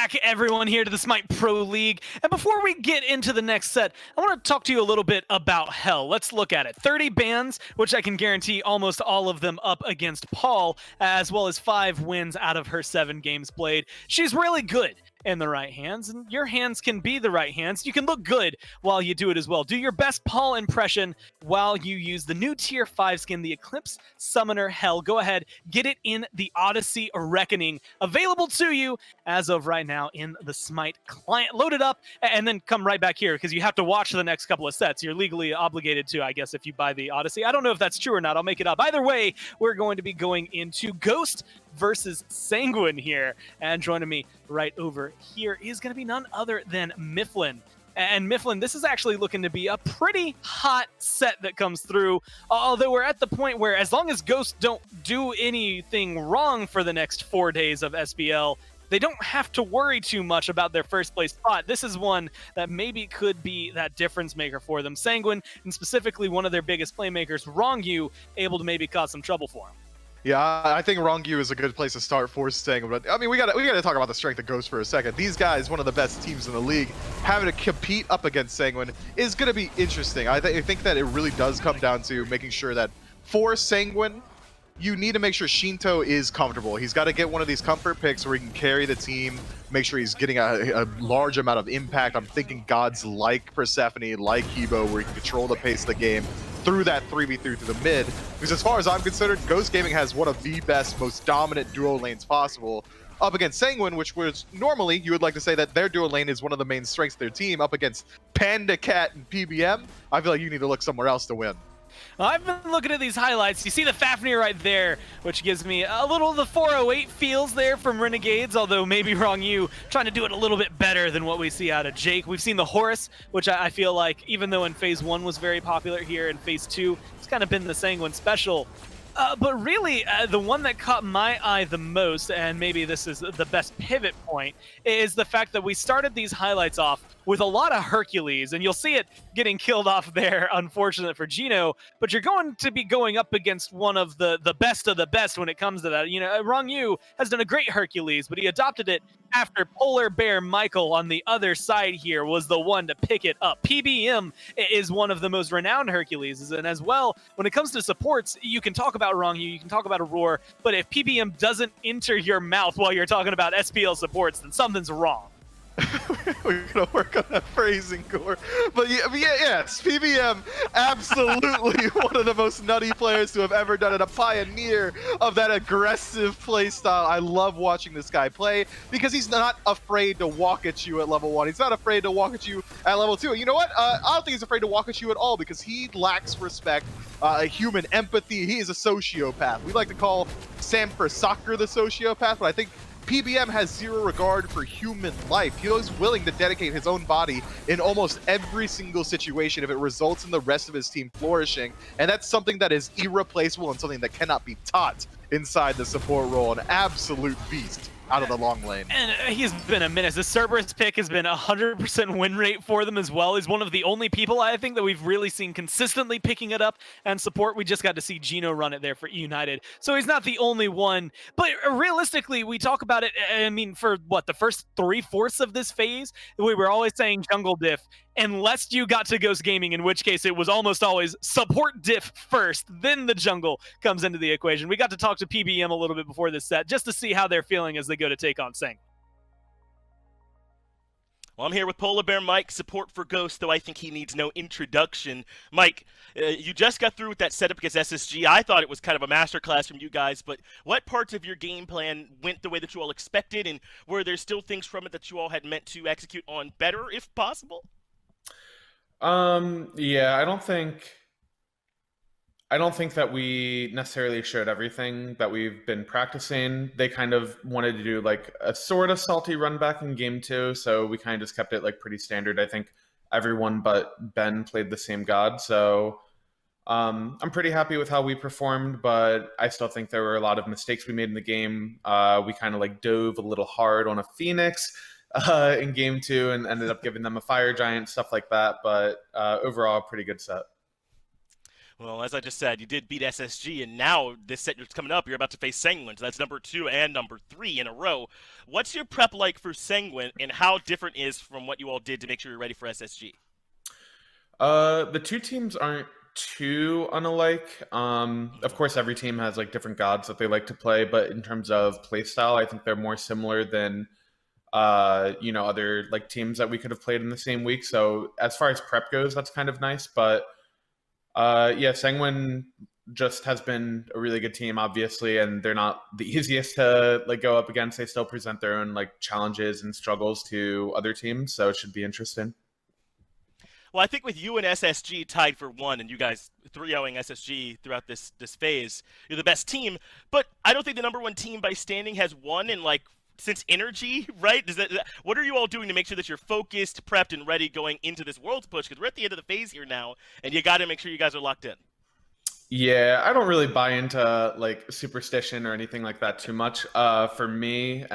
back, everyone, here to the SMITE Pro League. And before we get into the next set, I want to talk to you a little bit about Hell. Let's look at it. 30 bans, which I can guarantee almost all of them up against Paul, as well as 5 wins out of her 7 games played. She's really good in the right hands, and your hands can be the right hands. You can look good while you do it as well. Do your best Paul impression while you use the new Tier 5 skin, the Eclipse Summoner Hell. Go ahead, get it in the Odyssey Reckoning, available to you as of right now in the SMITE client. Load it up, and then come right back here, because you have to watch the next couple of sets. You're legally obligated to, I guess, if you buy the Odyssey. I don't know if that's true or not. I'll make it up. Either way, we're going to be going into Ghost versus Sanguine here. And joining me right over here is going to be none other than Mifflin. And Mifflin, this is actually looking to be a pretty hot set that comes through, although we're at the point where as long as Ghosts don't do anything wrong for the next 4 days of SBL, they don't have to worry too much about their first place spot. This is one that maybe could be that difference maker for them. Sanguine, and specifically one of their biggest playmakers, Wrongu, able to maybe cause some trouble for them. Yeah, I think Wrongu is a good place to start for Sanguine. But I mean, we gotta talk about the strength of Ghost for a second. These guys, one of the best teams in the league, having to compete up against Sanguine is gonna be interesting. I think that it really does come down to making sure that for Sanguine, you need to make sure Shinto is comfortable. He's got to get one of these comfort picks where he can carry the team, make sure he's getting a large amount of impact. I'm thinking gods like Persephone, like Hebo, where he can control the pace of the game through that 3v3 through the mid. Because as far as I'm concerned, Ghost Gaming has one of the best, most dominant duo lanes possible up against Sanguine, which was normally, you would like to say that their duo lane is one of the main strengths of their team. Up against Panda Cat and PBM, I feel like you need to look somewhere else to win. I've been looking at these highlights. You see the Fafnir right there, which gives me a little of the 408 feels there from Renegades, although maybe Wrongu trying to do it a little bit better than what we see out of Jake. We've seen the Horus, which I feel like, even though in Phase 1 was very popular, here in Phase 2, it's kind of been the Sanguine special. But really, the one that caught my eye the most, and maybe this is the best pivot point, is the fact that we started these highlights off with a lot of Hercules, and you'll see it getting killed off there, unfortunate for Gino, but you're going to be going up against one of the best of the best when it comes to that. You know, Wrongu has done a great Hercules, but he adopted it after Polar Bear Michael on the other side here was the one to pick it up. PBM is one of the most renowned Hercules, and as well, when it comes to supports, you can talk about Wrongu, you can talk about Aurora, but if PBM doesn't enter your mouth while you're talking about SPL supports, then something's wrong. We're gonna work on that phrasing, Gore. But yes, PBM, absolutely one of the most nutty players to have ever done it. A pioneer of that aggressive play style. I love watching this guy play because he's not afraid to walk at you at level 1. He's not afraid to walk at you at level 2. And you know what? I don't think he's afraid to walk at you at all because he lacks respect, human empathy. He is a sociopath. We like to call Sam for soccer the sociopath, but I think PBM has zero regard for human life. He is willing to dedicate his own body in almost every single situation if it results in the rest of his team flourishing. And that's something that is irreplaceable and something that cannot be taught inside the support role. An absolute beast out of the long lane. And he's been a menace. The Cerberus pick has been 100% win rate for them as well. He's one of the only people I think that we've really seen consistently picking it up and support. We just got to see Gino run it there for United. So he's not the only one. But realistically, we talk about it, I mean, for what, the first 3/4 of this phase, we were always saying jungle diff. Unless you got to Ghost Gaming, in which case it was almost always support diff first, then the jungle comes into the equation. We got to talk to PBM a little bit before this set, just to see how they're feeling as they go to take on Sang. Well, I'm here with Polar Bear Mike, support for Ghost, though I think he needs no introduction. Mike, you just got through with that setup against SSG. I thought it was kind of a masterclass from you guys, but what parts of your game plan went the way that you all expected, and were there still things from it that you all had meant to execute on better, if possible? Yeah, I don't think that we necessarily showed everything that we've been practicing. They kind of wanted to do like a sort of salty run back in game 2, so we kind of just kept it like pretty standard. I think everyone but Ben played the same god, so I'm pretty happy with how we performed, but I still think there were a lot of mistakes we made in the game. We kind of like dove a little hard on a Phoenix in game 2 and ended up giving them a fire giant, stuff like that, but overall, pretty good set. Well, as I just said, you did beat SSG, and now this set that's coming up, you're about to face Sanguine, so that's number 2 and number 3 in a row. What's your prep like for Sanguine, and how different is from what you all did to make sure you're ready for SSG? The two teams aren't too unalike. Of course, every team has like different gods that they like to play, but in terms of playstyle, I think they're more similar than other like teams that we could have played in the same week. So as far as prep goes, that's kind of nice. But yeah, Sanguine just has been a really good team, obviously, and they're not the easiest to like go up against. They still present their own like challenges and struggles to other teams, so it should be interesting. Well, I think with you and SSG tied for 1, and you guys 3-0ing SSG throughout this phase, you're the best team. But I don't think the number 1 team by standing has won in like since Energy, right? What are you all doing to make sure that you're focused, prepped, and ready going into this Worlds push? Because we're at the end of the phase here now, and you got to make sure you guys are locked in. Yeah, I don't really buy into like superstition or anything like that too much. For me,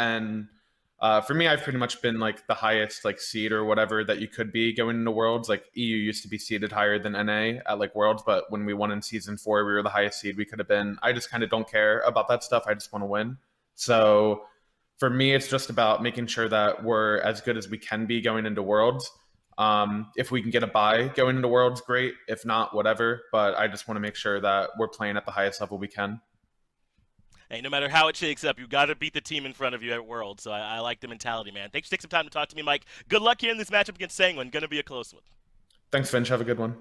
I've pretty much been like the highest like seed or whatever that you could be going into Worlds. Like EU used to be seeded higher than NA at like Worlds, but when we won in season 4, we were the highest seed we could have been. I just kind of don't care about that stuff. I just want to win. So for me, it's just about making sure that we're as good as we can be going into Worlds. If we can get a bye going into Worlds, great. If not, whatever. But I just want to make sure that we're playing at the highest level we can. Hey, no matter how it shakes up, you got to beat the team in front of you at Worlds. So I like the mentality, man. Thanks for taking some time to talk to me, Mike. Good luck here in this matchup against Sanguine. Going to be a close one. Thanks, Finch. Have a good one.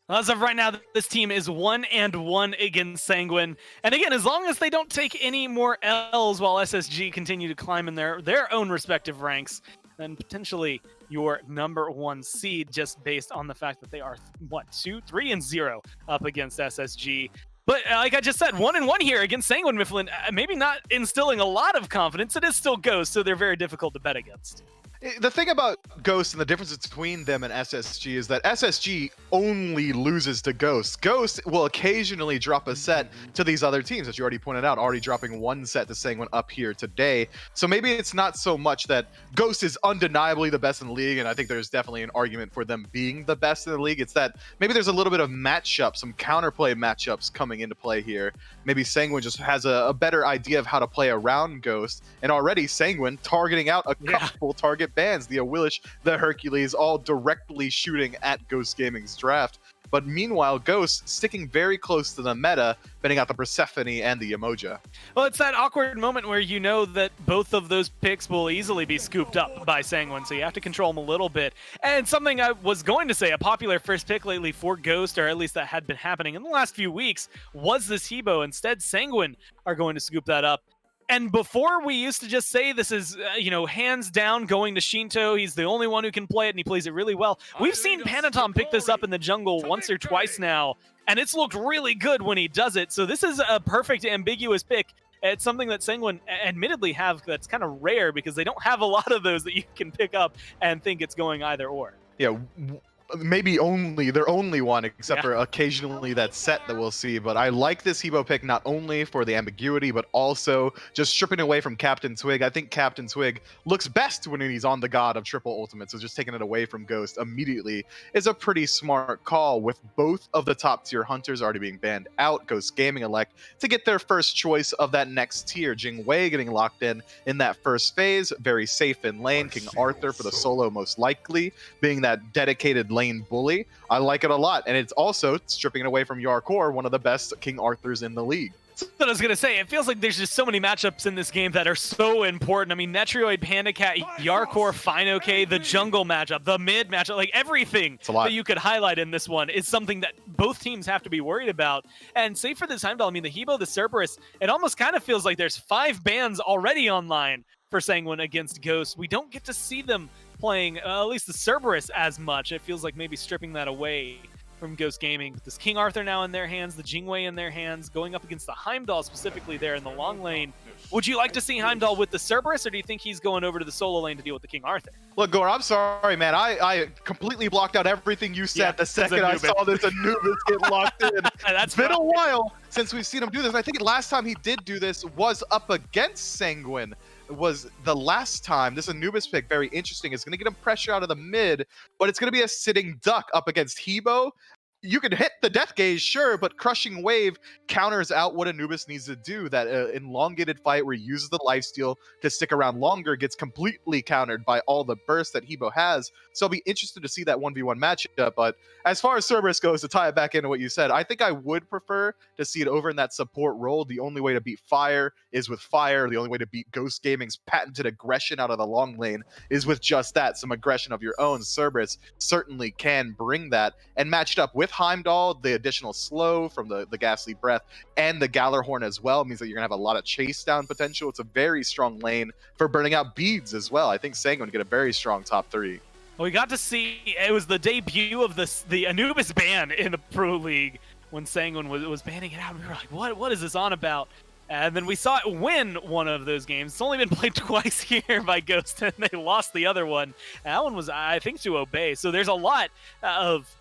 As of right now, this team is 1-1 against Sanguine. And again, as long as they don't take any more L's while SSG continue to climb in their own respective ranks, then potentially your number 1 seed, just based on the fact that they are, 3-0 up against SSG. But like I just said, 1-1 here against Sanguine Mifflin, maybe not instilling a lot of confidence. It is still Ghost, so they're very difficult to bet against. The thing about Ghost and the difference between them and SSG is that SSG only loses to Ghost. Ghost will occasionally drop a set to these other teams, as you already pointed out, already dropping 1 set to Sanguine up here today. So maybe it's not so much that Ghost is undeniably the best in the league, and I think there's definitely an argument for them being the best in the league. It's that maybe there's a little bit of matchup, some counterplay matchups coming into play here. Maybe Sanguine just has a better idea of how to play around Ghost, and already Sanguine targeting out a couple target bans, the Awilish, the Hercules, all directly shooting at Ghost Gaming's draft. But meanwhile, Ghost sticking very close to the meta, betting out the Persephone and the Emoja. Well, it's that awkward moment where you know that both of those picks will easily be scooped up by Sanguine, so you have to control them a little bit. And something I was going to say, a popular first pick lately for Ghost, or at least that had been happening in the last few weeks, was this Hebo. Instead, Sanguine are going to scoop that up. And before, we used to just say this is, hands down going to Shinto. He's the only one who can play it, and he plays it really well. We've seen Panatom pick this up in the jungle once or twice now, and it's looked really good when he does it. So this is a perfect ambiguous pick. It's something that Sanguine admittedly have that's kind of rare because they don't have a lot of those that you can pick up and think it's going either or. Yeah, maybe their only one, except for occasionally that set that we'll see. But I like this Hebo pick not only for the ambiguity, but also just stripping away from Captain Twig. I think Captain Twig looks best when he's on the god of triple ultimate, so just taking it away from Ghost immediately is a pretty smart call, with both of the top tier hunters already being banned out. Ghost Gaming elect to get their first choice of that next tier. Jing Wei getting locked in that first phase, very safe in lane. King Arthur for the solo, most likely being that dedicated lane bully. I like it a lot, and it's also stripping it away from Yarkor, one of the best King Arthurs in the league. That's what I was going to say. It feels like there's just so many matchups in this game that are so important. I mean, Netrioid, Panda Cat, Yarkor, Fine the jungle matchup, the mid matchup, like everything that you could highlight in this one is something that both teams have to be worried about. And save for this Heimdall, I mean, the Hebo, the Cerberus, it almost kind of feels like there's 5 bans already online for Sanguine against Ghost. We don't get to see them playing at least the Cerberus as much. It feels like maybe stripping that away from Ghost Gaming. With this King Arthur now in their hands, the Jingwei in their hands, going up against the Heimdall specifically there in the long lane. Would you like to see Heimdall with the Cerberus, or do you think he's going over to the solo lane to deal with the King Arthur? Look, Gore, I'm sorry, man. I completely blocked out everything you said the second I saw this Anubis get locked in. It's been a while since we've seen him do this. I think last time he did do this was up against Sanguine. was the last time. This Anubis pick, very interesting. It's going to get him pressure out of the mid, but it's going to be a sitting duck up against Hebo. You can hit the Death Gaze, sure, but Crushing Wave counters out what Anubis needs to do. That elongated fight where he uses the lifesteal to stick around longer gets completely countered by all the burst that Hebo has. So I'll be interested to see that 1v1 matchup. But as far as Cerberus goes, to tie it back into what you said, I think I would prefer to see it over in that support role. The only way to beat Fire is with Fire. The only way to beat Ghost Gaming's patented aggression out of the long lane is with just that, some aggression of your own. Cerberus certainly can bring that, and matched up with Heimdall, the additional slow from the Ghastly Breath and the Gallarhorn as well means that you're gonna have a lot of chase down potential. It's a very strong lane for burning out beads as well. I think Sanguine get a very strong top 3. Well, we got to see, it was the debut of the Anubis ban in the Pro League when Sanguine was banning it out. We were like, what is this on about? And then we saw it win one of those games. It's only been played twice here by Ghost, and they lost the other one. That one was, I think, to Obey. So there's a lot of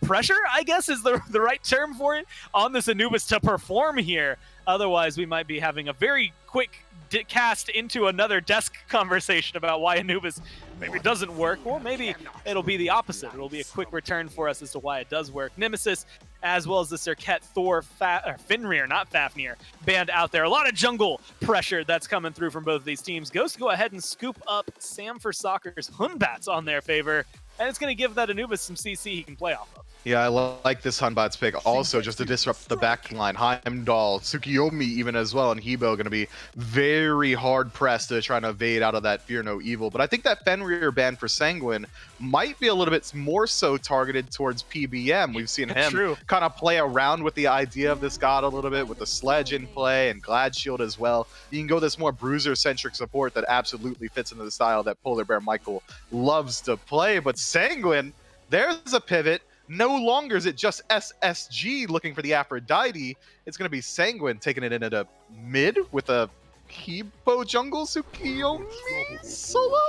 pressure, I guess is the right term for it, on this Anubis to perform here. Otherwise, we might be having a very quick cast into another desk conversation about why Anubis maybe doesn't work, or maybe it'll be the opposite. It'll be a quick return for us as to why it does work. Nemesis, as well as the Serket, Thor, Fenrir, not Fafnir, band out there. A lot of jungle pressure that's coming through from both of these teams. Ghost go ahead and scoop up Sam for Soccer's Hunbats on their favor, and it's going to give that Anubis some CC he can play off of. Yeah, I like this Hunbats pick also, just to disrupt the back line. Heimdall, Tsukiyomi even as well, and Hebo going to be very hard pressed to try and evade out of that Fear No Evil. But I think that Fenrir ban for Sanguine might be a little bit more so targeted towards PBM. We've seen him kind of play around with the idea of this god a little bit with the Sledge in play and Glad Shield as well. You can go this more bruiser-centric support that absolutely fits into the style that Polar Bear Michael loves to play. But Sanguine, there's a pivot. No longer is it just SSG looking for the Aphrodite. It's going to be Sanguine taking it into mid with a Hebo jungle Tsukiyomi solo.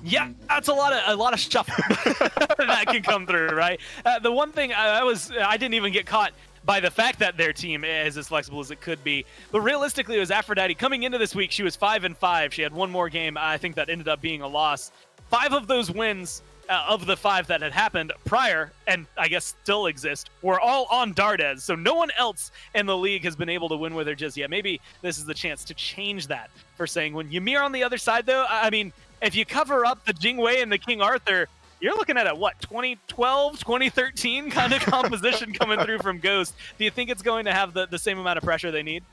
Yeah, that's a lot of shuffle that can come through, right? The one thing I didn't even get caught by the fact that their team is as flexible as it could be. But realistically, it was Aphrodite. Coming into this week, she was 5-5. She had one more game, I think, that ended up being a loss. 5 of those wins, of the 5 that had happened prior, and I guess still exist, were all on Dardes. So no one else in the league has been able to win with her just yet. Maybe this is the chance to change that for Sanguine. Ymir on the other side, though, I mean, if you cover up the Jingwei and the King Arthur, you're looking at a, 2012, 2013 kind of composition coming through from Ghost. Do you think it's going to have the same amount of pressure they need?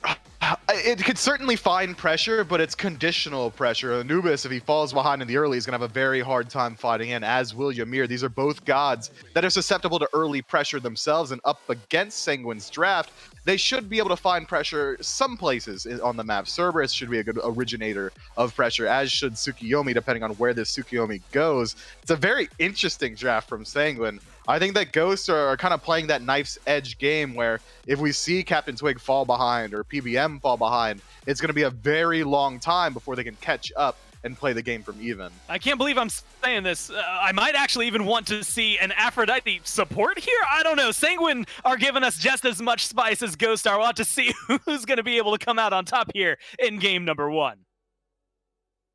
It could certainly find pressure, but it's conditional pressure. Anubis, if he falls behind in the early, is going to have a very hard time fighting in, as will Ymir. These are both gods that are susceptible to early pressure themselves, and up against Sanguine's draft, they should be able to find pressure some places on the map. Cerberus should be a good originator of pressure, as should Tsukiyomi, depending on where this Tsukiyomi goes. It's a very interesting draft from Sanguine. I think that Ghosts are kind of playing that knife's edge game where if we see Captain Twig fall behind or PBM fall behind, it's going to be a very long time before they can catch up and play the game from even. I can't believe I'm saying this. I might actually even want to see an Aphrodite support here. I don't know. Sanguine are giving us just as much spice as Ghost are. We'll have to see who's going to be able to come out on top here in game number 1.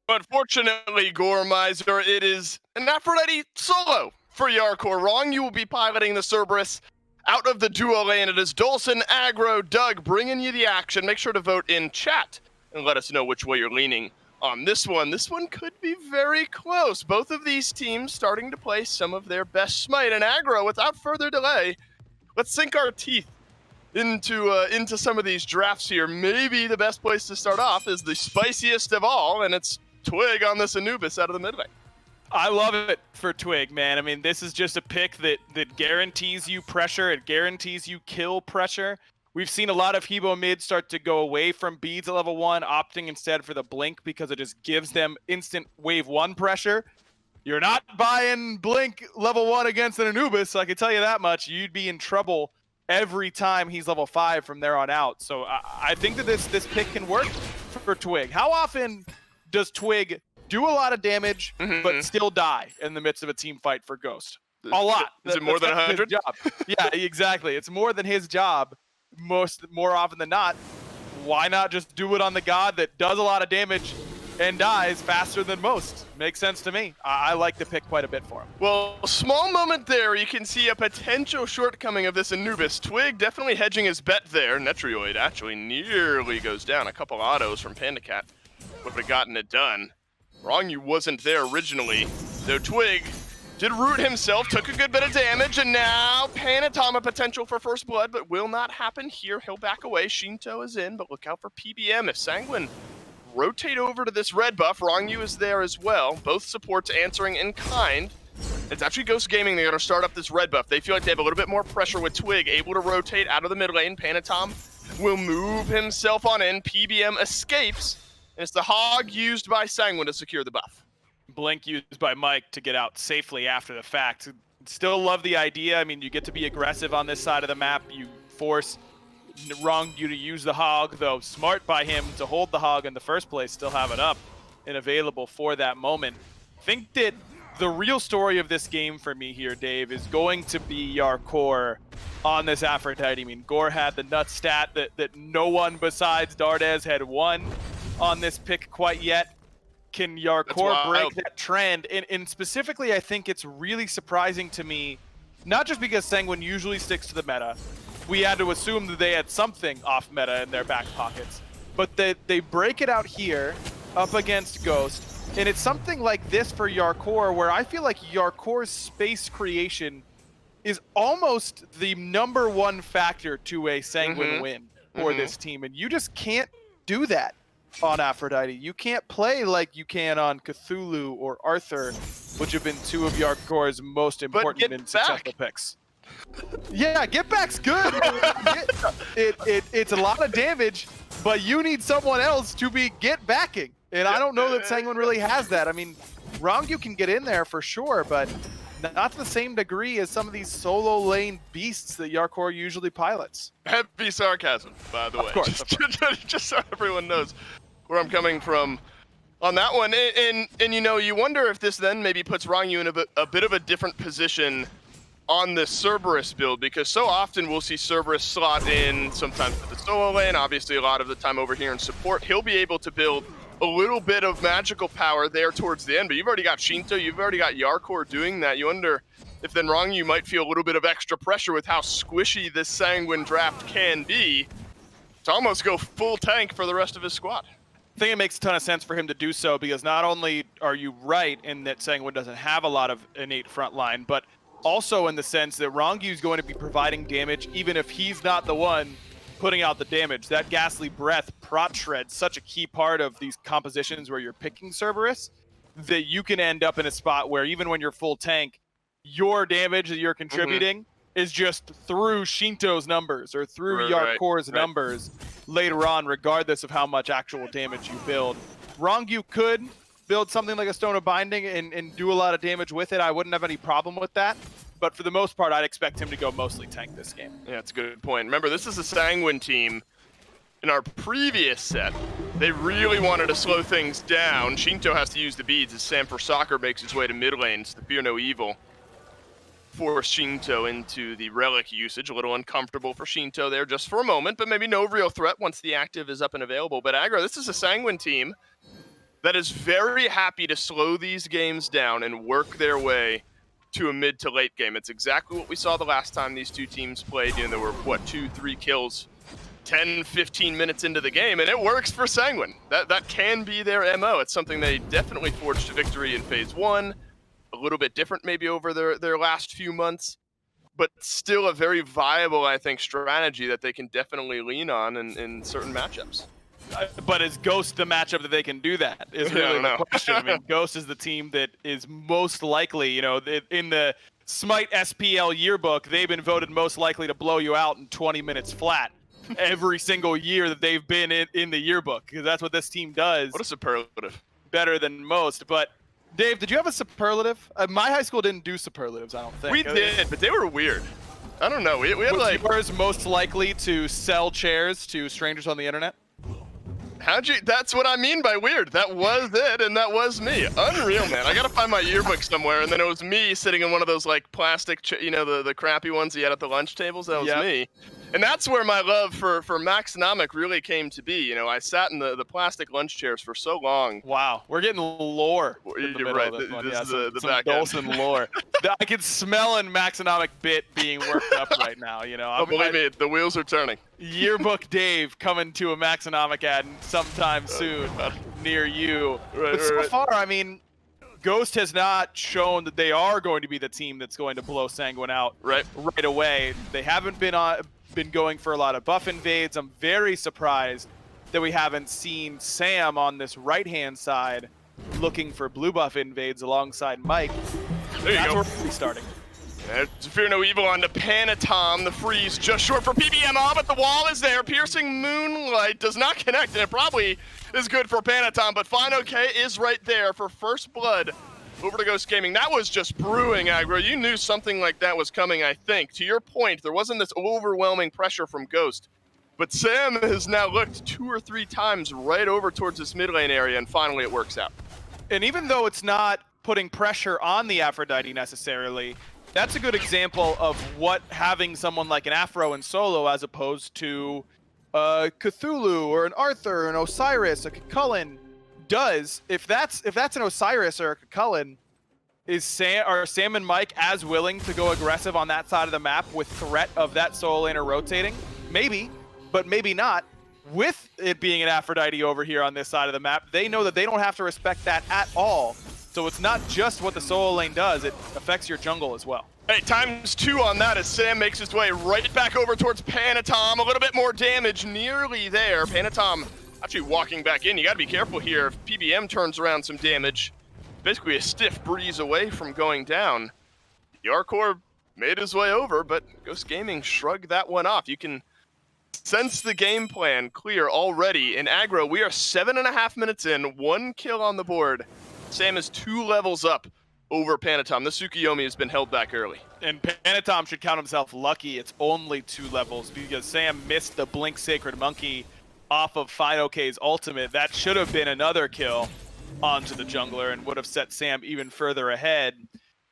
But fortunately, Gormizer, it is an Aphrodite solo for Yarkor. Wrong, you will be piloting the Cerberus out of the duo lane. It is Dolson, Aggro, Doug bringing you the action. Make sure to vote in chat and let us know which way you're leaning on this one. This one could be very close. Both of these teams starting to play some of their best Smite. And Aggro, without further delay, let's sink our teeth into some of these drafts here. Maybe the best place to start off is the spiciest of all, and it's Twig on this Anubis out of the mid lane. I love it for Twig, man. I mean, this is just a pick that guarantees you pressure. It guarantees you kill pressure. We've seen a lot of Hebo mid start to go away from beads at level 1, opting instead for the blink because it just gives them instant wave 1 pressure. You're not buying blink level 1 against an Anubis, so I can tell you that much. You'd be in trouble every time he's level 5 from there on out. So I think that this pick can work for Twig. How often does Twig do a lot of damage, but still die in the midst of a team fight for Ghost? A lot. Is it more than 100? Yeah, exactly. It's more than his job more often than not. why not just do it on the god that does a lot of damage and dies faster than most? Makes sense to me. I like the pick quite a bit for him. Well, small moment there. You can see a potential shortcoming of this Anubis. Twig definitely hedging his bet there. Netrioid actually nearly goes down. A couple autos from PandaCat would have gotten it done. Wrong, you wasn't there originally. Though Twig did root himself, took a good bit of damage, and now Panatama potential for first blood, but will not happen here. He'll back away. Shinto is in, but look out for PBM. If Sanguine rotate over to this red buff, Rongyu is there as well. Both supports answering in kind. It's actually Ghost Gaming. They're going to start up this red buff. They feel like they have a little bit more pressure with Twig, able to rotate out of the mid lane. Panatom will move himself on in. PBM escapes, and it's the hog used by Sanguine to secure the buff. Blink used by Mike to get out safely after the fact. Still love the idea. I mean, you get to be aggressive on this side of the map. You force Rongyu to use the hog, though smart by him to hold the hog in the first place, still have it up and available for that moment. I think that the real story of this game for me here, Dave, is going to be Yarkor on this Aphrodite. I mean, Gore had the nut stat that no one besides Dardez had won on this pick quite yet. Can Yarkor break that trend? And specifically, I think it's really surprising to me, not just because Sanguine usually sticks to the meta. We had to assume that they had something off meta in their back pockets, but they break it out here up against Ghost. And it's something like this for Yarkor, where I feel like Yarkor's space creation is almost the #1 factor to a Sanguine win for this team. And you just can't do that on Aphrodite. You can't play like you can on Cthulhu or Arthur, which have been two of Yarkor's most important and successful picks. Yeah, get back's good. It's a lot of damage, but you need someone else to be get backing. And I don't know that Sanguine really has that. I mean, Rongyu can get in there for sure, but not to the same degree as some of these solo lane beasts that Yarkor usually pilots. Heavy sarcasm, by the way. Of course. Just so everyone knows where I'm coming from on that one. And you know, you wonder if this then maybe puts Rongyu in a bit of a different position on the Cerberus build, because so often we'll see Cerberus slot in sometimes with the solo lane, obviously a lot of the time over here in support. He'll be able to build a little bit of magical power there towards the end, but you've already got Shinto, you've already got Yarkor doing that. You wonder if then Rongyu might feel a little bit of extra pressure with how squishy this Sanguine draft can be to almost go full tank for the rest of his squad. I think it makes a ton of sense for him to do so, because not only are you right in that Sanguine doesn't have a lot of innate frontline, but also in the sense that Rongyu is going to be providing damage even if he's not the one putting out the damage. That ghastly breath prot shred, such a key part of these compositions where you're picking Cerberus, that you can end up in a spot where even when you're full tank, your damage that you're contributing is just through Shinto's numbers or through Yarkor's numbers later on, regardless of how much actual damage you build. Rongyu could build something like a Stone of Binding and do a lot of damage with it. I wouldn't have any problem with that. But for the most part, I'd expect him to go mostly tank this game. Yeah, that's a good point. Remember, this is a Sanguine team. In our previous set, they really wanted to slow things down. Shinto has to use the beads as Sam for Soccer makes his way to mid lanes. The Fear No Evil force Shinto into the relic usage. A little uncomfortable for Shinto there just for a moment, but maybe no real threat once the active is up and available. But Aggro, this is a Sanguine team that is very happy to slow these games down and work their way to a mid to late game. It's exactly what we saw the last time these two teams played. You know, there were, what, 2-3 kills 10, 15 minutes into the game, and it works for Sanguine. That can be their MO. It's something they definitely forged a victory in Phase 1. A little bit different maybe over their last few months, but still a very viable, I think, strategy that they can definitely lean on in certain matchups. But is Ghost the matchup that they can do that? Is really the question. I mean, Ghost is the team that is most likely, you know, in the SMITE SPL yearbook, they've been voted most likely to blow you out in 20 minutes flat every single year that they've been in the yearbook, because that's what this team does. What a superlative. Better than most. But Dave, did you have a superlative? My high school didn't do superlatives, I don't think. We did, but they were weird. I don't know. We had was like... yours most likely to sell chairs to strangers on the internet? That's what I mean by weird. That was it, and that was me. Unreal, man. I gotta find my yearbook somewhere, and then it was me sitting in one of those, like, plastic, you know, the crappy ones you had at the lunch tables. That was me. And that's where my love for Maxonomic really came to be. You know, I sat in the plastic lunch chairs for so long. Wow, we're getting lore in the You're middle right. of this one. This Yeah, is some the back end. Dolson lore. I can smell an Maxonomic bit being worked up right now. You know, Oh, believe me, the wheels are turning. Yearbook Dave coming to a Maxonomic ad sometime soon near you. But so far, I mean, Ghost has not shown that they are going to be the team that's going to blow Sanguine out right away. They haven't been going for a lot of buff invades. I'm very surprised that we haven't seen Sam on this right-hand side looking for blue buff invades alongside Mike. There you That's go. where we'll be starting. There's Fear No Evil on the Panatom. The freeze just short for PBM, but the wall is there. Piercing Moonlight does not connect, and it probably is good for Panatom, but Fine OK is right there for first blood over to Ghost Gaming. That was just brewing, Aggro. You knew something like that was coming, I think. To your point, there wasn't this overwhelming pressure from Ghost, but Sam has now looked 2 or 3 times right over towards this mid lane area, and finally it works out. And even though it's not putting pressure on the Aphrodite necessarily, that's a good example of what having someone like an Afro in solo as opposed to Cthulhu or an Arthur, an Osiris, a Cucullin does. If that's an Osiris or a Cucullin, are Sam and Mike as willing to go aggressive on that side of the map with threat of that solo laner rotating? Maybe, but maybe not. With it being an Aphrodite over here on this side of the map, they know that they don't have to respect that at all. So it's not just what the solo lane does, it affects your jungle as well. Hey, ×2 on that as Sam makes his way right back over towards Panatom. A little bit more damage, nearly there. Panatom actually walking back in. You gotta be careful here. If PBM turns around some damage, basically a stiff breeze away from going down. Yarkor made his way over, but Ghost Gaming shrugged that one off. You can sense the game plan clear already. In aggro, we are 7.5 minutes in, 1 kill on the board. Sam is 2 levels up over Panatom. The Tsukuyomi has been held back early. And Panatom should count himself lucky it's only 2 levels because Sam missed the Blink Sacred Monkey off of Fine OK's ultimate. That should have been another kill onto the jungler and would have set Sam even further ahead.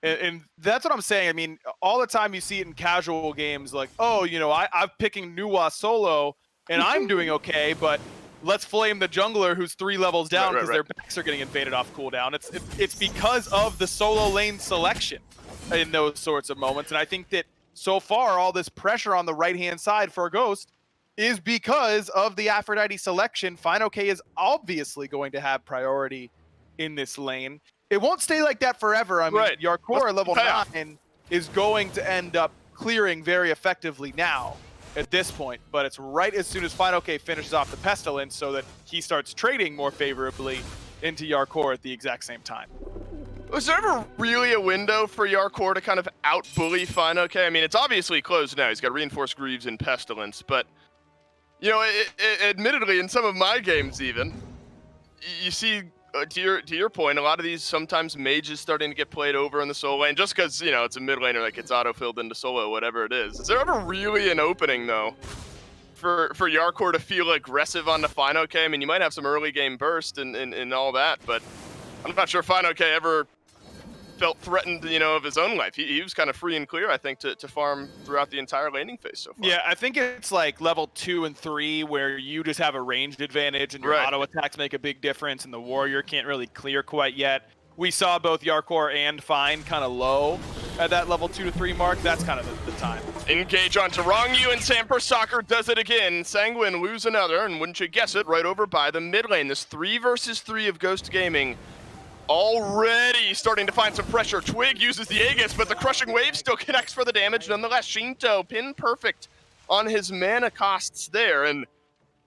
And that's what I'm saying. I mean, all the time you see it in casual games like, oh, you know, I'm picking Nuwa solo and I'm doing okay, but let's flame the jungler who's 3 levels down because their backs are getting invaded off cooldown. It's because of the solo lane selection in those sorts of moments. And I think that so far, all this pressure on the right-hand side for Ghost is because of the Aphrodite selection. Fine OK is obviously going to have priority in this lane. It won't stay like that forever. I mean, Yarkor level 9 is going to end up clearing very effectively now at this point, but it's right as soon as Fine OK finishes off the Pestilence so that he starts trading more favorably into Yarkor at the exact same time. Was there ever really a window for Yarkor to kind of out-bully Fine OK? I mean, it's obviously closed now. He's got Reinforced Greaves and Pestilence, but, you know, admittedly, in some of my games even, you see, to your point, a lot of these sometimes mages starting to get played over in the solo lane just because, you know, it's a mid laner that gets auto-filled into solo, whatever it is. Is there ever really an opening, though, for Yarkor to feel aggressive on the Fine OK? I mean, you might have some early game burst and all that, but I'm not sure Fine OK ever felt threatened, you know, of his own life. He was kind of free and clear, I think, to farm throughout the entire laning phase so far. Yeah, I think it's like level 2 and 3 where you just have a ranged advantage and your auto attacks make a big difference and the warrior can't really clear quite yet. We saw both Yarkor and Fine kind of low at that level 2 to 3 mark. That's kind of the time. Engage onto Rongyu, and Samper Soccer does it again. Sanguine lose another, and wouldn't you guess it, right over by the mid lane. This 3 versus 3 of Ghost Gaming already starting to find some pressure. Twig uses the Aegis, but the Crushing Wave still connects for the damage nonetheless. Shinto pin perfect on his mana costs there, and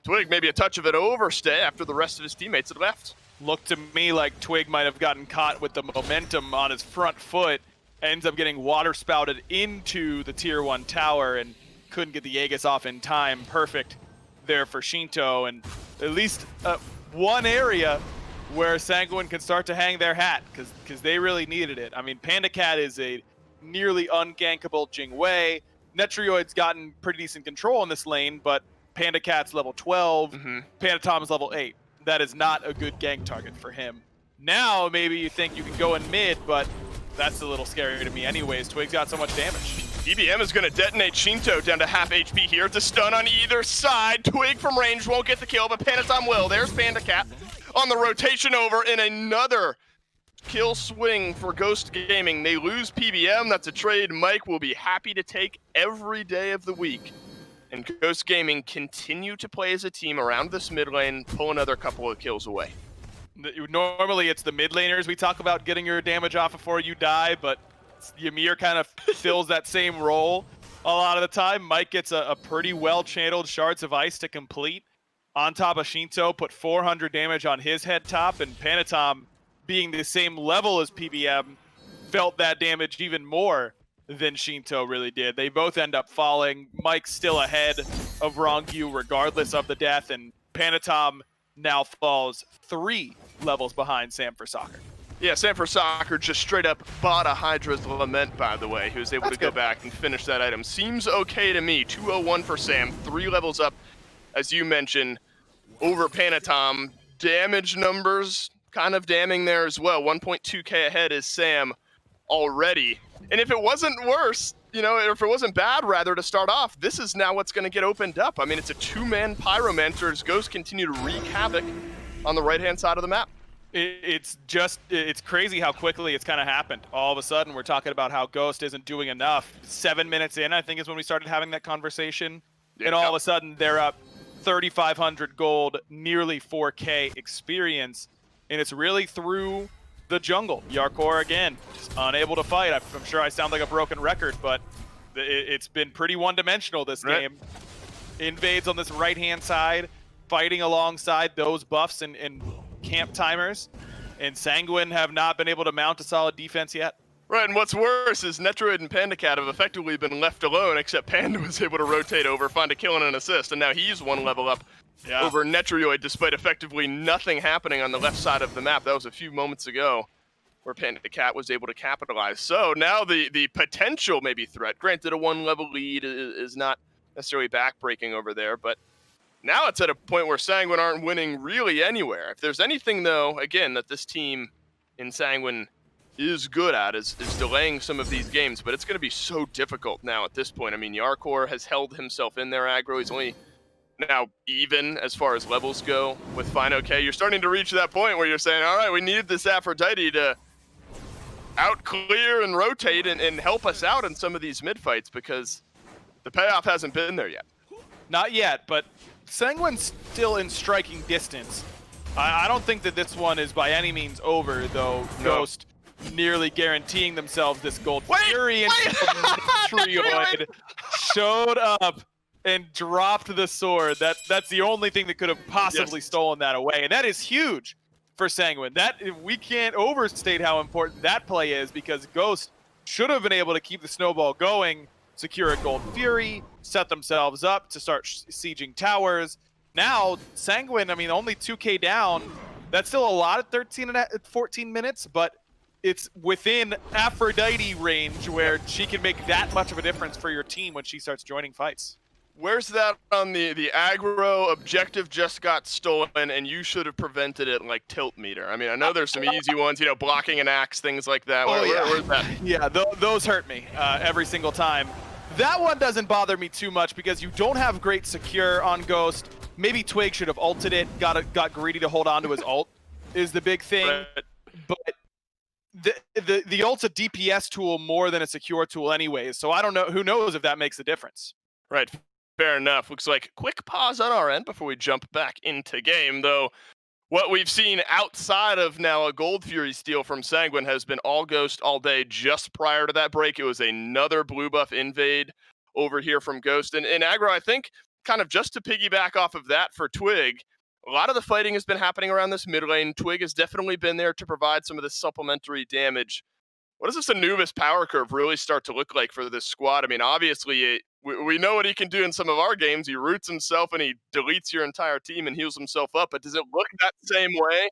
Twig maybe a touch of an overstay after the rest of his teammates had left. Looked to me like Twig might have gotten caught with the momentum on his front foot, ends up getting water spouted into the tier 1 tower and couldn't get the Aegis off in time. Perfect there for Shinto, and at least one area where Sanguine can start to hang their hat, because they really needed it. I mean, Panda Cat is a nearly ungankable Jingwei. Netrioid's gotten pretty decent control in this lane, but Panda Cat's level 12, Panda Tom's level 8. That is not a good gank target for him. Now, maybe you think you can go in mid, but that's a little scary to me anyways. Twig's got so much damage. EBM is going to detonate Shinto down to half HP here. It's a stun on either side. Twig from range won't get the kill, but Panatom will. There's Panda Cat on the rotation over in another kill swing for Ghost Gaming. They lose PBM. That's a trade Mike will be happy to take every day of the week. And Ghost Gaming continue to play as a team around this mid lane, pull another couple of kills away. Normally it's the mid laners we talk about getting your damage off before you die, but Ymir kind of fills that same role a lot of the time. Mike gets a pretty well-channeled Shards of Ice to complete on top of Shinto, put 400 damage on his head top, and Panatom, being the same level as PBM, felt that damage even more than Shinto really did. They both end up falling. Mike's still ahead of Rongyu regardless of the death, and Panatom now falls 3 levels behind Sam for Soccer. Yeah, Sam for Soccer just straight up bought a hi-rez Lament, by the way. He was able to go back and finish that item. Seems okay to me. 201 for Sam, 3 levels up, as you mentioned, over Panatom. Damage numbers kind of damning there as well. 1.2k ahead is Sam already. And if it wasn't worse, you know, if it wasn't bad, rather, to start off, this is now what's going to get opened up. I mean, it's a 2-man Pyromancer as Ghosts continue to wreak havoc on the right-hand side of the map. It's crazy how quickly it's kind of happened. All of a sudden, we're talking about how Ghost isn't doing enough. 7 minutes in, I think, is when we started having that conversation. Yeah, and all of a sudden, they're up 3,500 gold, nearly 4k experience. And it's really through the jungle. Yarkor, again, just unable to fight. I'm sure I sound like a broken record, but it's been pretty one-dimensional this game. Invades on this right-hand side, fighting alongside those buffs and camp timers, and Sanguine have not been able to mount a solid defense yet. Right, and what's worse is Netroid and Panda Cat have effectively been left alone, except Panda was able to rotate over, find a kill and an assist, and now he's 1 level up over Netroid, despite effectively nothing happening on the left side of the map. That was a few moments ago where Panda Cat was able to capitalize. So now the potential maybe threat, granted a 1-level lead is not necessarily backbreaking over there, but now it's at a point where Sanguine aren't winning really anywhere. If there's anything, though, again, that this team in Sanguine is good at is delaying some of these games, but it's going to be so difficult now at this point. I mean, Yarkor has held himself in there aggro. He's only now even as far as levels go with Fine OK. You're starting to reach that point where you're saying, all right, we need this Aphrodite to out-clear and rotate and help us out in some of these mid-fights, because the payoff hasn't been there yet. Not yet, but Sanguine's still in striking distance. I don't think that this one is by any means over, though. No. Ghost nearly guaranteeing themselves this gold. Fury and Netroid showed up and dropped the sword. That's the only thing that could have possibly stolen that away, and that is huge for Sanguine. We can't overstate how important that play is, because Ghost should have been able to keep the snowball going, secure a gold Fury, set themselves up to start sieging towers. Now, Sanguine, I mean, only 2k down. That's still a lot at 14 minutes, but it's within Aphrodite range where she can make that much of a difference for your team when she starts joining fights. Where's that on the aggro objective just got stolen and you should have prevented it, like tilt meter? I mean, I know there's some easy ones, you know, blocking an axe, things like that. Where's that? Yeah, those hurt me every single time. That one doesn't bother me too much because you don't have great secure on Ghost. Maybe Twig should have ulted it, got greedy to hold on to his ult is the big thing. Right. But the ult's a DPS tool more than a secure tool anyways, so I don't know, who knows if that makes a difference. Right, fair enough. Looks like quick pause on our end before we jump back into game, though. What we've seen outside of now a Gold Fury steal from Sanguine has been all Ghost all day. Just prior to that break, it was another blue buff invade over here from Ghost. And aggro, I think, kind of just to piggyback off of that for Twig, a lot of the fighting has been happening around this mid lane. Twig has definitely been there to provide some of this supplementary damage. What does this Anubis power curve really start to look like for this squad? I mean, obviously, we know what he can do in some of our games. He roots himself and he deletes your entire team and heals himself up. But does it look that same way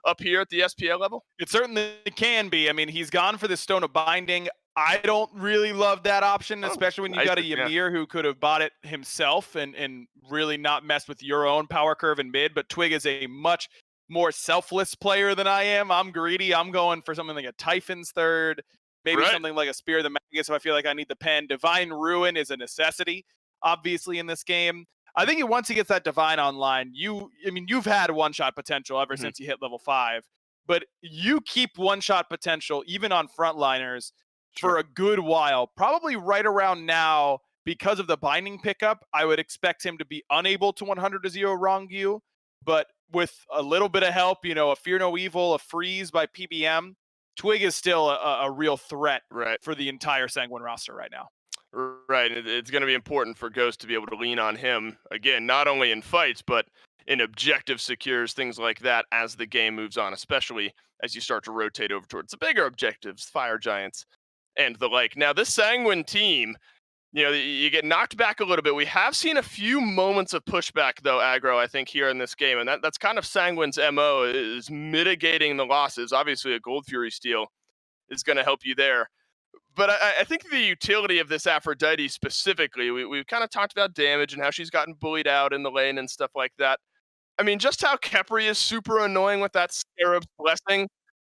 up here at the SPL level? It certainly can be. I mean, he's gone for the Stone of Binding. I don't really love that option, especially when you got a Ymir who could have bought it himself and really not messed with your own power curve in mid. But Twig is a much more selfless player than I am. I'm greedy. I'm going for something like a Typhon's third, Maybe Right. something like a Spear of the Magus if I feel like I need the pen. Divine Ruin is a necessity, obviously, in this game. I think once he gets that Divine online, you've had one-shot potential ever since you hit level 5, but you keep one-shot potential even on frontliners for a good while. Probably right around now, because of the binding pickup, I would expect him to be unable to 100-0 wrong you, but with a little bit of help, a Fear No Evil, a freeze by PBM, Twig is still a real threat for the entire Sanguine roster right now. Right. It's going to be important for Ghost to be able to lean on him, again, not only in fights, but in objective secures, things like that as the game moves on, especially as you start to rotate over towards the bigger objectives, Fire Giants, and the like. Now, this Sanguine team, you get knocked back a little bit. We have seen a few moments of pushback, though, aggro, I think, here in this game, and that's kind of Sanguine's MO, is mitigating the losses. Obviously, a Gold Fury steal is going to help you there. But I think the utility of this Aphrodite specifically, we've kind of talked about damage and how she's gotten bullied out in the lane and stuff like that. I mean, just how Khepri is super annoying with that Scarab's Blessing.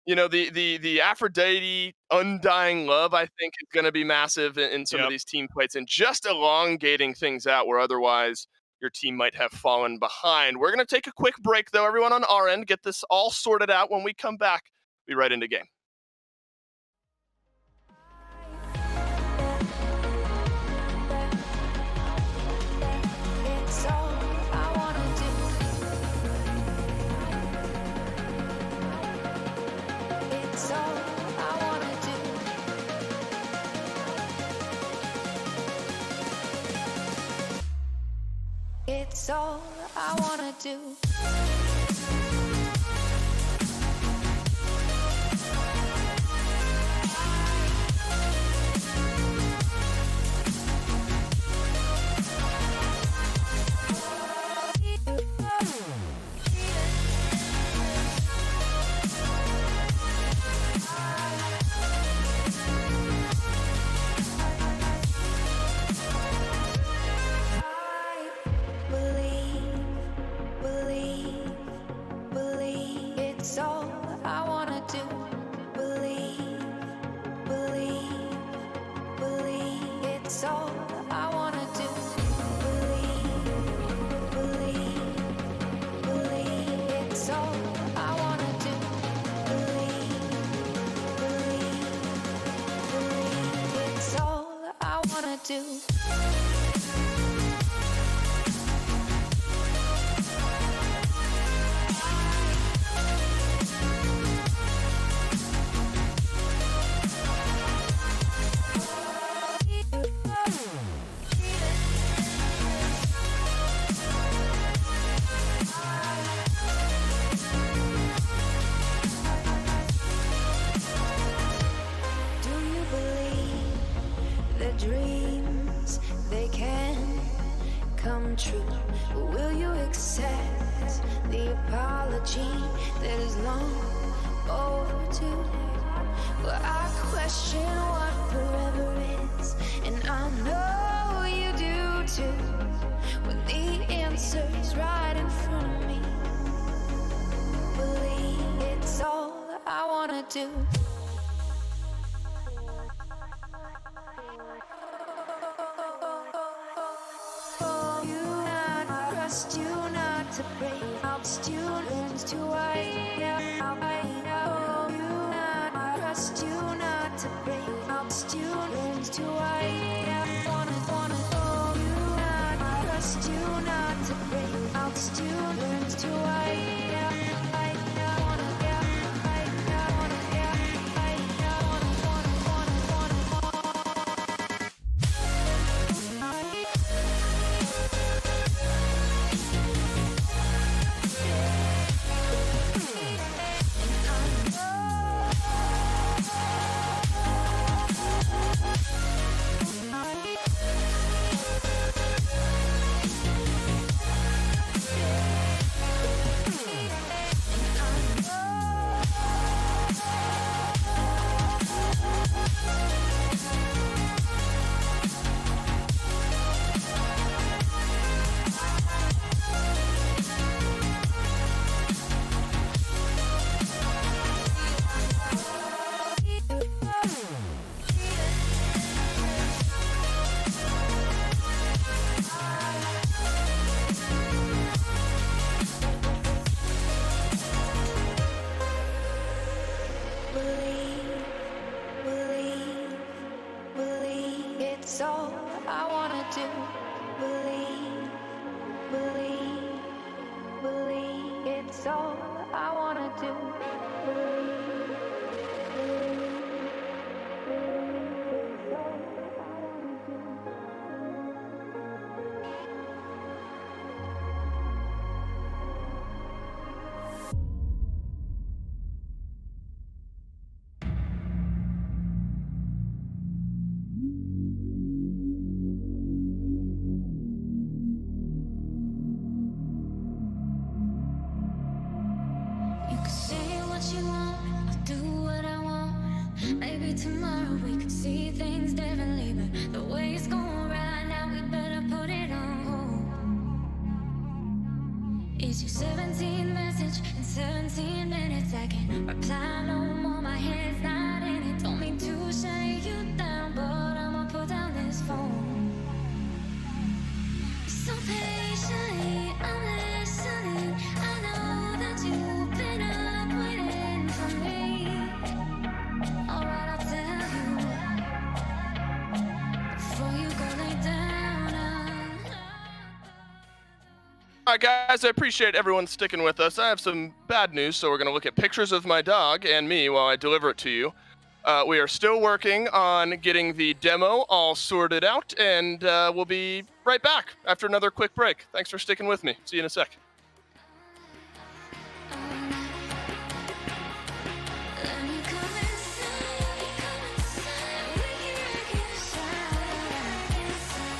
The Aphrodite Undying Love, I think, is going to be massive in some of these team fights and just elongating things out where otherwise your team might have fallen behind. We're going to take a quick break, though, everyone on our end, get this all sorted out. When we come back, be right into game. It's all I wanna do. It's all I wanna do. Believe. It's all I wanna do. Believe. It's all I wanna do. Believe. It's all I wanna do. Dreams, they can come true. Will you accept the apology that is long overdue? Well, I question what forever is, and I know you do too. When the answer's right in front of me, believe it's all I wanna do. You not to break out students to I know you not trust you not to break out students to I wanna know you not trust you not to break out students to It's all I wanna do. Believe, believe, believe. It's all I wanna do. Believe, believe, believe. It's all I wanna do. You can say what you want, I'll do what I want. Maybe tomorrow we could see things differently, but the way it's going right now, we better put it on hold. Is your 17 message in 17 minutes? I can reply no more, my head's not in it. Don't mean to shut you down, but I'ma put down this phone. So patiently, I'm listening. I know that you've been up waiting for me. Alright, I'll tell you before you go lay down. All right, guys, I appreciate everyone sticking with us. I have some bad news, so we're going to look at pictures of my dog and me while I deliver it to you. We are still working on getting the demo all sorted out, and we'll be right back after another quick break. Thanks for sticking with me. See you in a sec. Let me come inside, we can reconcile inside.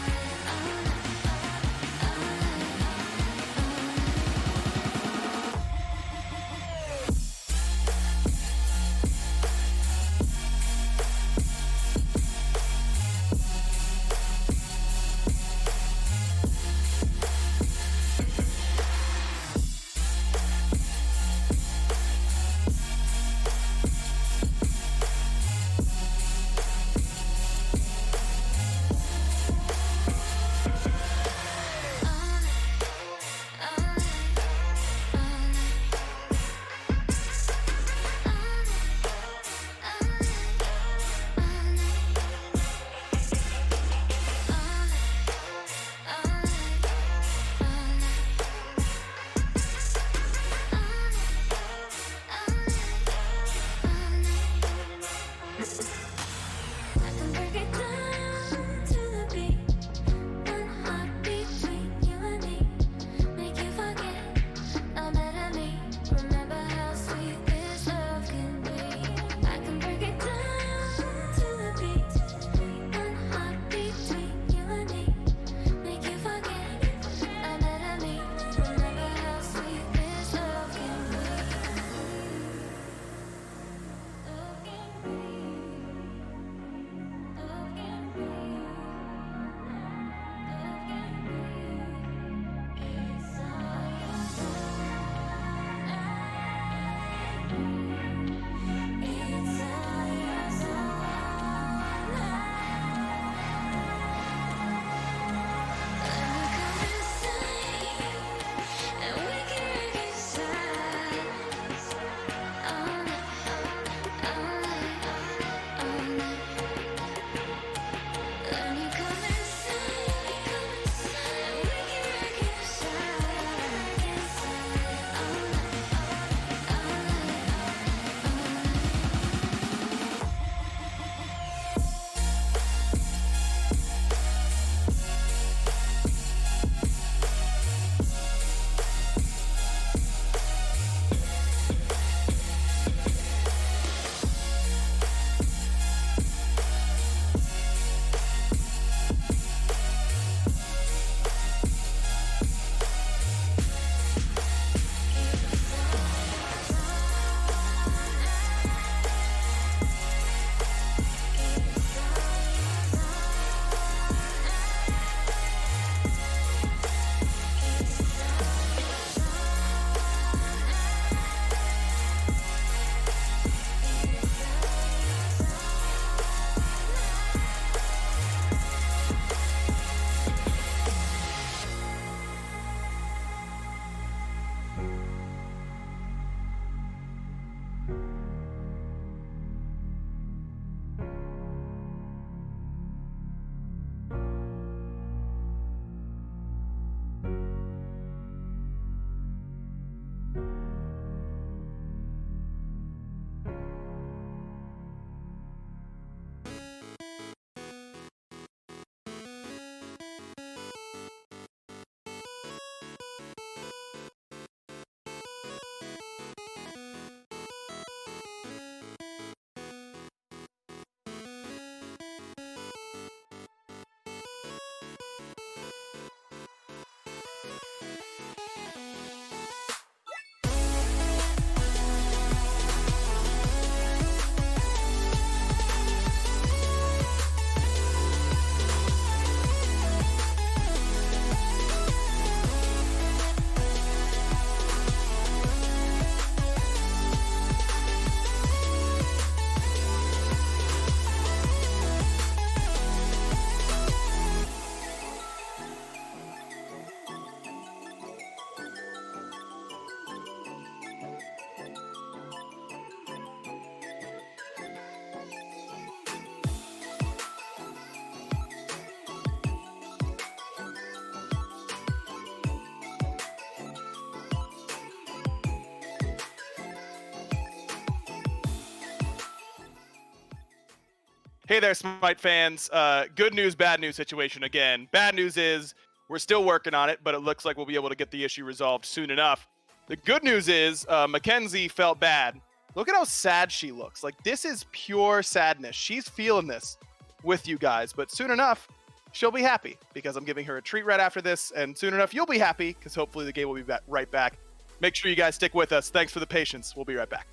Hey there, Smite fans. Good news, bad news situation again. Bad news is we're still working on it, but it looks like we'll be able to get the issue resolved soon enough. The good news is Mackenzie felt bad. Look at how sad she looks. Like, this is pure sadness. She's feeling this with you guys, but soon enough, she'll be happy because I'm giving her a treat right after this, and soon enough, you'll be happy because hopefully the game will be right back. Make sure you guys stick with us. Thanks for the patience. We'll be right back.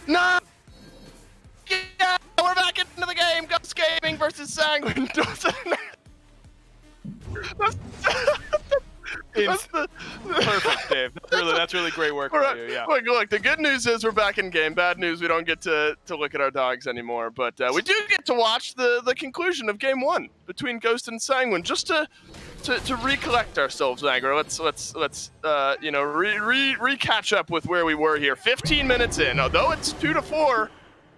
No! Yeah, we're back into the game. Ghost Gaming versus Sanguine. That's the Perfect, Dave. That's really great work for you. Yeah. Look, the good news is we're back in game. Bad news, we don't get to look at our dogs anymore. But we do get to watch the conclusion of game one between Ghost and Sanguine. Just to to recollect ourselves, Aggro. Let's you know, re-catch up with where we were here. 15 minutes in, although it's 2-4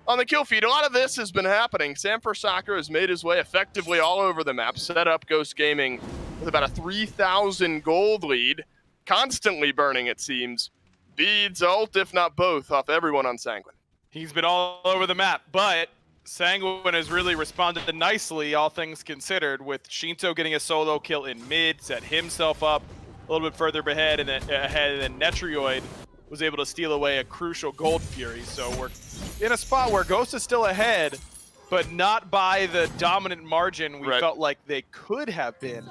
on the kill feed. A lot of this has been happening. Sanguine has made his way effectively all over the map, set up Ghost Gaming with about a 3,000 gold lead, constantly burning, it seems. Beads, ult, if not both, off everyone on Sanguine. He's been all over the map, but Sanguine has really responded nicely, all things considered, with Shinto getting a solo kill in mid, set himself up a little bit further ahead, and then Netrioid was able to steal away a crucial gold fury. So we're in a spot where Ghost is still ahead, but not by the dominant margin we felt like they could have been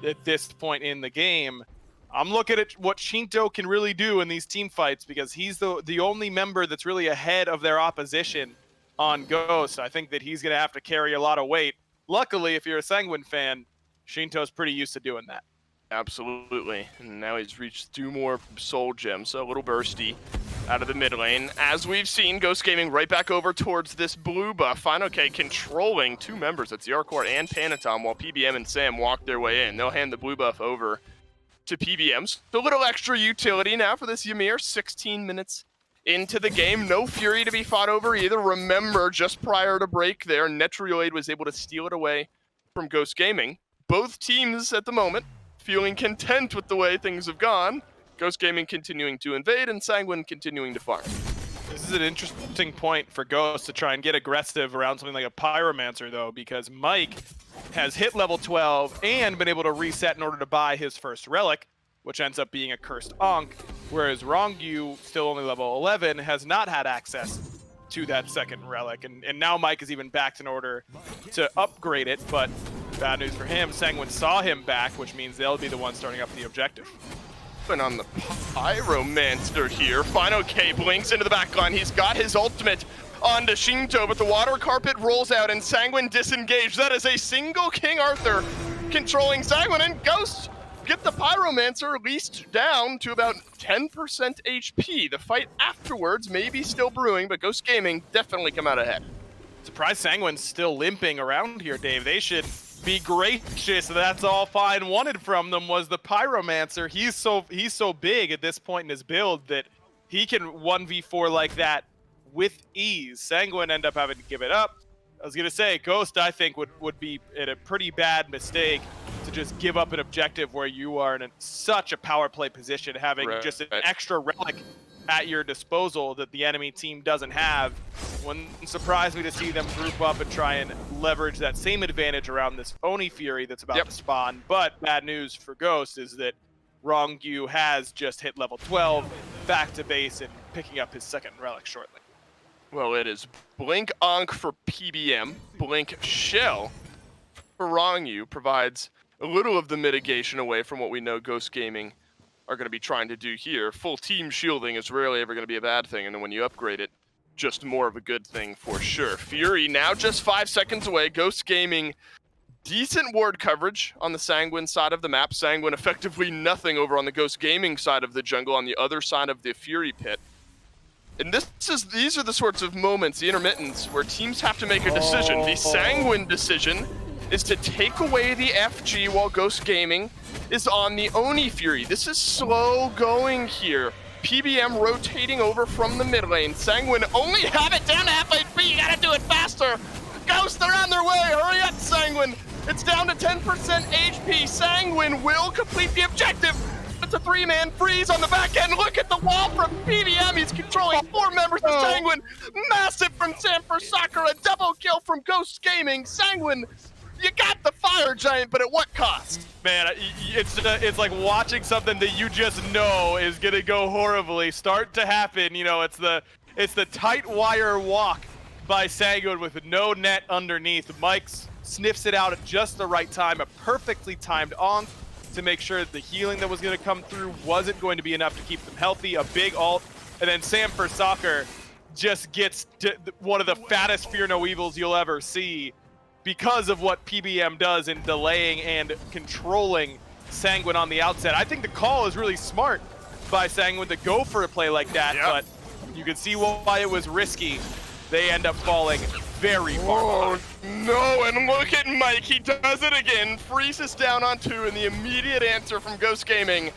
at this point in the game. I'm looking at what Shinto can really do in these team fights, because he's the only member that's really ahead of their opposition on Ghost. I think that he's going to have to carry a lot of weight. Luckily, if you're a Sanguine fan, Shinto's pretty used to doing that. Absolutely. And now he's reached 2 more soul gems, so a little bursty out of the mid lane. As we've seen, Ghost Gaming right back over towards this blue buff. FineOK controlling 2 members. That's Yarkor and Panatom, while PBM and Sam walk their way in. They'll hand the blue buff over to PBMs. So a little extra utility now for this Ymir. 16 minutes into the game. No Fury to be fought over either. Remember, just prior to break there, Netrioid was able to steal it away from Ghost Gaming. Both teams at the moment feeling content with the way things have gone. Ghost Gaming continuing to invade and Sanguine continuing to farm. This is an interesting point for Ghost to try and get aggressive around something like a Pyromancer, though, because Mike has hit level 12 and been able to reset in order to buy his first relic, which ends up being a Cursed Ankh, whereas Rongyu, still only level 11, has not had access to that second relic. And now Mike is even backed in order to upgrade it, but bad news for him, Sanguine saw him back, which means they'll be the ones starting up the objective. And on the Pyromancer here, FineOK blinks into the back line. He's got his ultimate onto Shinto, but the water carpet rolls out and Sanguine disengaged. That is a single King Arthur controlling Sanguine, and Ghost get the Pyromancer at least down to about 10% HP. The fight afterwards may be still brewing, but Ghost Gaming definitely come out ahead. Surprised Sanguine's still limping around here, Dave. They should be gracious. That's all Fine wanted from them was the Pyromancer. He's so big at this point in his build that he can 1v4 like that with ease. Sanguine end up having to give it up. I was gonna say, Ghost, I think, would be in a pretty bad mistake to just give up an objective where you are in such a power play position, having just an extra relic at your disposal that the enemy team doesn't have. Wouldn't surprise me to see them group up and try and leverage that same advantage around this Oni Fury that's about to spawn. But bad news for Ghost is that Rongyu has just hit level 12, back to base and picking up his second relic shortly. Well, it is Blink Ankh for PBM, Blink Shell for Rongyu provides a little of the mitigation away from what we know Ghost Gaming are going to be trying to do here. Full team shielding is rarely ever going to be a bad thing, and then when you upgrade it, just more of a good thing for sure. Fury now just 5 seconds away. Ghost Gaming, decent ward coverage on the Sanguine side of the map. Sanguine effectively nothing over on the Ghost Gaming side of the jungle on the other side of the Fury pit. And these are the sorts of moments, the intermittents, where teams have to make a decision. The Sanguine decision is to take away the FG while Ghost Gaming is on the Oni Fury. This is slow going here. PBM rotating over from the mid lane. Sanguine only have it down to half HP. You gotta do it faster. Ghost, they're on their way. Hurry up, Sanguine. It's down to 10% HP. Sanguine will complete the objective. It's a 3-man freeze on the back end. Look at the wall from PBM. He's controlling 4 members of Sanguine. Massive from Sanford Soccer. A double kill from Ghost Gaming. Sanguine, you got the fire giant, but at what cost? Man, it's like watching something that you just know is gonna go horribly start to happen. You know, it's the tight wire walk by Sanguine with no net underneath. Mike sniffs it out at just the right time. A perfectly timed Ankh to make sure that the healing that was going to come through wasn't going to be enough to keep them healthy. A big ult, and then Sam for Soccer just gets one of the fattest Fear No Evils you'll ever see because of what PBM does in delaying and controlling Sanguine on the outset. I think the call is really smart by Sanguine to go for a play like that, but you can see why it was risky. They end up falling very far behind. No, and look at Mike, he does it again. Freezes down on 2, and the immediate answer from Ghost Gaming.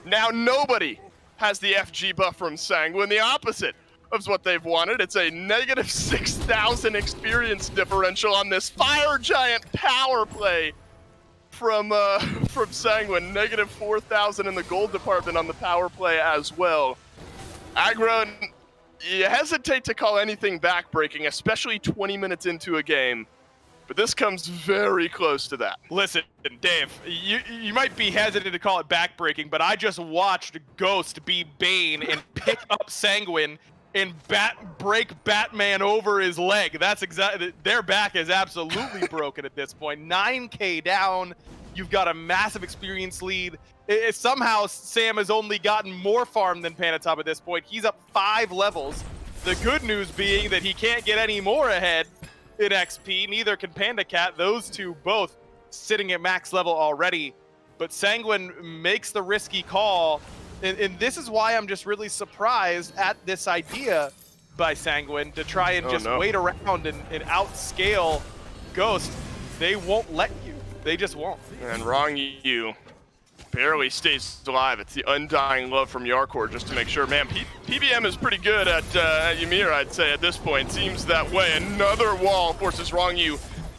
Now nobody has the FG buff from Sanguine, the opposite of what they've wanted. It's a negative 6,000 experience differential on this Fire Giant power play from Sanguine. Negative 4,000 in the gold department on the power play as well. Aggro, you hesitate to call anything backbreaking, especially 20 minutes into a game. But this comes very close to that. Listen, Dave, you might be hesitant to call it backbreaking, but I just watched Ghost be Bane and pick up Sanguine and break Batman over his leg. That's exactly, their back is absolutely broken at this point. 9K down, you've got a massive experience lead. Somehow Sam has only gotten more farm than Panatom at this point. He's up 5 levels. The good news being that he can't get any more ahead in XP, neither can Panda Cat. Those two both sitting at max level already. But Sanguine makes the risky call, and this is why I'm just really surprised at this idea by Sanguine to try and wait around and outscale Ghost. They won't let you. They just won't. And Wrong You barely stays alive. It's the undying love from Yarkor just to make sure. Man, PBM is pretty good at Ymir, I'd say, at this point. Seems that way. Another wall forces Wrong You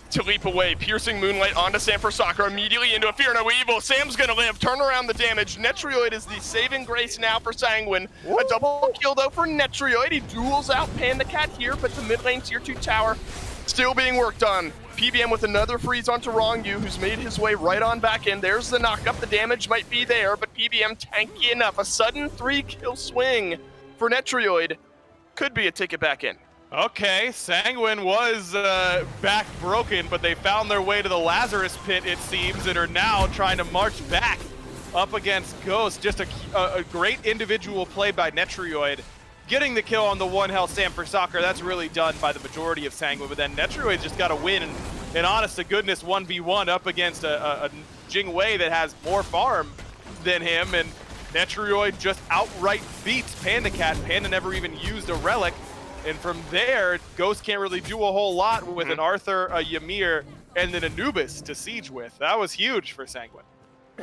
to leap away. Piercing Moonlight onto Sam for Soccer, immediately into a Fear No Evil. Sam's gonna live, turn around the damage. Netrioid is the saving grace now for Sanguine. A double kill though for Netrioid. He duels out Panda Cat here, but the mid lane tier 2 tower still being worked on. PBM with another freeze onto Wrong You, who's made his way right on back in. There's the knock-up. The damage might be there, but PBM tanky enough. A sudden 3-kill swing for Netrioid could be a ticket back in. Okay, Sanguine was back broken, but they found their way to the Lazarus pit, it seems, and are now trying to march back up against Ghost. Just a great individual play by Netrioid. Getting the kill on the 1 health Sam for Soccer, that's really done by the majority of Sanguine, but then Netrioid just got to win, and honest to goodness, 1v1 up against a Jing Wei that has more farm than him, and Netrioid just outright beats Panda Cat. Panda never even used a relic, and from there, Ghost can't really do a whole lot with an Arthur, a Ymir, and then Anubis to siege with. That was huge for Sanguine.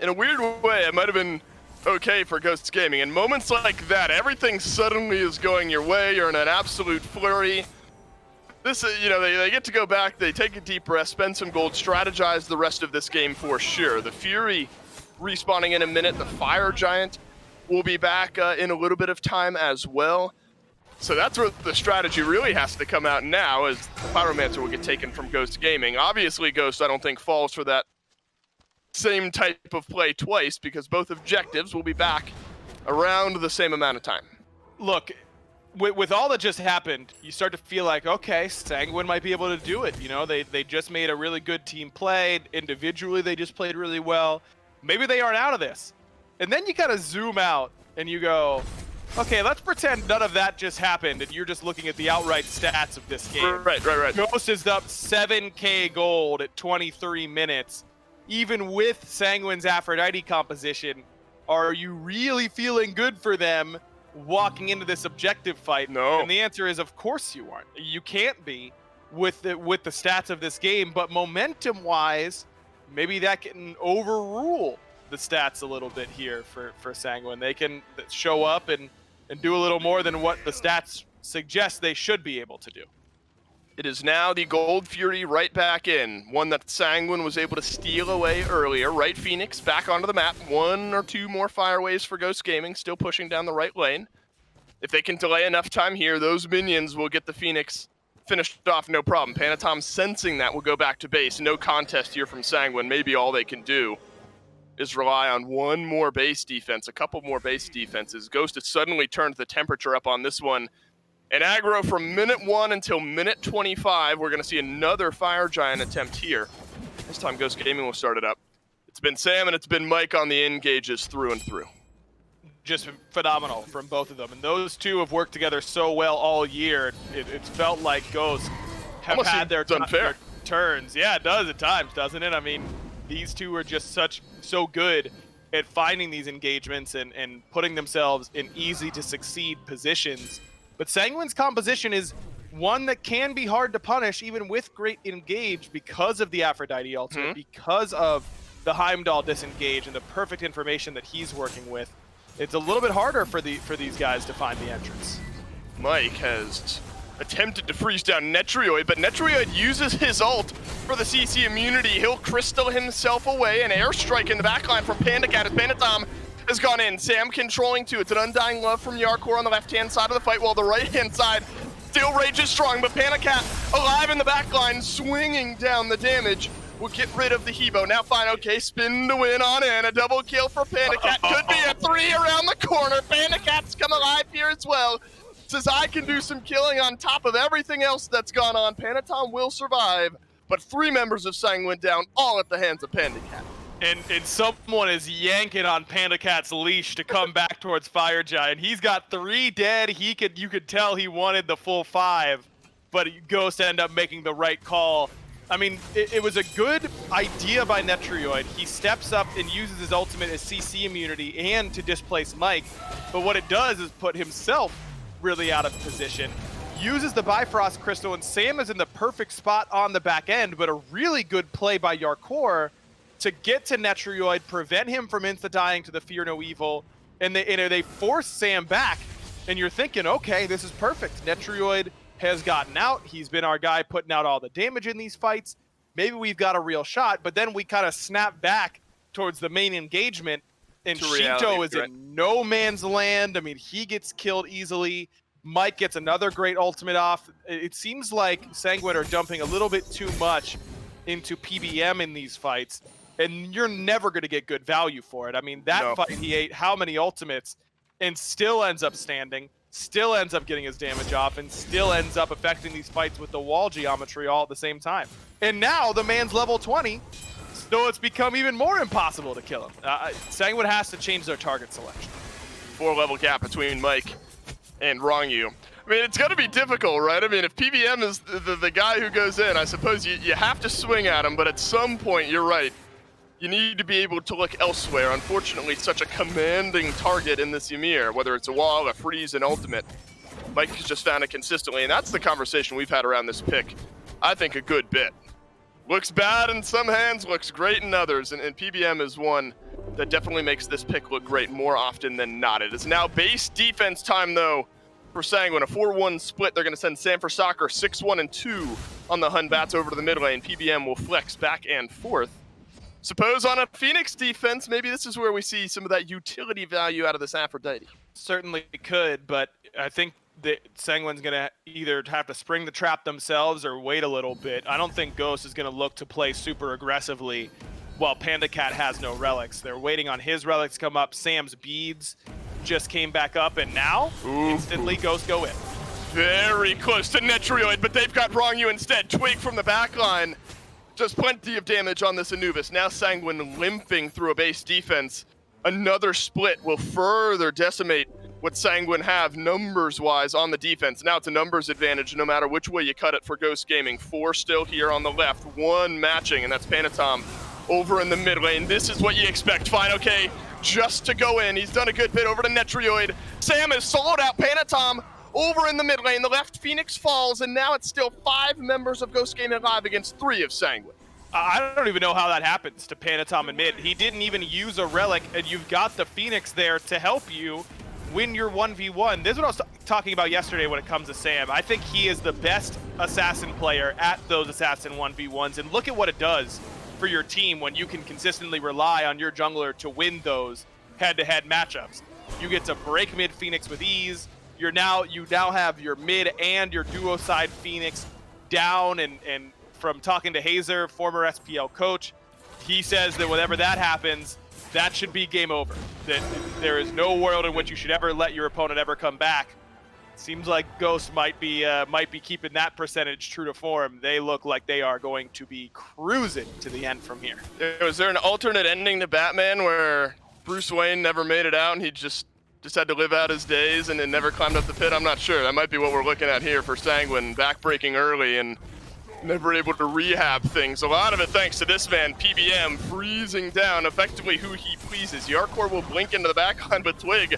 In a weird way, it might have been okay for Ghosts Gaming. In moments like that, everything suddenly is going your way. You're in an absolute flurry. This, they get to go back, they take a deep breath, spend some gold, strategize the rest of this game for sure. The Fury respawning in a minute. The Fire Giant will be back in a little bit of time as well. So that's where the strategy really has to come out now, as the Pyromancer will get taken from Ghost Gaming. Obviously, Ghost, I don't think, falls for that same type of play twice, because both objectives will be back around the same amount of time. Look, with all that just happened, you start to feel like, okay, Sanguine might be able to do it. They just made a really good team play. Individually, they just played really well. Maybe they aren't out of this. And then you kind of zoom out and you go, okay, let's pretend none of that just happened and you're just looking at the outright stats of this game. Right. Ghost is up 7K gold at 23 minutes. Even with Sanguine's Aphrodite composition, are you really feeling good for them walking into this objective fight? No. And the answer is, of course you aren't. You can't be with the stats of this game, but momentum-wise, maybe that can overrule the stats a little bit here for Sanguine. They can show up and do a little more than what the stats suggest they should be able to do. It is now the Gold Fury right back in. One that Sanguine was able to steal away earlier. Right Phoenix back onto the map. 1 or 2 more fireways for Ghost Gaming, still pushing down the right lane. If they can delay enough time here, those minions will get the Phoenix finished off, no problem. Panatom sensing that will go back to base. No contest here from Sanguine. Maybe all they can do is rely on one more base defense, a couple more base defenses. Ghost has suddenly turned the temperature up on this one. And aggro from minute 1 until minute 25. We're going to see another Fire Giant attempt here. This time Ghost Gaming will start it up. It's been Sam and it's been Mike on the engages through and through. Just phenomenal from both of them. And those two have worked together so well all year. It's felt like Ghosts have Almost had their turns. Yeah, it does at times, doesn't it? I mean, these two are just so good at finding these engagements and putting themselves in easy to succeed positions. But Sanguine's composition is one that can be hard to punish even with great engage because of the Aphrodite ultimate, because of the Heimdall disengage and the perfect information that he's working with. It's a little bit harder for these guys to find the entrance. Mike has attempted to freeze down Netrioid, but Netrioid uses his ult for the CC immunity. He'll crystal himself away, an airstrike in the backline from PandaCat as Panatom has gone in. Sam controlling too. It's an Undying Love from Yarkor on the left-hand side of the fight, while the right-hand side still rages strong, but PandaCat alive in the backline, swinging down the damage. Will get rid of the Hebo. Now fine, okay, spin to win on in. A double kill for PandaCat. Could be a 3 around the corner. PandaCat's come alive here as well. Says I can do some killing on top of everything else that's gone on. Panatom will survive, but 3 members of Sanguine down, all at the hands of PandaCat. And someone is yanking on PandaCat's leash to come back towards Fire Giant. He's got 3 dead. You could tell he wanted the full 5, but Ghost ended up making the right call. I mean, it was a good idea by Netrioid. He steps up and uses his ultimate as CC immunity and to displace Mike, but what it does is put himself really out of position. Uses the Bifrost Crystal, and Sam is in the perfect spot on the back end, but a really good play by Yarkor to get to Netrioid, prevent him from insta-dying to the Fear No Evil, and they force Sam back, and you're thinking, okay, this is perfect. Netrioid has gotten out. He's been our guy putting out all the damage in these fights. Maybe we've got a real shot, but then we kind of snap back towards the main engagement, and Shito is in no man's land. I mean, he gets killed easily. Mike gets another great ultimate off. It seems like Sanguine are dumping a little bit too much into PBM in these fights, and you're never going to get good value for it. I mean, that fight, he ate how many ultimates and still ends up standing, still ends up getting his damage off, and still ends up affecting these fights with the wall geometry all at the same time. And now the man's level 20, so it's become even more impossible to kill him. Sanguine has to change their target selection. 4-level gap between Mike and Rongyu. I mean, it's going to be difficult, right? I mean, if PBM is the guy who goes in, I suppose you have to swing at him, but at some point, you're right. You need to be able to look elsewhere. Unfortunately, such a commanding target in this Ymir, whether it's a wall, a freeze, an ultimate. Mike has just found it consistently, and that's the conversation we've had around this pick, I think, a good bit. Looks bad in some hands, looks great in others, and PBM is one that definitely makes this pick look great more often than not. It is now base defense time, though, for Sanguine. A 4-1 split. They're going to send Sam for Soccer 6-1 and 2 on the Hun Bats over to the mid lane. PBM will flex back and forth. Suppose on a Phoenix defense, maybe this is where we see some of that utility value out of this Aphrodite. Certainly could, but I think that Sanguine's going to either have to spring the trap themselves or wait a little bit. I don't think Ghost is going to look to play super aggressively while PandaCat has no relics. They're waiting on his relics to come up. Sam's beads just came back up, and now instantly Ghost go in. Very close to Netrioid, but they've got Rongyu instead. Twig from the backline. Just plenty of damage on this Anubis. Now Sanguine limping through a base defense. Another split will further decimate what Sanguine have numbers-wise on the defense. Now it's a numbers advantage no matter which way you cut it for Ghost Gaming. 4 still here on the left, 1 matching, and that's Panatom over in the mid lane. This is what you expect. Fine, okay, just to go in. He's done a good bit over to Netrioid. Sam has soloed out Panatom over in the mid lane. The left Phoenix falls, and now it's still 5 members of Ghost Gaming alive against 3 of Sanguine. I don't even know how that happens to Panatom in mid. He didn't even use a relic, and you've got the Phoenix there to help you win your 1v1. This is what I was talking about yesterday when it comes to Sam. I think he is the best assassin player at those assassin 1v1s, and look at what it does for your team when you can consistently rely on your jungler to win those head-to-head matchups. You get to break mid Phoenix with ease. You now have your mid and your duo side Phoenix down, and from talking to Hazer, former SPL coach, he says that whenever that happens, that should be game over. That there is no world in which you should ever let your opponent ever come back. Seems like Ghost might be keeping that percentage true to form. They look like they are going to be cruising to the end from here. Was there an alternate ending to Batman where Bruce Wayne never made it out and he just had to live out his days and then never climbed up the pit? I'm not sure. That might be what we're looking at here for Sanguine, backbreaking early and never able to rehab things. A lot of it thanks to this man, PBM, freezing down effectively who he pleases. Yarkor will blink into the backline, but Twig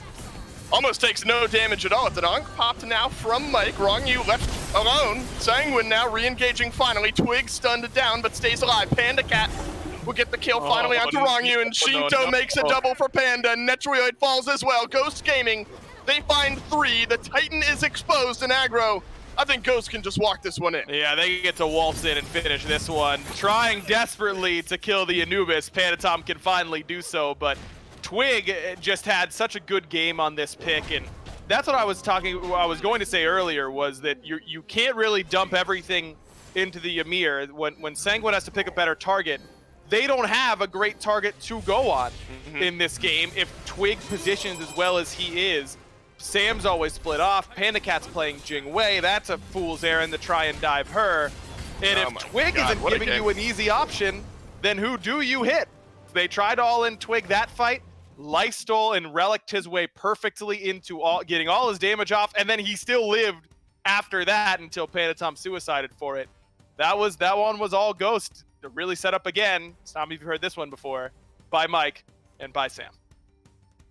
Almost takes no damage at all. It's an Ankh popped now from Mike. Wrong you left alone. Sanguine now re-engaging finally. Twig stunned down but stays alive. Panda Cat will get the kill finally onto Wrong you, and Shinto makes a double for Panda. Netroid falls as well. Ghost Gaming, they find 3. The Titan is exposed in aggro. I think Ghost can just walk this one in. Yeah, they get to waltz in and finish this one. Trying desperately to kill the Anubis. Pandatom can finally do so, but Twig just had such a good game on this pick, and that's what I was going to say earlier, was that you can't really dump everything into the Ymir. When Sanguine has to pick a better target, they don't have a great target to go on in this game. If Twig positions as well as he is, Sam's always split off. Panda Cat's playing Jing Wei. That's a fool's errand to try and dive her. And if Twig isn't giving you an easy option, then who do you hit? They tried to all in Twig that fight. Lifestole and relicked his way perfectly into getting all his damage off, and then he still lived after that until Pandatom suicided for it. That one was all Ghost to really set up again. Some of you have heard this one before, by Mike and by Sam.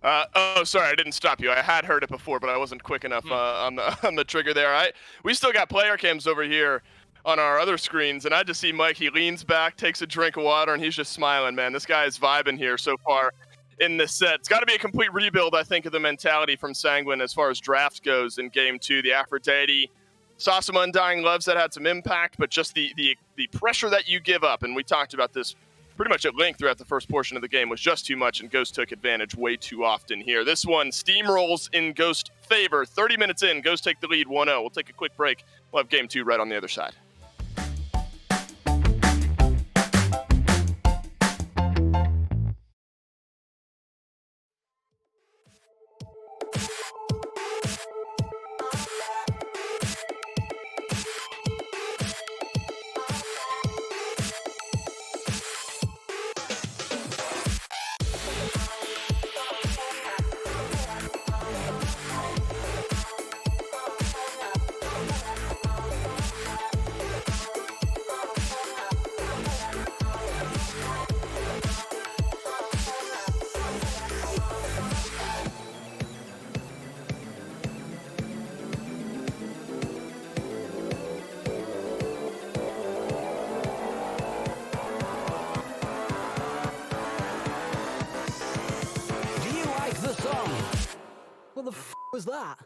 Oh, sorry, I didn't stop you. I had heard it before, but I wasn't quick enough on the trigger there. We still got player cams over here on our other screens, and I just see Mike. He leans back, takes a drink of water, and he's just smiling, man. This guy is vibing here so far in this set. It's got to be a complete rebuild, I think, of the mentality from Sanguine as far as draft goes in Game 2. The Aphrodite saw some Undying Loves that had some impact, but just the pressure that you give up, and we talked about this pretty much at length throughout the first portion of the game, was just too much, and Ghost took advantage way too often here. This one steamrolls in Ghost favor. 30 minutes in, Ghost take the lead 1-0. We'll take a quick break. We'll have Game 2 right on the other side. What the f was that?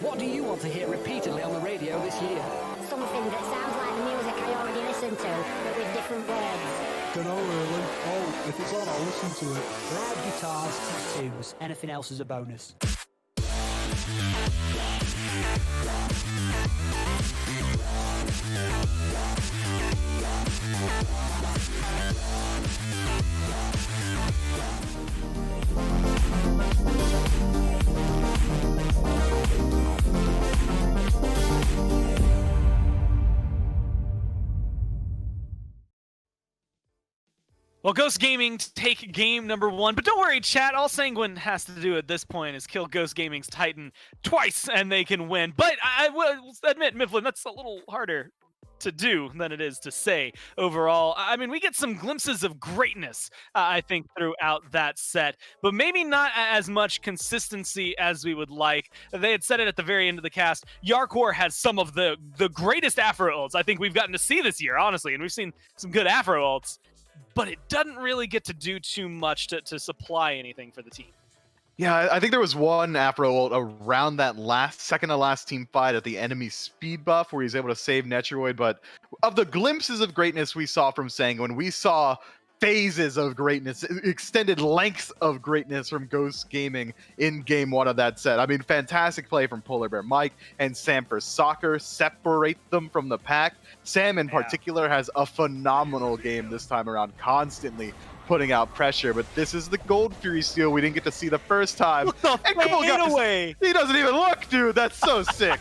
What do you want to hear repeatedly on the radio this year? Something that sounds like the music I already listen to, but with different words. Dunno really. Oh, if it's on, I'll listen to it. Loud guitars, tattoos, anything else is a bonus. Well, Ghost Gaming take game number 1, but don't worry, chat. All Sanguine has to do at this point is kill Ghost Gaming's Titan twice, and they can win. But I will admit, Mifflin, that's a little harder to do than it is to say overall. I mean, we get some glimpses of greatness, I think, throughout that set, but maybe not as much consistency as we would like. They had said it at the very end of the cast. Yarkor has some of the greatest Afro ults I think we've gotten to see this year, honestly, and we've seen some good Afro ults, but it doesn't really get to do too much to supply anything for the team. Yeah, I think there was one Afro ult around that second to last team fight at the enemy speed buff where he's able to save Netroid, but of the glimpses of greatness we saw from Sanguine, we saw phases of greatness, extended lengths of greatness from Ghost Gaming in game 1 of that set. I mean, fantastic play from Polar Bear Mike and Sam for Soccer, separate them from the pack. Sam in particular has a phenomenal game this time around, constantly putting out pressure, but this is the Gold Fury steal we didn't get to see the first time. And come on, guys, he doesn't even look, dude. That's so sick.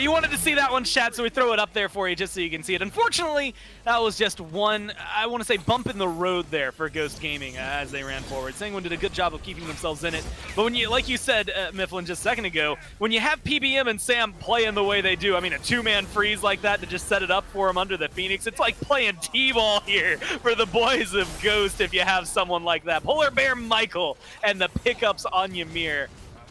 You wanted to see that one, chat, so we throw it up there for you just so you can see it. Unfortunately, that was just one, I want to say, bump in the road there for Ghost Gaming as they ran forward. Sanguine did a good job of keeping themselves in it, but when you, like you said, Mifflin, just a second ago, when you have PBM and Sam playing the way they do, I mean, a two-man freeze like that to just set it up for him under the Phoenix, it's like playing T-ball here for the boys of Ghost if you have someone like that. Polar Bear Michael and the pickups on Ymir.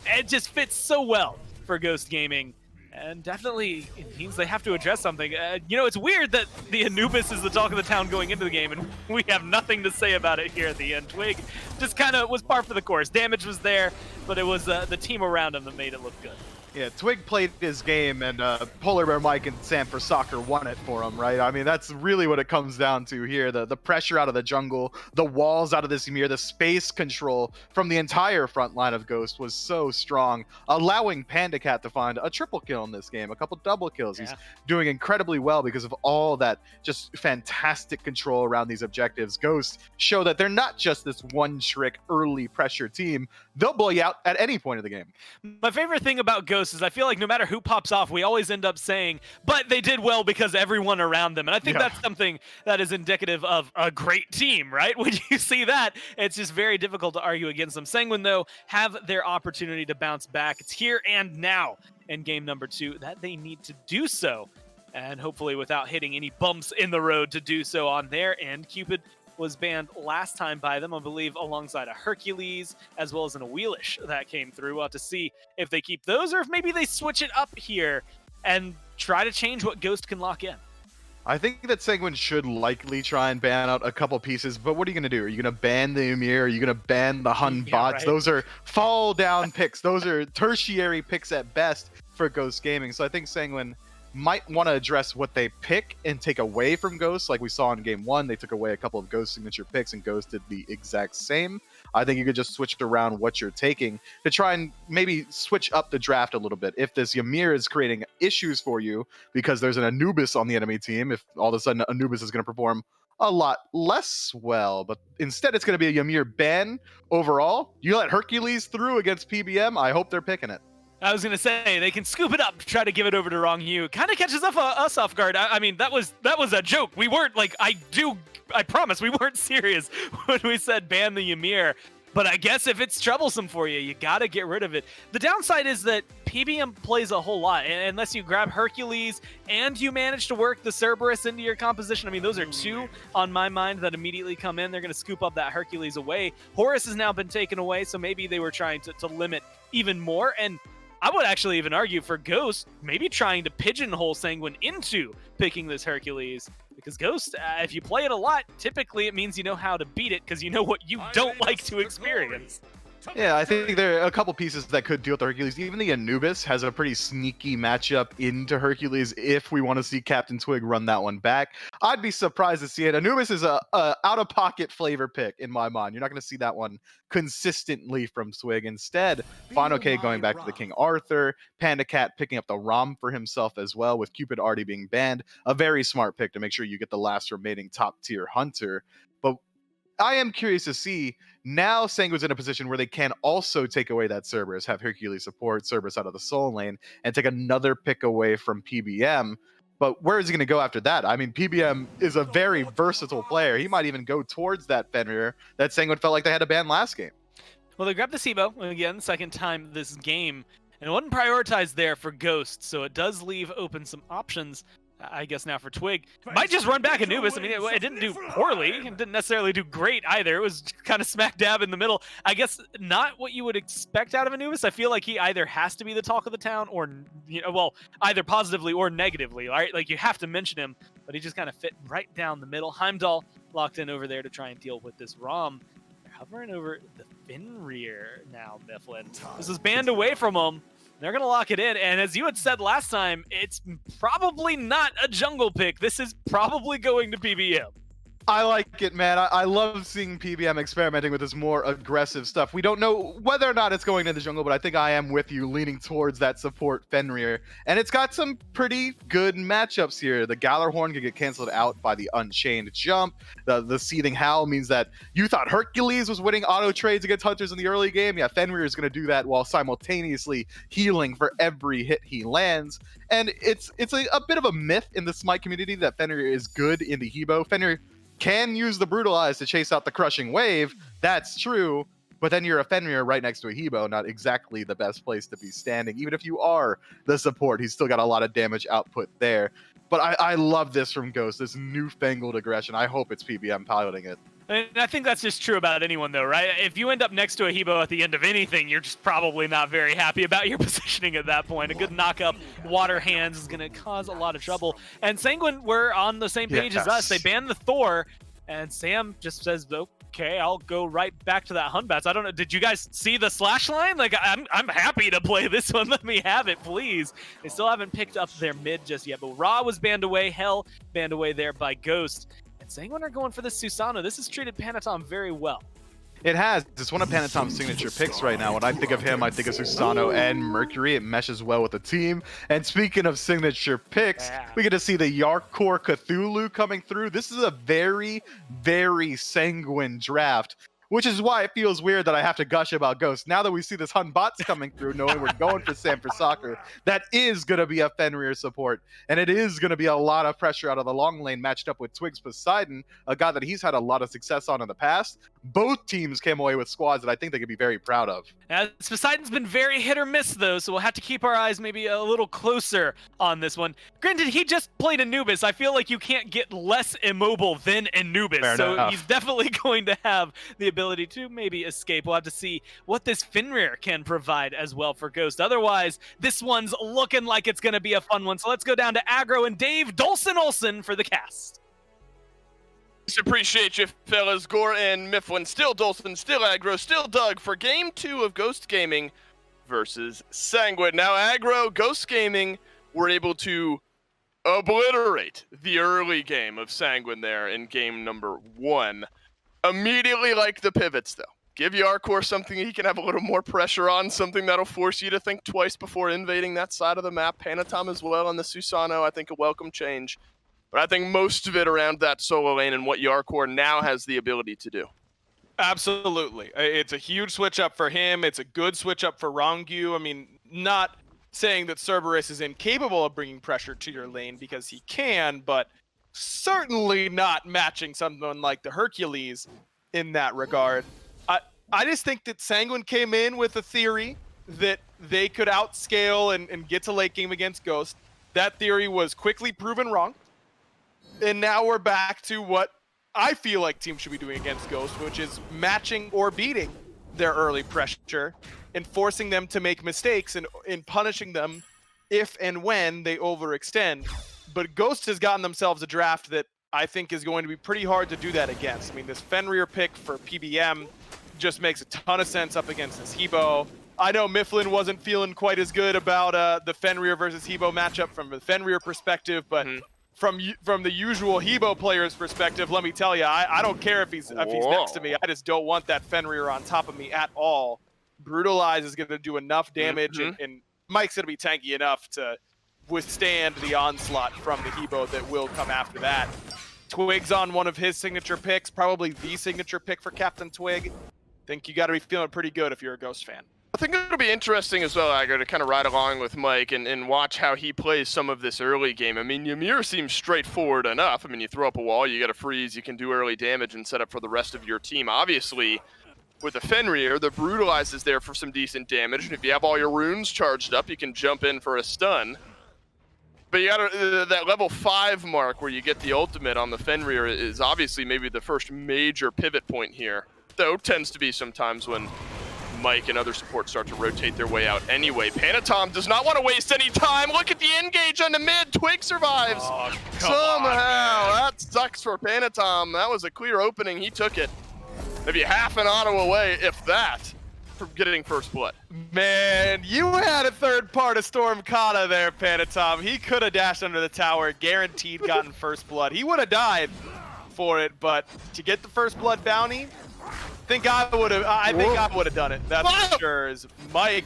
It just fits so well for Ghost Gaming. And definitely, it means they have to address something. You know, it's weird that the Anubis is the talk of the town going into the game, and we have nothing to say about it here at the end. Twig just kind of was par for the course. Damage was there, but it was the team around him that made it look good. Yeah, Twig played his game, and Polar Bear Mike and Sam for Soccer won it for him, right? I mean, that's really what it comes down to here. The pressure out of the jungle, the walls out of this Ymir, the space control from the entire front line of Ghost was so strong, allowing Panda Cat to find a triple kill in this game, a couple double kills. Yeah. He's doing incredibly well because of all that just fantastic control around these objectives. Ghost show that they're not just this one-trick early pressure team. They'll blow you out at any point of the game. My favorite thing about Ghost is I feel like no matter who pops off, we always end up saying, but they did well because everyone around them. And I think that's something that is indicative of a great team, right? When you see that, it's just very difficult to argue against them. Sanguine, though, have their opportunity to bounce back. It's here and now in game number 2 that they need to do so. And hopefully without hitting any bumps in the road to do so on their end. Cupid was banned last time by them, I believe, alongside a Hercules, as well as an Wheelish that came through. We'll have to see if they keep those or if maybe they switch it up here and try to change what Ghost can lock in. I think that Sanguine should likely try and ban out a couple pieces, but what are you going to do? Are you going to ban the Ymir? Are you going to ban the Hun bots? Right. Those are fall down picks. Those are tertiary picks at best for Ghost Gaming. So I think Sanguine might want to address what they pick and take away from Ghost. Like we saw in game 1, they took away a couple of Ghost signature picks and Ghost did the exact same. I think you could just switch around what you're taking to try and maybe switch up the draft a little bit. If this Ymir is creating issues for you because there's an Anubis on the enemy team, if all of a sudden Anubis is going to perform a lot less well, but instead it's going to be a Ymir ban overall. You let Hercules through against PBM, I hope they're picking it. I was gonna say they can scoop it up, try to give it over to Wrong Yu. Kind of catches us off guard. I mean, that was a joke. We weren't like I promise we weren't serious when we said ban the Ymir. But I guess if it's troublesome for you, you gotta get rid of it. The downside is that PBM plays a whole lot, and unless you grab Hercules and you manage to work the Cerberus into your composition, I mean, those are two on my mind that immediately come in. They're gonna scoop up that Hercules away. Horus has now been taken away, so maybe they were trying to limit even more. And I would actually even argue for Ghost, maybe trying to pigeonhole Sanguine into picking this Hercules. Because Ghost, if you play it a lot, typically it means you know how to beat it because you know what you don't like to experience. Yeah, I think there are a couple pieces that could deal with Hercules. Even the Anubis has a pretty sneaky matchup into Hercules if we want to see Captain Twig run that one back. I'd be surprised to see it. Anubis is a out-of-pocket flavor pick in my mind. You're not going to see that one consistently from Twig. Instead, Final K going back to the King Arthur, Panda Cat picking up the ROM for himself as well, with Cupid already being banned. A very smart pick to make sure you get the last remaining top-tier hunter. But I am curious to see, now Sanguine's in a position where they can also take away that Cerberus, have Hercules support Cerberus out of the soul lane, and take another pick away from PBM. But where is he going to go after that? I mean, PBM is a very versatile player. He might even go towards that Fenrir that Sanguine felt like they had to ban last game. Well, they grabbed the SIBO, again, second time this game, and it wasn't prioritized there for Ghost, so it does leave open some options, I guess, now for Twig. Might just run back Anubis. I mean, it didn't do poorly. It didn't necessarily do great either. It was kind of smack dab in the middle. I guess not what you would expect out of Anubis. I feel like he either has to be the talk of the town or, well, either positively or negatively, right? Like, you have to mention him, but he just kind of fit right down the middle. Heimdall locked in over there to try and deal with this ROM. They're hovering over the Fenrir now, Mifflin. This is banned away from him. They're going to lock it in, and as you had said last time, it's probably not a jungle pick. This is probably going to PBM. I like it, man. I love seeing PBM experimenting with this more aggressive stuff. We don't know whether or not it's going to the jungle, but I think I am with you, leaning towards that support Fenrir. And it's got some pretty good matchups here. The Gallarhorn can get canceled out by the Unchained Jump. The Seething Howl means that you thought Hercules was winning auto trades against Hunters in the early game. Yeah, Fenrir is going to do that while simultaneously healing for every hit he lands. And it's a bit of a myth in the SMITE community that Fenrir is good in the Hebo. Fenrir can use the Brutalize to chase out the Crushing Wave. That's true. But then you're a Fenrir right next to a Hebo, not exactly the best place to be standing. Even if you are the support, he's still got a lot of damage output there. But I love this from Ghost, this newfangled aggression. I hope it's PBM piloting it. And I think that's just true about anyone, though, right? If you end up next to a Hebo at the end of anything, you're just probably not very happy about your positioning at that point. A good knock-up, Water Hands is going to cause a lot of trouble. And Sanguine were on the same page as us. They banned the Thor, and Sam just says, okay, I'll go right back to that Hunbats. I don't know. Did you guys see the slash line? Like, I'm happy to play this one. Let me have it, please. They still haven't picked up their mid just yet, but Ra was banned away. Hell banned away there by Ghost. Sanguine are going for this Susano. This has treated Panatom very well. It has. It's one of Panatom's signature picks right now. When I think of him, I think of Susano and Mercury. It meshes well with the team. And speaking of signature picks, we get to see the Yarkor Cthulhu coming through. This is a very, very Sanguine draft, which is why it feels weird that I have to gush about Ghost. Now that we see this Hunbots coming through, knowing we're going for Sam for Soccer, that is going to be a Fenrir support. And it is going to be a lot of pressure out of the long lane matched up with Twigs Poseidon, a guy that he's had a lot of success on in the past. Both teams came away with squads that I think they could be very proud of. Poseidon's been very hit or miss, though, so we'll have to keep our eyes maybe a little closer on this one. Granted, he just played Anubis. I feel like you can't get less immobile than Anubis, he's definitely going to have the ability to maybe escape. We'll have to see what this Fenrir can provide as well for Ghost. Otherwise, this one's looking like it's going to be a fun one. So let's go down to Aggro and Dave Dolson-Olsen for the cast. Appreciate you, fellas. Gore and Mifflin. Still Dolson, still Aggro, still Doug for Game 2 of Ghost Gaming versus Sanguine. Now, Aggro, Ghost Gaming were able to obliterate the early game of Sanguine there in game number 1. Immediately like the pivots, though. Give Yarkor something he can have a little more pressure on, something that'll force you to think twice before invading that side of the map. Panatom as well on the Susano, I think a welcome change. But I think most of it around that solo lane and what Yarkor now has the ability to do. Absolutely. It's a huge switch up for him. It's a good switch up for Rongu. I mean, not saying that Cerberus is incapable of bringing pressure to your lane because he can, but certainly not matching someone like the Hercules in that regard. I just think that Sanguine came in with a theory that they could outscale and get to late game against Ghost. That theory was quickly proven wrong. And now we're back to what I feel like teams should be doing against Ghost, which is matching or beating their early pressure and forcing them to make mistakes and punishing them if and when they overextend. But Ghost has gotten themselves a draft that I think is going to be pretty hard to do that against. I mean, this Fenrir pick for PBM just makes a ton of sense up against this Hebo. I know Mifflin wasn't feeling quite as good about the Fenrir versus Hebo matchup from the Fenrir perspective, but from the usual Hebo player's perspective, let me tell you, I don't care if he's next to me. I just don't want that Fenrir on top of me at all. Brutalize is going to do enough damage, and Mike's going to be tanky enough to withstand the onslaught from the Hebo that will come after that. Twig's on one of his signature picks, probably the signature pick for Captain Twig. Think you got to be feeling pretty good if you're a Ghost fan. I think it'll be interesting as well, Agro, to kind of ride along with Mike and watch how he plays some of this early game. I mean, Ymir seems straightforward enough. I mean, you throw up a wall, you get a freeze, you can do early damage and set up for the rest of your team. Obviously, with the Fenrir, the Brutalize is there for some decent damage, and if you have all your runes charged up, you can jump in for a stun. But you got that level 5 mark where you get the ultimate on the Fenrir is obviously maybe the first major pivot point here. Though tends to be sometimes when Mike and other supports start to rotate their way out anyway. Panatom does not want to waste any time. Look at the engage on the mid. Twig survives. Oh, somehow. That sucks for Panatom. That was a clear opening. He took it. Maybe half an auto away, if that, from getting first blood. Man, you had a third part of Storm Kata there, Panatom. He could have dashed under the tower, guaranteed gotten first blood. He would have died for it, but to get the first blood bounty, I think I would have done it. That's for sure. Is Mike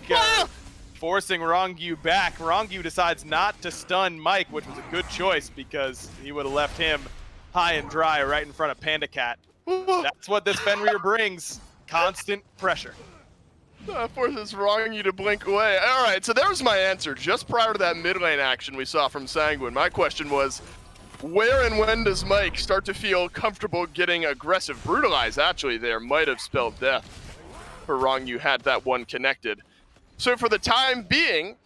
forcing Rongyu back. Rongyu decides not to stun Mike, which was a good choice because he would have left him high and dry right in front of Panda Cat. That's what this Fenrir brings. Constant pressure. Forces Rongyu to blink away. All right, so there's my answer. Just prior to that mid lane action we saw from Sanguine, my question was, where and when does Mike start to feel comfortable getting aggressive? Brutalize, actually, there might have spelled death for Rongyu had that one connected. So for the time being,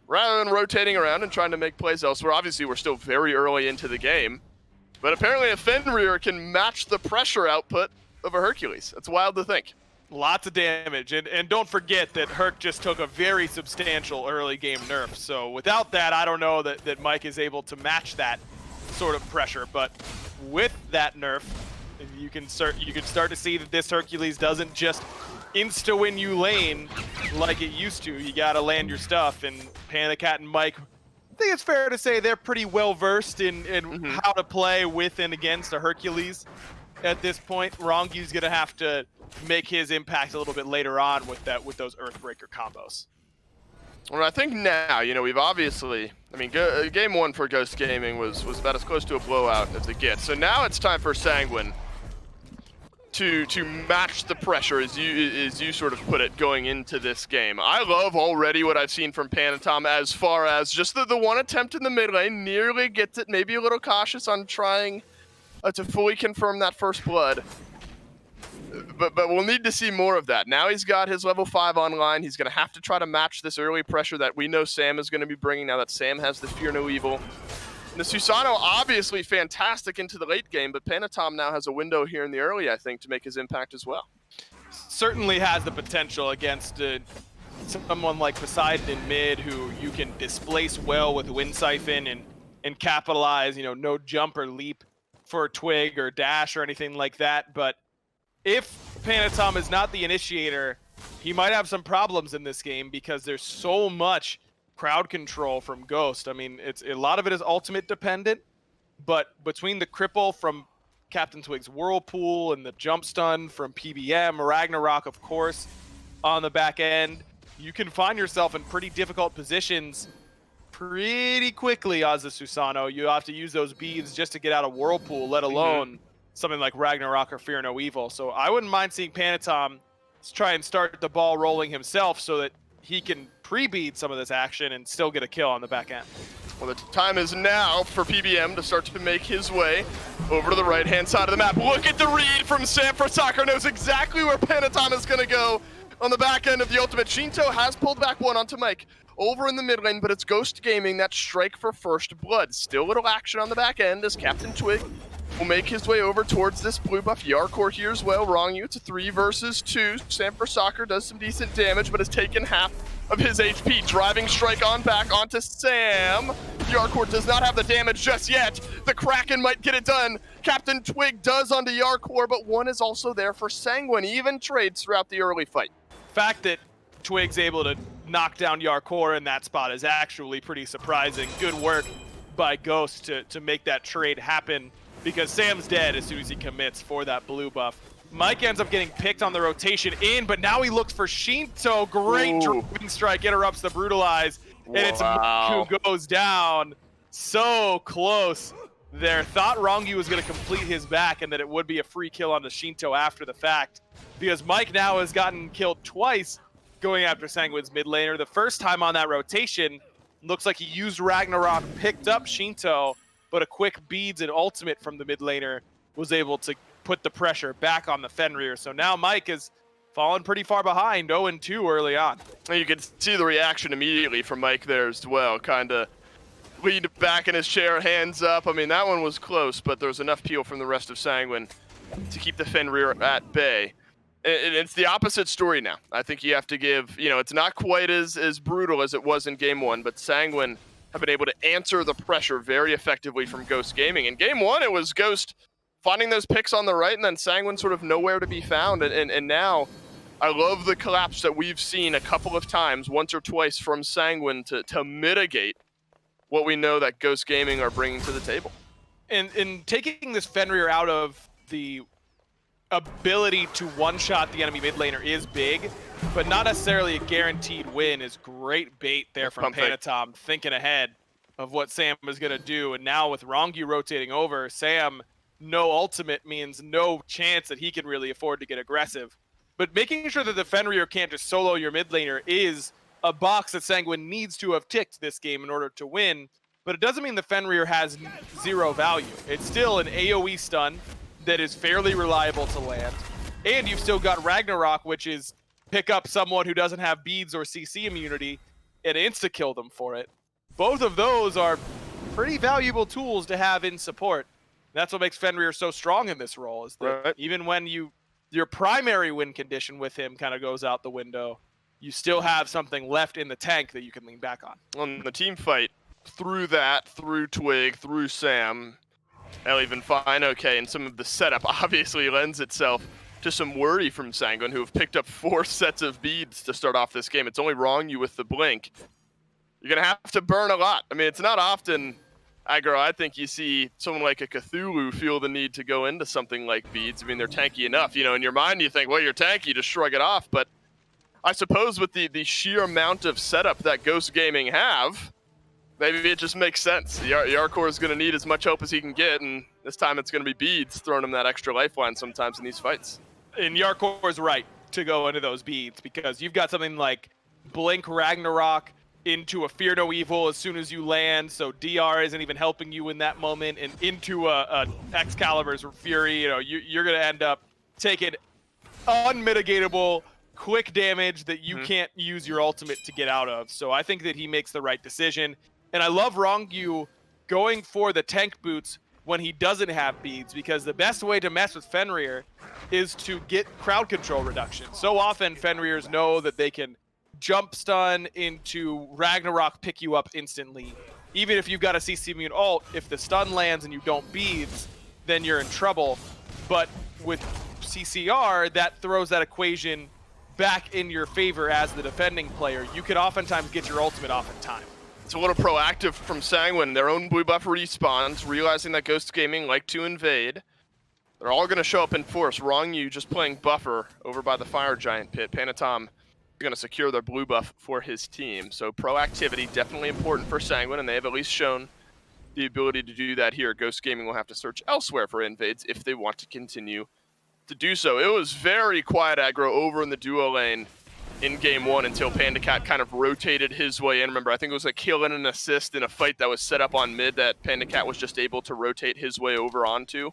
rather than rotating around and trying to make plays elsewhere, obviously we're still very early into the game, but apparently a Fenrir can match the pressure output of a Hercules. That's wild to think. Lots of damage, and don't forget that Herc just took a very substantial early game nerf, so without that, I don't know that Mike is able to match that sort of pressure, but with that nerf, you can start to see that this Hercules doesn't just insta-win you lane like it used to. You gotta land your stuff, and Panda Cat and Mike, I think it's fair to say they're pretty well versed in how to play with and against a Hercules at this point. Rongyu's gonna have to make his impact a little bit later on with those Earthbreaker combos. Well, I think now, we've obviously, game 1 for Ghost Gaming was about as close to a blowout as it gets. So now it's time for Sanguine to match the pressure, as you sort of put it, going into this game. I love already what I've seen from Panatom as far as just the one attempt in the mid lane, nearly gets it, maybe a little cautious on trying to fully confirm that first blood. But we'll need to see more of that. Now he's got his level 5 online. He's going to have to try to match this early pressure that we know Sam is going to be bringing now that Sam has the Fear No Evil. And the Susano obviously fantastic into the late game, but Panatom now has a window here in the early, I think, to make his impact as well. Certainly has the potential against someone like Poseidon in mid, who you can displace well with Wind Siphon and capitalize, no jump or leap for Twig or dash or anything like that, but if Panatom is not the initiator, he might have some problems in this game because there's so much crowd control from Ghost. It's a lot of it is ultimate dependent, but between the cripple from Captain Twig's Whirlpool and the jump stun from PBM, Ragnarok, of course, on the back end, you can find yourself in pretty difficult positions pretty quickly as a Susano. You have to use those beads just to get out of Whirlpool, let alone something like Ragnarok or Fear No Evil. So I wouldn't mind seeing Panatom try and start the ball rolling himself so that he can pre-beat some of this action and still get a kill on the back end. Well, the time is now for PBM to start to make his way over to the right-hand side of the map. Look at the read from Sam for Soccer, knows exactly where Panatom is going to go on the back end of the ultimate. Shinto has pulled back one onto Mike over in the mid lane, but it's Ghost Gaming that strike for first blood. Still little action on the back end as Captain Twig will make his way over towards this blue buff. Yarkor here as well. Rongyu, it's a 3 versus 2. Sam for Soccer does some decent damage, but has taken half of his HP. Driving strike on back onto Sam. Yarkor does not have the damage just yet. The Kraken might get it done. Captain Twig does onto Yarkor, but one is also there for Sanguine. Even trades throughout the early fight. The fact that Twig's able to knock down Yarkor in that spot is actually pretty surprising. Good work by Ghost to make that trade happen, because Sam's dead as soon as he commits for that blue buff. Mike ends up getting picked on the rotation in, but now he looks for Shinto. Great driving strike, interrupts the Brutalize, and it's Mike who goes down. So close there. Thought Rongyu was going to complete his back and that it would be a free kill on the Shinto after the fact, because Mike now has gotten killed twice going after Sanguine's mid laner. The first time on that rotation, looks like he used Ragnarok, picked up Shinto, but a quick beads and ultimate from the mid laner was able to put the pressure back on the Fenrir. So now Mike is fallen pretty far behind, 0-2 early on. And you can see the reaction immediately from Mike there as well, kind of leaned back in his chair, hands up. I mean, that one was close, but there was enough peel from the rest of Sanguine to keep the Fenrir at bay. And it's the opposite story now. I think you have to give, it's not quite as brutal as it was in Game 1, but Sanguine have been able to answer the pressure very effectively from Ghost Gaming. In Game 1, it was Ghost finding those picks on the right, and then Sanguine sort of nowhere to be found. And now, I love the collapse that we've seen a couple of times, once or twice, from Sanguine to mitigate what we know that Ghost Gaming are bringing to the table. And in taking this Fenrir out of the ability to one-shot the enemy mid laner is big, but not necessarily a guaranteed win. Is great bait there from Panatom, thinking ahead of what Sam is going to do. And now with Rongu rotating over, Sam, no ultimate means no chance that he can really afford to get aggressive. But making sure that the Fenrir can't just solo your mid laner is a box that Sanguine needs to have ticked this game in order to win. But it doesn't mean the Fenrir has zero value. It's still an AoE stun that is fairly reliable to land. And you've still got Ragnarok, which is pick up someone who doesn't have beads or CC immunity and insta-kill them for it. Both of those are pretty valuable tools to have in support. That's what makes Fenrir so strong in this role, is that even when your primary win condition with him kind of goes out the window, you still have something left in the tank that you can lean back on. On the team fight, through Twig, through Sam, I'll even find okay, and some of the setup obviously lends itself to some worry from Sanguine, who have picked up 4 sets of beads to start off this game. It's only wrong you with the blink. You're going to have to burn a lot. I mean, it's not often, aggro, I think you see someone like a Cthulhu feel the need to go into something like beads. I mean, they're tanky enough. In your mind you think, well, you're tanky, just shrug it off. But I suppose with the sheer amount of setup that Ghost Gaming have, maybe it just makes sense. The Yarkor is going to need as much help as he can get, and this time it's going to be beads throwing him that extra lifeline sometimes in these fights. And Yarkor is right to go into those beads, because you've got something like Blink Ragnarok into a Fear No Evil as soon as you land, so DR isn't even helping you in that moment, and into a Excalibur's Fury. You're going to end up taking unmitigatable quick damage that you can't use your ultimate to get out of. So I think that he makes the right decision. And I love Rongu going for the tank boots when he doesn't have beads, because the best way to mess with Fenrir is to get crowd control reduction. So often Fenrirs know that they can jump stun into Ragnarok, pick you up instantly. Even if you've got a CC immune ult, if the stun lands and you don't beads, then you're in trouble. But with CCR, that throws that equation back in your favor as the defending player. You can oftentimes get your ultimate off in time. It's a little proactive from Sanguine. Their own blue buff respawns, realizing that Ghost Gaming like to invade. They're all going to show up in force. Rongu just playing buffer over by the Fire Giant pit. Panatom going to secure their blue buff for his team. So proactivity, definitely important for Sanguine, and they have at least shown the ability to do that here. Ghost Gaming will have to search elsewhere for invades if they want to continue to do so. It was very quiet aggro over in the duo lane in Game 1 until PandaCat kind of rotated his way in. Remember, I think it was a kill and an assist in a fight that was set up on mid that PandaCat was just able to rotate his way over onto.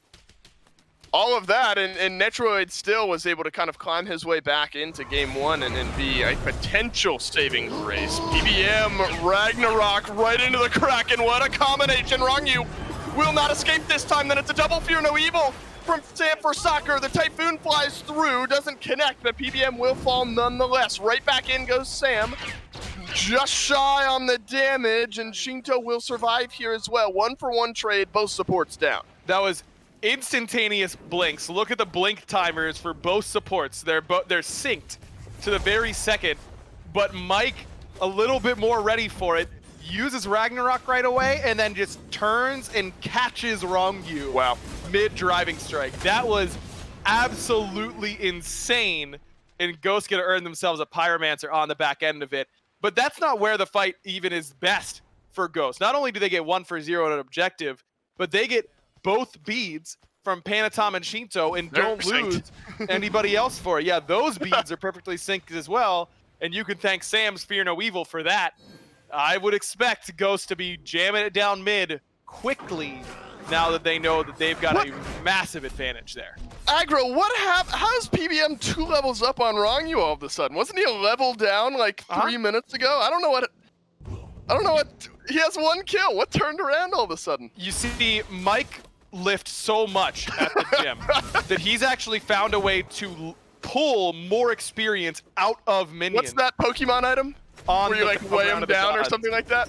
All of that, and Netroid still was able to kind of climb his way back into Game 1 and be a potential saving grace. PBM, Ragnarok, right into the Kraken. What a combination. Rongu will not escape this time. Then it's a double Fear No Evil from Sam for Soccer. The Typhoon flies through, doesn't connect, but PBM will fall nonetheless. Right back in goes Sam. Just shy on the damage, and Shinto will survive here as well. 1-for-1 trade, both supports down. That was instantaneous blinks. Look at the blink timers for both supports. They're synced to the very second, but Mike, a little bit more ready for it, uses Ragnarok right away, and then just turns and catches Rongu. Wow. Mid-driving strike. That was absolutely insane, and Ghost gonna earn themselves a Pyromancer on the back end of it. But that's not where the fight even is best for Ghost. Not only do they get 1 for 0 on an objective, but they get both beads from Panatom and Shinto and don't lose anybody else for it. Yeah, those beads are perfectly synced as well. and you can thank Sam's Fear No Evil for that. I would expect Ghost to be jamming it down mid quickly now that they know that they've got a massive advantage there. Aggro, what happened? How's PBM 2 levels up on Rongyu all of a sudden? Wasn't he a level down like 3 minutes ago? I don't know what. He has 1 kill. What turned around all of a sudden? You see, Mike lifts so much at the gym that he's actually found a way to pull more experience out of minions. What's that Pokemon item? Where you like weigh him down or something like that?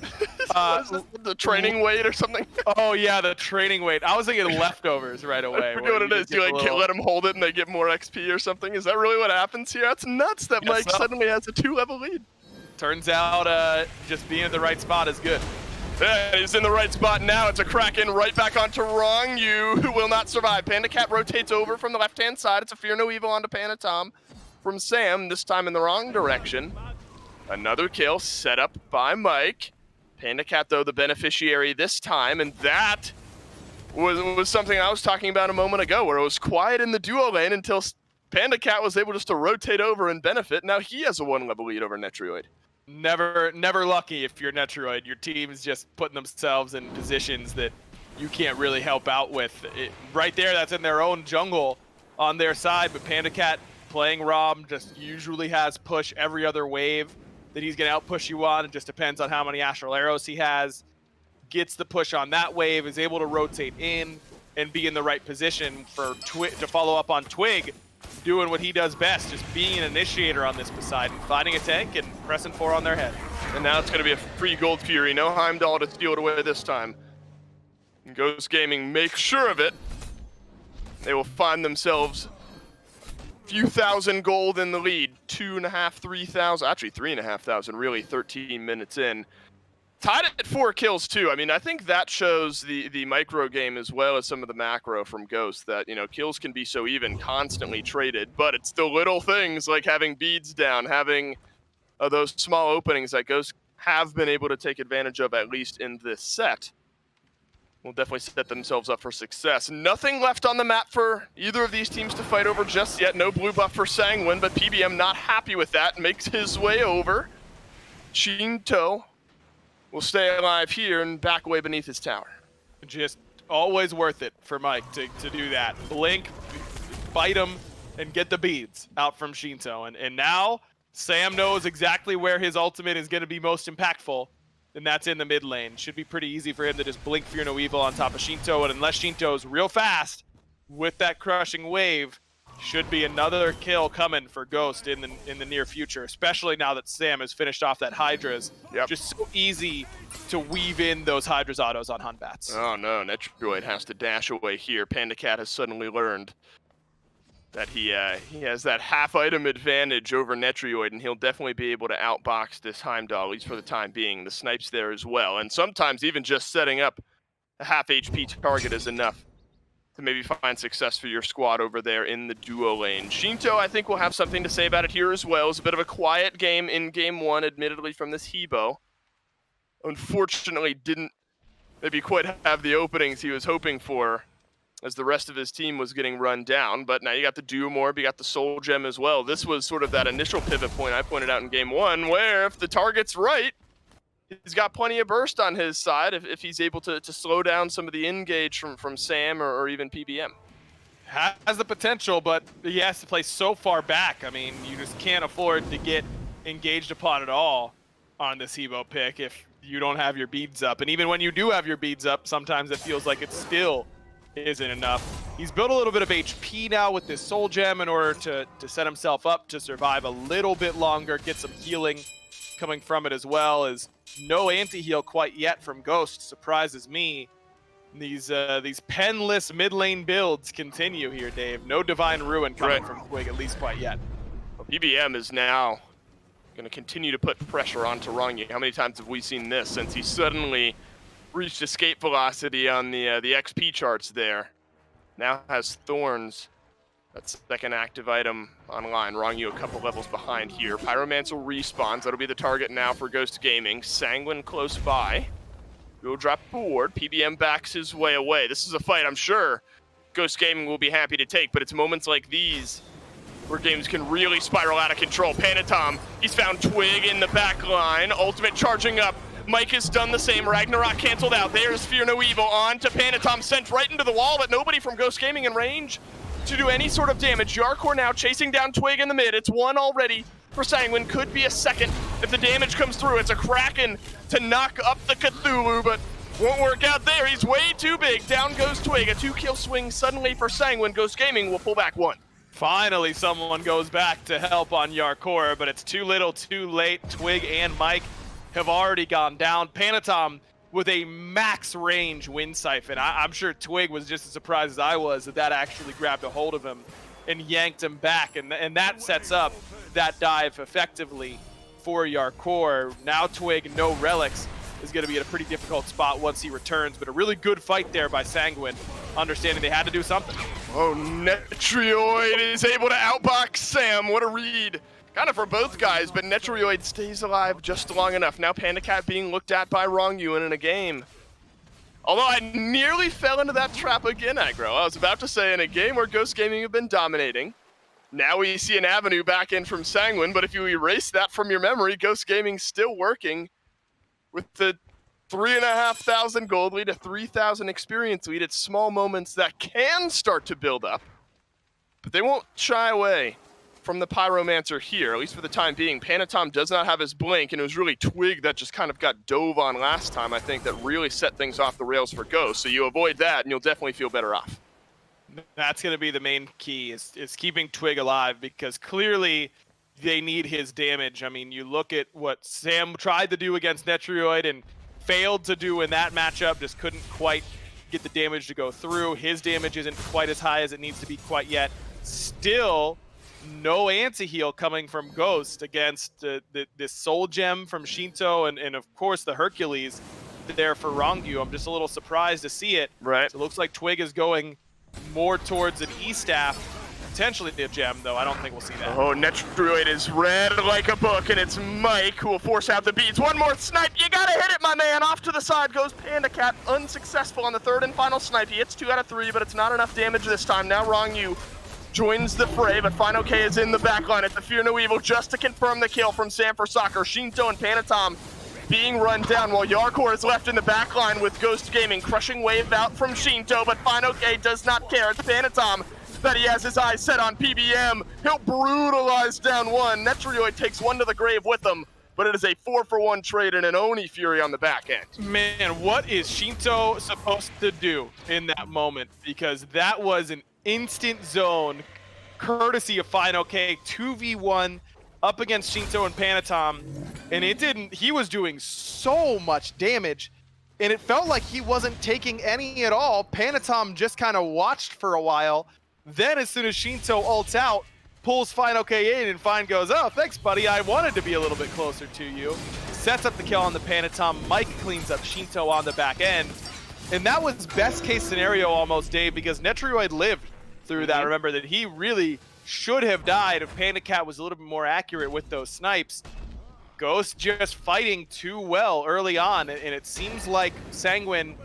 What is this? The training weight or something? Oh yeah, the training weight. I was thinking leftovers right away. I forget what it is. You like let them hold it and they get more XP or something? Is that really what happens here? That's nuts that Mike suddenly has a 2-level lead. Turns out just being at the right spot is good. Yeah, he's in the right spot now. It's a Kraken right back onto Rongyu, who will not survive. Panda Cat rotates over from the left-hand side. It's a Fear No Evil onto Panda Tom from Sam, this time in the wrong direction. Another kill set up by Mike. Panda Cat, though, the beneficiary this time, and that was something I was talking about a moment ago, where it was quiet in the duo lane until Panda Cat was able just to rotate over and benefit. Now he has a 1-level lead over Netrioid. Never lucky if you're Netrioid. Your team's just putting themselves in positions that you can't really help out with. Right there, that's in their own jungle on their side, but Panda Cat playing Rob just usually has push every other wave that he's going to outpush you on. It just depends on how many Astral Arrows he has. Gets the push on that wave, is able to rotate in and be in the right position for to follow up on Twig, doing what he does best, just being an initiator on this Poseidon, finding a tank and pressing 4 on their head. And now it's going to be a free Gold Fury. No Heimdall to steal it away this time. And Ghost Gaming make sure of it. They will find themselves few thousand gold in the lead, 2.5, 3,000, actually 3,500, really 13 minutes in. Tied at 4 kills too. I mean, I think that shows the micro game as well as some of the macro from Ghost, that, you know, kills can be so even, constantly traded, but it's the little things like having beads down, having those small openings that Ghost have been able to take advantage of, at least in this set. Will definitely set themselves up for success. Nothing left on the map for either of these teams to fight over just yet. No blue buff for Sanguine, but PBM not happy with that. Makes his way over. Shinto will stay alive here and back away beneath his tower. Just always worth it for Mike to do that. Blink, bite him, and get the beads out from Shinto. And now Sam knows exactly where his ultimate is going to be most impactful. And that's in the mid lane. Should be pretty easy for him to just blink Fear No Evil on top of Shinto, and unless Shinto's real fast with that crushing wave, should be another kill coming for Ghost in the near future, especially now that Sam has finished off that hi-rez. Yep. Just so easy to weave in those hi-rez autos on Hunbats. Oh no, Netrioid has to dash away here. Panda Cat has suddenly learned that he has that half-item advantage over Netrioid, and he'll definitely be able to outbox this Heimdall, at least for the time being. The snipe's there as well, and sometimes even just setting up a half HP target is enough to maybe find success for your squad over there in the duo lane. Shinto, I think, will have something to say about it here as well. It's a bit of a quiet game in Game 1, admittedly, from this Hebo. Unfortunately, didn't maybe quite have the openings he was hoping for, as the rest of his team was getting run down. But now you got the Duo Orb, you got the Soul Gem as well. This was sort of that initial pivot point I pointed out in Game 1, where if the target's right, he's got plenty of burst on his side if he's able to slow down some of the engage from Sam or even PBM. Has the potential, but he has to play so far back. I mean, you just can't afford to get engaged upon at all on this Hebo pick if you don't have your beads up. And even when you do have your beads up, sometimes it feels like it still isn't enough. He's built a little bit of HP now with this Soul Gem in order to set himself up to survive a little bit longer, get some healing coming from it as well. As no anti-heal quite yet from Ghost surprises me. These penless mid lane builds continue here, Dave. No Divine Ruin coming from Twig, at least quite yet. Well, PBM is now going to continue to put pressure onto Rongyu. How many times have we seen this since he suddenly reached escape velocity on the XP charts there? Now has Thorns, that second active item online. Rongyu a couple levels behind here. Pyromancer respawns. That'll be the target now for Ghost Gaming. Sanguine close by. Will drop a ward. PBM backs his way away. This is a fight I'm sure Ghost Gaming will be happy to take, but it's moments like these where games can really spiral out of control. Panatom, he's found Twig in the back line. Ultimate charging up. Mike has done the same. Ragnarok canceled out. There's Fear No Evil on to Panatom, sent right into the wall, but nobody from Ghost Gaming in range to do any sort of damage. Yarkor now chasing down Twig in the mid. It's one already for Sanguine. Could be a second if the damage comes through. It's a Kraken to knock up the Cthulhu, but won't work out there. He's way too big. Down goes Twig. A 2-kill swing suddenly for Sanguine. Ghost Gaming will pull back one. Finally, someone goes back to help on Yarkor, but it's too little, too late. Twig and Mike have already gone down. Panatom with a max range wind siphon. I'm sure Twig was just as surprised as I was that actually grabbed a hold of him and yanked him back, and that sets up that dive effectively for Yarkor. Now Twig, no relics, is going to be in a pretty difficult spot once he returns, but a really good fight there by Sanguine, understanding they had to do something. Oh, Netrioid is able to outbox Sam. What a read. Kind of for both guys, but Netrioid stays alive just long enough. Now PandaCat being looked at by Wrong Ewan in a game. Although I nearly fell into that trap again, Aggro. I was about to say in a game where Ghost Gaming have been dominating, now we see an avenue back in from Sanguine, but if you erase that from your memory, Ghost Gaming still working with the 3,500 gold lead, a 3,000 experience lead. It's small moments that can start to build up, but they won't shy away from the Pyromancer here, at least for the time being. Panatom does not have his blink, and it was really Twig that just kind of got dove on last time, I think, that really set things off the rails for Ghost. So you avoid that, and you'll definitely feel better off. That's going to be the main key, is keeping Twig alive, because clearly they need his damage. I mean, you look at what Sam tried to do against Netrioid and failed to do in that matchup, just couldn't quite get the damage to go through. His damage isn't quite as high as it needs to be quite yet. Still, no anti-heal coming from Ghost against this Soul Gem from Shinto and of course the Hercules there for Rongyu. I'm just a little surprised to see it. Right. So it looks like Twig is going more towards an E-Staff, potentially a gem, though I don't think we'll see that. Oh, Netrioid is read like a book, and it's Mike who will force out the beats. One more snipe. You gotta hit it, my man. Off to the side goes PandaCat, unsuccessful on the third and final snipe. He hits 2 out of 3, but it's not enough damage this time. Now Rongyu joins the fray, but Final K is in the backline at the Fear No Evil just to confirm the kill from Sam for Soccer. Shinto and Panatom being run down while Yarkor is left in the backline with Ghost Gaming. Crushing wave out from Shinto, but Final K does not care. It's Panatom that he has his eyes set on PBM. He'll brutalize down one. Netrioid takes one to the grave with him, but it is a 4-for-1 trade and an Oni Fury on the back end. Man, what is Shinto supposed to do in that moment? Because that was an instant zone, courtesy of Final K, 2v1 up against Shinto and Panatom, and he was doing so much damage, and it felt like he wasn't taking any at all. Panatom just kind of watched for a while, then as soon as Shinto ults out, pulls Final K in, and Fine goes, oh, thanks, buddy, I wanted to be a little bit closer to you. Sets up the kill on the Panatom. Mike cleans up Shinto on the back end, and that was best case scenario almost, Dave, because Netrioid lived through that. Remember that he really should have died if PandaCat was a little bit more accurate with those snipes. Ghost just fighting too well early on, and it seems like Sanguine,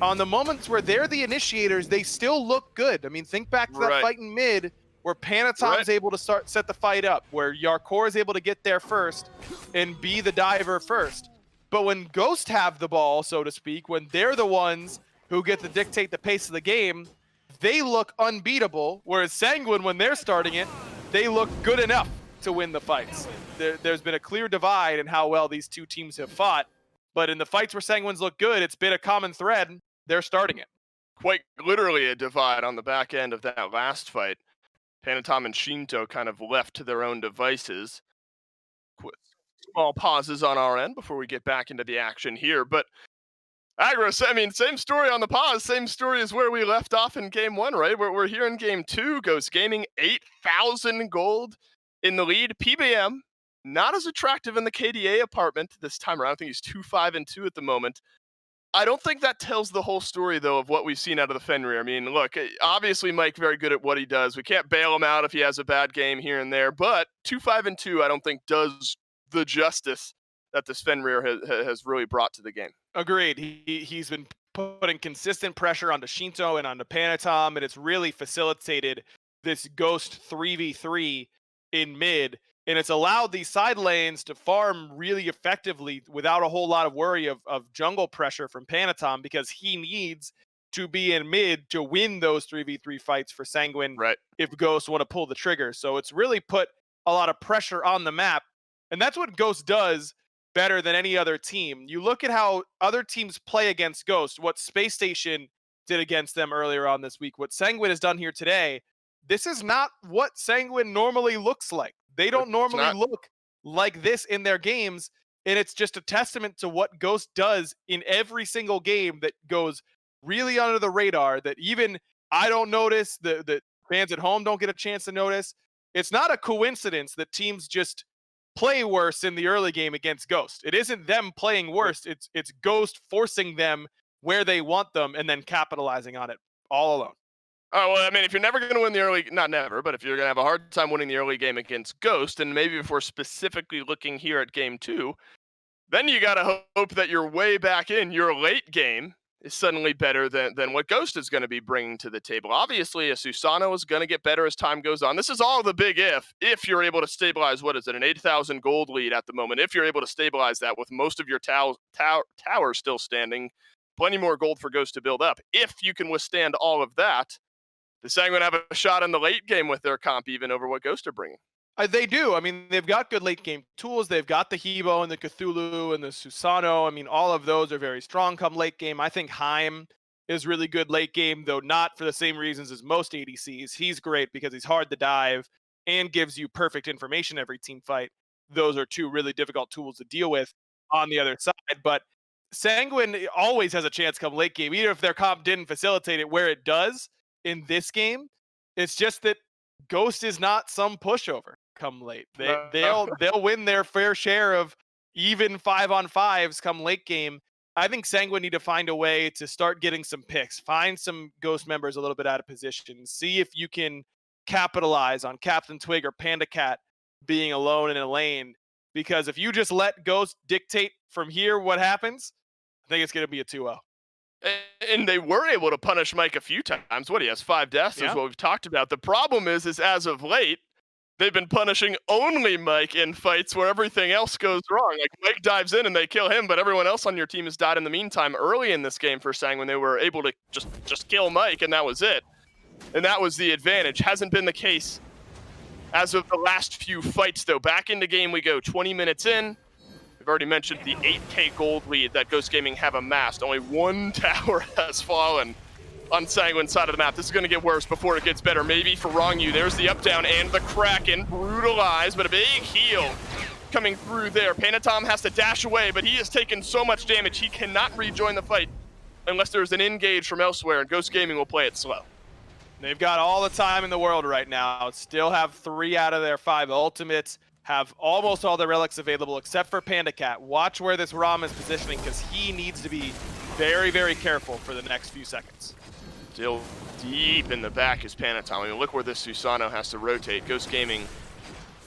on the moments where they're the initiators, they still look good. I mean, think back to that fight in mid where Panatom's able to set the fight up, where Yarkor is able to get there first and be the diver first. But when Ghost have the ball, so to speak, when they're the ones who get to dictate the pace of the game, they look unbeatable, whereas Sanguine, when they're starting it, they look good enough to win the fights. There's been a clear divide in how well these two teams have fought, but in the fights where Sanguines look good, it's been a common thread. They're starting it. Quite literally a divide on the back end of that last fight. Panatom and Shinto kind of left to their own devices. Small pauses on our end before we get back into the action here, but Agros, I mean, same story on the pause, same story as where we left off in game 1, right? We're here in game 2, Ghost Gaming, 8,000 gold in the lead. PBM, not as attractive in the KDA apartment this time around. I think he's 2-5-2 at the moment. I don't think that tells the whole story, though, of what we've seen out of the Fenrir. I mean, look, obviously Mike very good at what he does. We can't bail him out if he has a bad game here and there, but 2-5-2 I don't think does the justice that this Fenrir has really brought to the game. Agreed. He's been putting consistent pressure onto Shinto and onto Panatom, and it's really facilitated this Ghost 3v3 in mid, and it's allowed these side lanes to farm really effectively without a whole lot of worry of jungle pressure from Panatom, because he needs to be in mid to win those 3v3 fights for Sanguine if Ghost want to pull the trigger. So it's really put a lot of pressure on the map, and that's what Ghost does better than any other team. You look at how other teams play against Ghost, what Space Station did against them earlier on this week, what Sanguine has done here today. This is not what Sanguine normally looks like. They don't normally look like this in their games, and it's just a testament to what Ghost does in every single game that goes really under the radar, that even I don't notice, the fans at home don't get a chance to notice. It's not a coincidence that teams just play worse in the early game against Ghost. It isn't them playing worse, it's Ghost forcing them where they want them and then capitalizing on it all alone. Oh, well, I mean, if you're never going to win the early, not never, but if you're going to have a hard time winning the early game against Ghost, and maybe if we're specifically looking here at game 2, then you got to hope that your way back in your late game is suddenly better than what Ghost is going to be bringing to the table. Obviously, a Susano is going to get better as time goes on. This is all the big if you're able to stabilize, what is it, an 8,000 gold lead at the moment. If you're able to stabilize that with most of your towers still standing, plenty more gold for Ghost to build up. If you can withstand all of that, the Sanguine have a shot in the late game with their comp even over what Ghost are bringing. They do. I mean, they've got good late game tools. They've got the Hebo and the Cthulhu and the Susano. I mean, all of those are very strong come late game. I think Heim is really good late game, though not for the same reasons as most ADCs. He's great because he's hard to dive and gives you perfect information every team fight. Those are two really difficult tools to deal with on the other side. But Sanguine always has a chance come late game, even if their comp didn't facilitate it where it does in this game. It's just that Ghost is not some pushover come late. They'll win their fair share of even 5-on-5s come late game. I think Sanguine need to find a way to start getting some picks, find some Ghost members a little bit out of position, see if you can capitalize on Captain Twig or Panda Cat being alone in a lane, because if you just let Ghost dictate from here what happens, I think it's going to be a 2-0. And they were able to punish Mike a few times. What, he has 5 deaths, is what we've talked about. The problem is as of late, they've been punishing only Mike in fights where everything else goes wrong. Like, Mike dives in and they kill him, but everyone else on your team has died in the meantime. Early in this game for Sanguine, they were able to just kill Mike, and that was it. And that was the advantage. Hasn't been the case as of the last few fights, though. Back into game we go, 20 minutes in. We've already mentioned the 8k gold lead that Ghost Gaming have amassed. Only one tower has fallen on Sanguine's side of the map. This is going to get worse before it gets better. Maybe for Wrong-U. There's the up-down and the Kraken. Brutalized, but a big heal coming through there. Panatom has to dash away, but he has taken so much damage, he cannot rejoin the fight unless there's an engage from elsewhere, and Ghost Gaming will play it slow. They've got all the time in the world right now. Still have 3 out of their 5 ultimates. Have almost all the relics available except for Panda Cat. Watch where this Rom is positioning, because he needs to be very, very careful for the next few seconds. Still deep in the back is Panatom. I mean, look where this Susano has to rotate. Ghost Gaming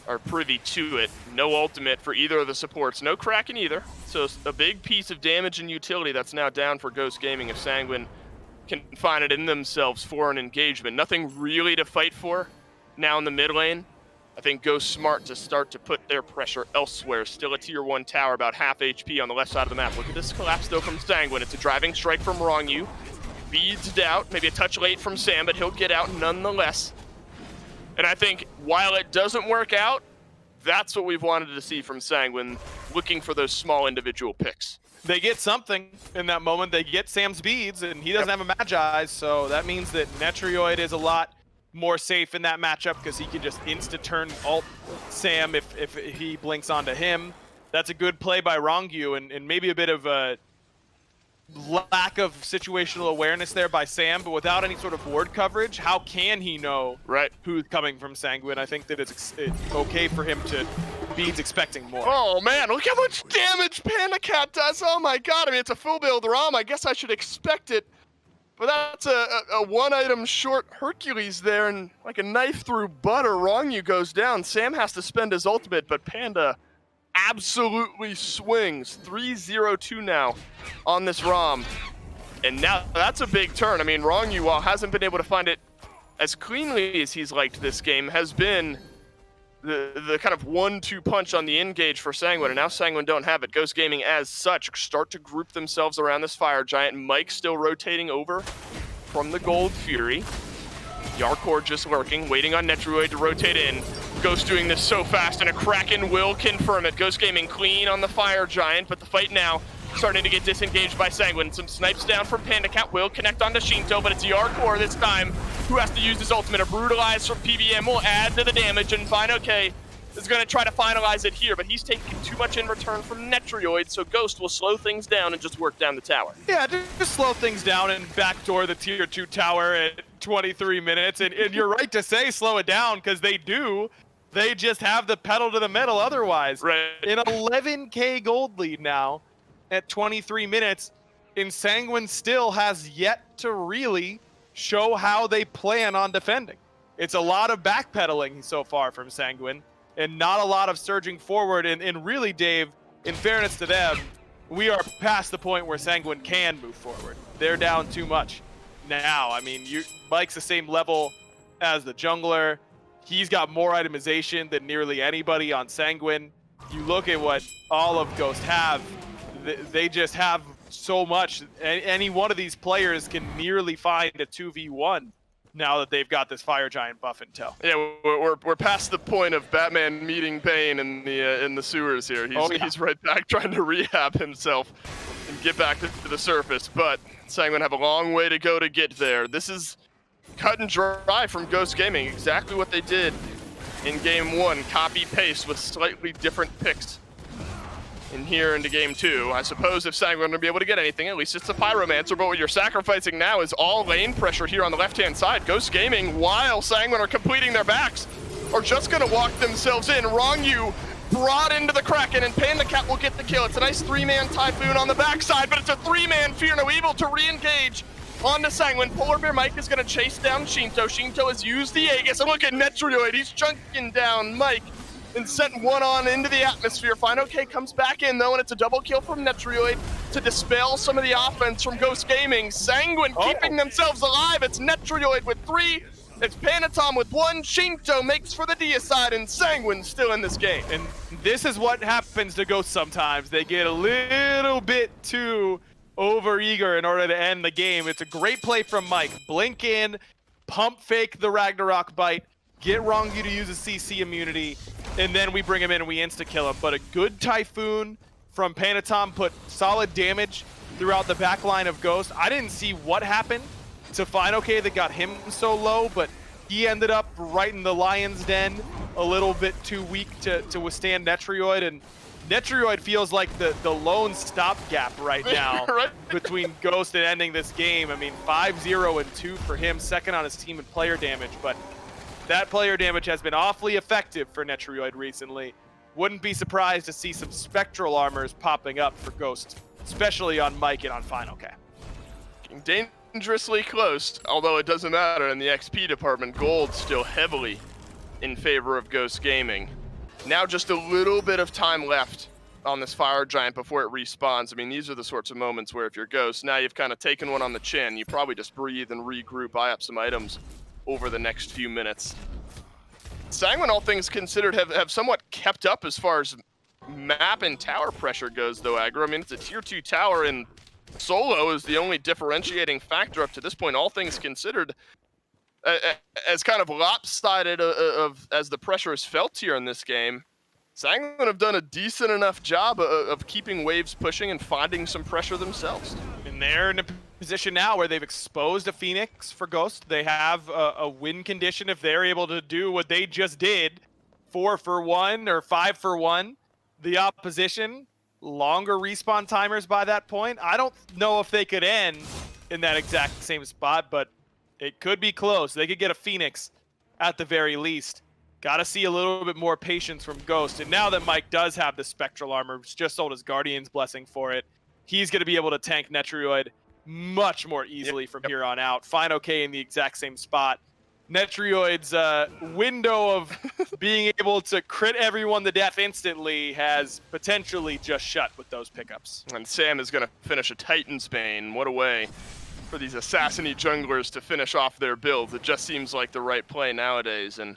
are privy to it. No ultimate for either of the supports. No Kraken either. So a big piece of damage and utility that's now down for Ghost Gaming if Sanguine can find it in themselves for an engagement. Nothing really to fight for now in the mid lane. I think Ghost smart to start to put their pressure elsewhere. Still a tier 1 tower, about half HP on the left side of the map. Look at this collapse, though, from Sanguine. It's a driving strike from Wrong-U. Beads out, maybe a touch late from Sam, but he'll get out nonetheless. And I think while it doesn't work out, that's what we've wanted to see from Sanguine, looking for those small individual picks. They get something in that moment. They get Sam's beads, and he doesn't have a Magi, so that means that Netrioid is a lot more safe in that matchup, because he can just insta-turn ult Sam if he blinks onto him. That's a good play by Wrong-U, and maybe a bit of a lack of situational awareness there by Sam, but without any sort of ward coverage, how can he know who's coming from Sanguine? I think that it's okay for him to be expecting more. Oh man, look how much damage Panda Cat does. Oh my god, I mean, it's a full build ROM. I guess I should expect it. But that's a one-item short Hercules there, and like a knife through butter, Wrong-U goes down. Sam has to spend his ultimate, but Panda absolutely swings. 3-0-2 now on this ROM. And now that's a big turn. I mean, Wrong-U, while hasn't been able to find it as cleanly as he's liked this game, has been the kind of 1-2 punch on the engage for Sanguine, and now Sanguine don't have it. Ghost Gaming, as such, start to group themselves around this Fire Giant. Mike still rotating over from the Gold Fury. Yarkor just lurking, waiting on Netroid to rotate in. Ghost doing this so fast, and a Kraken will confirm it. Ghost Gaming clean on the Fire Giant, but the fight now starting to get disengaged by Sanguine. Some snipes down from Panda Cat will connect onto Shinto, but it's Yarkor this time who has to use his ultimate. A Brutalize from PBM will add to the damage, and FineOK is going to try to finalize it here, but he's taking too much in return from Netroid, so Ghost will slow things down and just work down the tower. Yeah, just slow things down and backdoor the tier 2 tower at 23 minutes. And you're right to say slow it down, because they do. They just have the pedal to the metal otherwise. Right. An 11k gold lead now at 23 minutes, and Sanguine still has yet to really show how they plan on defending. It's a lot of backpedaling so far from Sanguine, and not a lot of surging forward. And really, Dave, in fairness to them, we are past the point where Sanguine can move forward. They're down too much now. I mean, Mike's the same level as the jungler. He's got more itemization than nearly anybody on Sanguine. You look at what all of Ghost have, they just have so much. Any one of these players can nearly find a 2v1 now that they've got this Fire Giant buff in tow. Yeah, we're past the point of Batman meeting Bane in the sewers here. He's right back trying to rehab himself and get back to the surface, but Sanguine have a long way to go to get there. This is cut and dry from Ghost Gaming, exactly what they did in game 1, copy-paste with slightly different picks in here into game 2. I suppose if Sanguine will be able to get anything, at least it's a Pyromancer, but what you're sacrificing now is all lane pressure here on the left-hand side. Ghost Gaming, while Sanguine are completing their backs, are just gonna walk themselves in. Wrong brought into the Kraken, and Panda Cat will get the kill. It's a nice 3-man Typhoon on the backside, but it's a 3-man Fear No Evil to re-engage onto Sanguine. Polar Bear Mike is gonna chase down Shinto. Shinto has used the Aegis, and look at Netroid, he's chunking down Mike and sent one on into the atmosphere. FineOK comes back in though, and it's a double kill from Netroid to dispel some of the offense from Ghost Gaming. Sanguine keeping themselves alive. It's Netroid with 3. It's Panatom with 1. Shinto makes for the deicide, and Sanguine still in this game. And this is what happens to Ghost sometimes. They get a little bit too over-eager in order to end the game. It's a great play from Mike. Blink in, pump fake the Ragnarok bite, get Rongu to use a CC immunity, and then we bring him in and we insta-kill him. But a good Typhoon from Panatom put solid damage throughout the back line of Ghost. I didn't see what happened to FineOK that got him so low, but he ended up right in the Lion's Den, a little bit too weak to withstand Netroid, and Netroid feels like the lone stopgap right now Right. between Ghost and ending this game. I mean, 5-0 and 2 for him, second on his team in player damage, but that player damage has been awfully effective for Netroid recently. Wouldn't be surprised to see some spectral armors popping up for Ghost, especially on Mike and on FineOK. Dangerously close, although it doesn't matter in the XP department. Gold still heavily in favor of Ghost Gaming. Now just a little bit of time left on this Fire Giant before it respawns. I mean, these are the sorts of moments where if you're Ghost, now you've kind of taken one on the chin. You probably just breathe and regroup, buy up some items over the next few minutes. Sanguine, all things considered, have somewhat kept up as far as map and tower pressure goes, though, Aggro. I mean, it's a tier 2 tower, and solo is the only differentiating factor up to this point, all things considered. As kind of lopsided as the pressure is felt here in this game, Sanguine have done a decent enough job of keeping waves pushing and finding some pressure themselves. And they're in a position now where they've exposed a Phoenix for Ghost. They have a win condition if they're able to do what they just did, 4 for 1 or 5 for 1. The opposition, longer respawn timers by that point. I don't know if they could end in that exact same spot, but it could be close. They could get a Phoenix at the very least. Got to see a little bit more patience from Ghost. And now that Mike does have the Spectral Armor, just sold his Guardian's Blessing for it, he's going to be able to tank Netroid much more easily from here on out. FineOK in the exact same spot. Netroid's window of being able to crit everyone to death instantly has potentially just shut with those pickups. And Sam is going to finish a Titan's Bane. What a way for these assassin-y junglers to finish off their builds. It just seems like the right play nowadays, and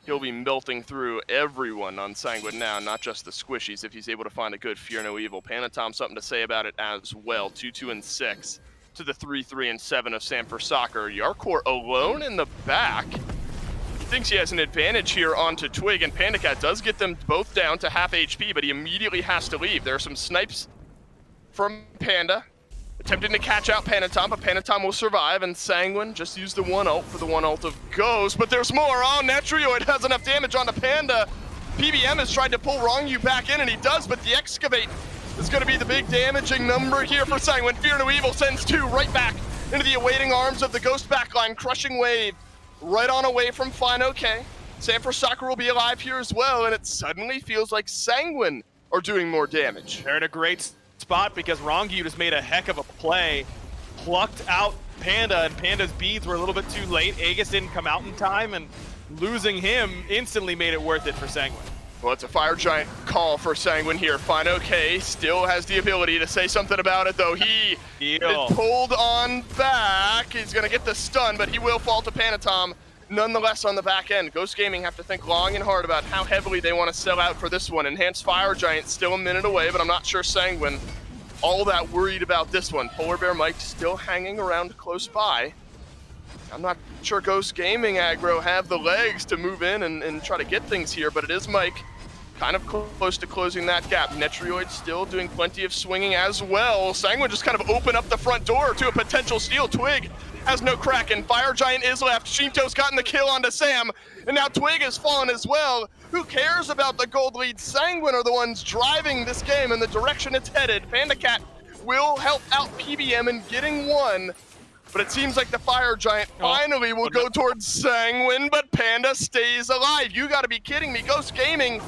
he'll be melting through everyone on Sanguine now, not just the squishies, if he's able to find a good Fear No Evil. Panatom, something to say about it as well. 2-2 and 6 to the 3-3 and 7 of Sanford Soccer. Yarkor alone in the back. He thinks he has an advantage here onto Twig, and PandaCat does get them both down to half HP, but he immediately has to leave. There are some snipes from Panda, attempting to catch out Panatom, but Panatom will survive, and Sanguine just used the one ult for the one ult of Ghost, but there's more. Oh, Netrioid has enough damage onto Panda. PBM has tried to pull Wrongyu back in, and he does, but the Excavate is going to be the big damaging number here for Sanguine. Fear No Evil sends 2 right back into the awaiting arms of the Ghost backline. Crushing Wave right on away from Fine OK. Sanford Soccer will be alive here as well, and it suddenly feels like Sanguine are doing more damage. They're in a great spot because Wrongyu just made a heck of a play, plucked out Panda, and Panda's beads were a little bit too late. Aegis didn't come out in time, and losing him instantly made it worth it for Sanguine. Well, it's a Fire Giant call for Sanguine here. Fine OK still has the ability to say something about it, though. He is pulled on back. He's going to get the stun, but he will fall to Panatom nonetheless on the back end. Ghost Gaming have to think long and hard about how heavily they want to sell out for this one. Enhanced Fire Giant still a minute away, but I'm not sure Sanguine all that worried about this one. Polar Bear Mike still hanging around close by. I'm not sure Ghost Gaming aggro have the legs to move in and try to get things here, but it is Mike kind of close to closing that gap. Netrioid still doing plenty of swinging as well. Sanguine just kind of open up the front door to a potential steal. Twig has no crack, and Fire Giant is left. Shinto's gotten the kill onto Sam, and now Twig has fallen as well. Who cares about the gold lead? Sanguine are the ones driving this game in the direction it's headed. PandaCat will help out PBM in getting one, but it seems like the Fire Giant finally will go towards Sanguine, but Panda stays alive. You gotta be kidding me. Ghost Gaming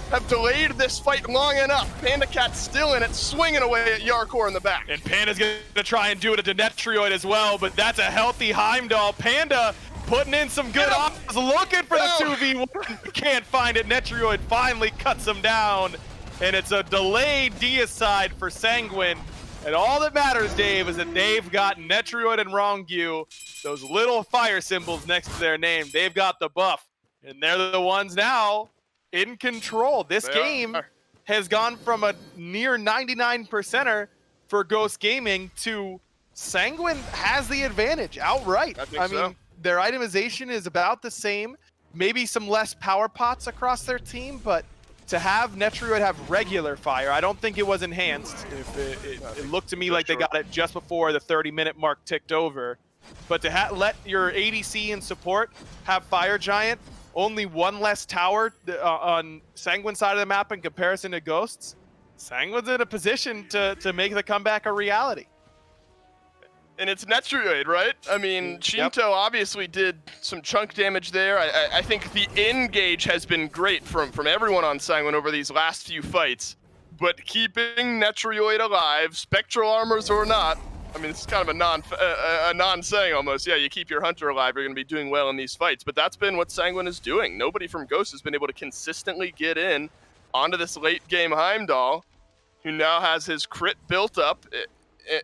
have delayed this fight long enough. PandaCat's still in it, swinging away at Yarkor in the back. And Panda's gonna try and do it to Netrioid as well, but that's a healthy Heimdall. Panda putting in some good offense, looking for the 2v1. Can't find it. Netrioid finally cuts him down, and it's a delayed deicide for Sanguine. And all that matters, Dave, is that they've got Netrioid and Wrongyu, those little fire symbols next to their name. They've got the buff, and they're the ones now in control. This game has gone from a near 99%er for Ghost Gaming to Sanguine has the advantage outright. I mean, their itemization is about the same, maybe some less power pots across their team, but to have Netrioid have regular fire, I don't think it was enhanced. It looked to me like they got it just before the 30-minute mark ticked over. But to let your ADC and support have Fire Giant, only one less tower on Sanguine's side of the map in comparison to Ghost's, Sanguine's in a position to make the comeback a reality. And it's Netrioid, right? I mean, Shinto obviously did some chunk damage there. I think the engage has been great from everyone on Sanguine over these last few fights. But keeping Netrioid alive, spectral armors or not, I mean, it's kind of a non-saying almost. Yeah, you keep your hunter alive, you're going to be doing well in these fights. But that's been what Sanguine is doing. Nobody from Ghost has been able to consistently get in onto this late game Heimdall, who now has his crit built up.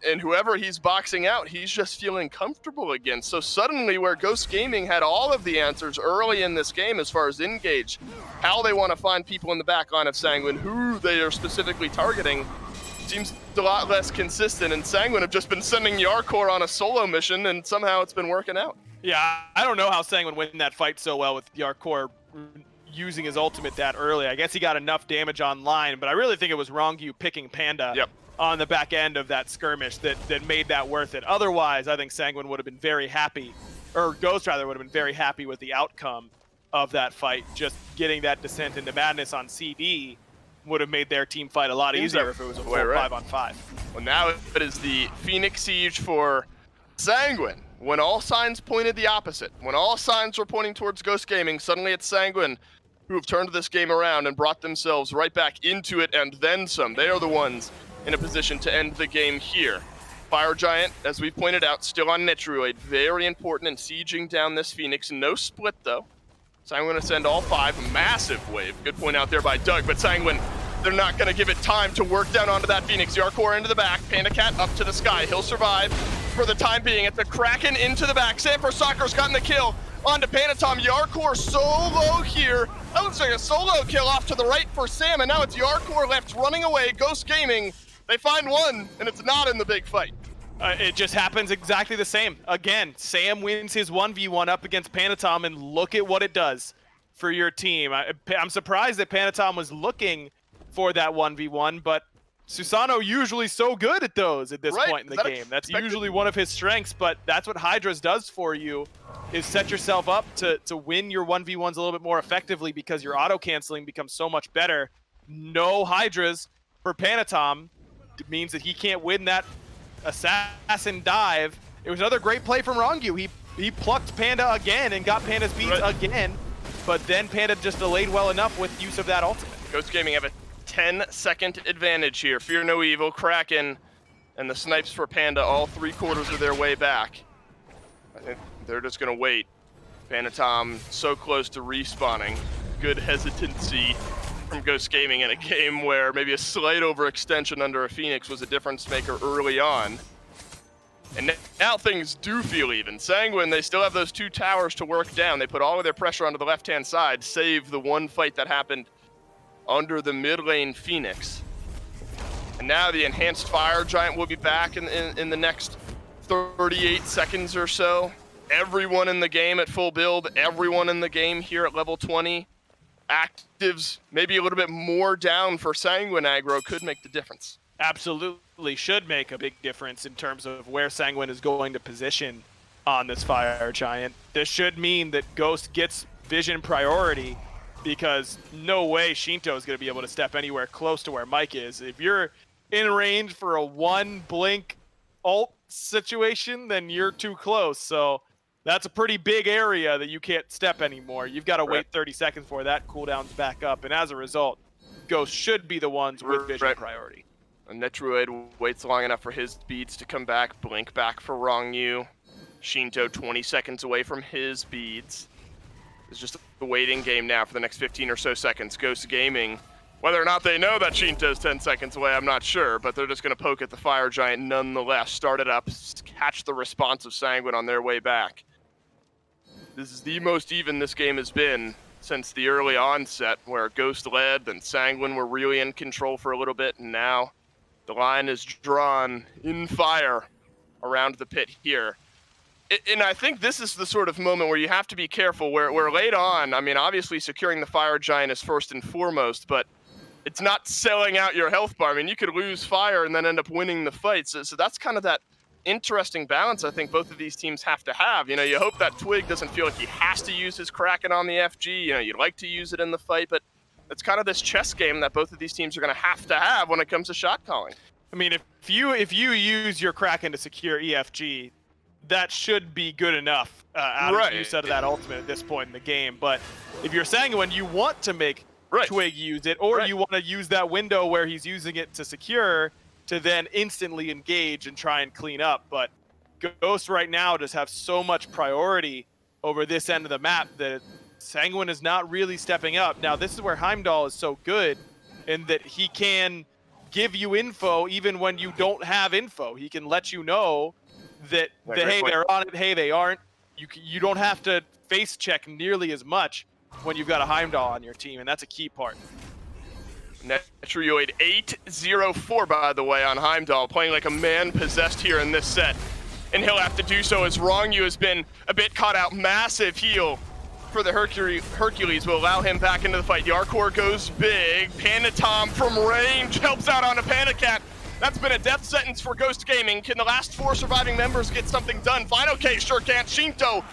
And whoever he's boxing out, he's just feeling comfortable against. So suddenly, where Ghost Gaming had all of the answers early in this game as far as engage, how they want to find people in the back line of Sanguine, who they are specifically targeting, seems a lot less consistent. And Sanguine have just been sending Yarkor on a solo mission, and somehow it's been working out. Yeah, I don't know how Sanguine win that fight so well with Yarkor using his ultimate that early. I guess he got enough damage online, but I really think it was Wrongyu picking Panda on the back end of that skirmish that made that worth it. Otherwise, I think Sanguine would have been very happy, or Ghost rather would have been very happy with the outcome of that fight. Just getting that Descent into Madness on CD would have made their team fight a lot easier if it was a full 5-on-5. Well, now it is the Phoenix Siege for Sanguine. When all signs pointed the opposite, when all signs were pointing towards Ghost Gaming, suddenly it's Sanguine who have turned this game around and brought themselves right back into it and then some. They are the ones in a position to end the game here. Fire Giant, as we've pointed out, still on Netrioid. Very important in sieging down this Phoenix. No split, though. Sanguine going to send all 5. Massive wave. Good point out there by Doug, but Sanguine, they're not going to give it time to work down onto that Phoenix. Yarkor into the back. PandaCat up to the sky. He'll survive. for the time being. It's a Kraken into the back. Sam for Soccer's gotten the kill. Onto Panatom. Yarkor solo here. That looks like a solo kill off to the right for Sam, and now it's Yarkor left running away. Ghost Gaming, they find one, and it's not in the big fight. It just happens exactly the same. Again, Sam wins his 1v1 up against Panatom, and look at what it does for your team. I'm surprised that Panatom was looking for that 1v1, but Susano usually so good at those at this point in the game. That's usually one of his strengths, but that's what hi-rez does for you, is set yourself up to win your 1v1s a little bit more effectively because your auto-canceling becomes so much better. No hi-rez for Panatom means that he can't win that assassin dive. It was another great play from Rongyu. He plucked Panda again and got Panda's beats again, but then Panda just delayed well enough with use of that ultimate. Ghost Gaming have a 10-second advantage here. Fear no evil, Kraken, and the snipes for Panda all 3/4 of their way back. I think they're just gonna wait. Panatom so close to respawning. Good hesitancy from Ghost Gaming in a game where maybe a slight overextension under a Phoenix was a difference maker early on. And now things do feel even. Sanguine, they still have those 2 towers to work down. They put all of their pressure onto the left-hand side, save the one fight that happened under the mid lane Phoenix. And now the enhanced fire giant will be back in the next 38 seconds or so. Everyone in the game at full build, everyone in the game here at level 20. Actives maybe a little bit more down for Sanguine aggro could make the difference. Absolutely should make a big difference in terms of where Sanguine is going to position on this fire giant. This should mean that Ghost gets vision priority, because no way Shinto is going to be able to step anywhere close to where Mike is. If you're in range for a 1 blink ult situation, then you're too close. So that's a pretty big area that you can't step anymore. You've got to wait 30 seconds before that cooldowns back up. And as a result, Ghost should be the ones with vision priority. And Netroid waits long enough for his beads to come back. Blink back for Rongyu. Shinto 20 seconds away from his beads. It's just a waiting game now for the next 15 or so seconds. Ghost Gaming, whether or not they know that Shinto's 10 seconds away, I'm not sure, but they're just going to poke at the fire giant nonetheless. Start it up, catch the response of Sanguine on their way back. This is the most even this game has been since the early onset, where Ghost led, then Sanguine were really in control for a little bit, and now the line is drawn in fire around the pit here. And I think this is the sort of moment where you have to be careful, where late on, I mean, obviously securing the fire giant is first and foremost, but it's not selling out your health bar. I mean, you could lose fire and then end up winning the fight. So that's kind of that interesting balance I think both of these teams have to have. You know, you hope that Twig doesn't feel like he has to use his Kraken on the FG. You know, you'd like to use it in the fight, but it's kind of this chess game that both of these teams are going to have when it comes to shot calling. I mean, if you use your Kraken to secure EFG, that should be good enough out of use out of that ultimate at this point in the game. But if you're Sanguine, you want to make Twig use it, or you want to use that window where he's using it to secure to then instantly engage and try and clean up. But Ghost right now just have so much priority over this end of the map that Sanguine is not really stepping up. Now, this is where Heimdall is so good in that he can give you info even when you don't have info. He can let you know that hey, they're on it, hey, they aren't. You don't have to face check nearly as much when you've got a Heimdall on your team, and that's a key part. Netroid 8-0-4, by the way, on Heimdall, playing like a man possessed here in this set. And he'll have to do so as Rongyu has been a bit caught out. Massive heal for the Hercules will allow him back into the fight. Yarkor goes big. Panatom from range helps out on a Panacat. That's been a death sentence for Ghost Gaming. Can the last 4 surviving members get something done? Final K sure can't. Shinto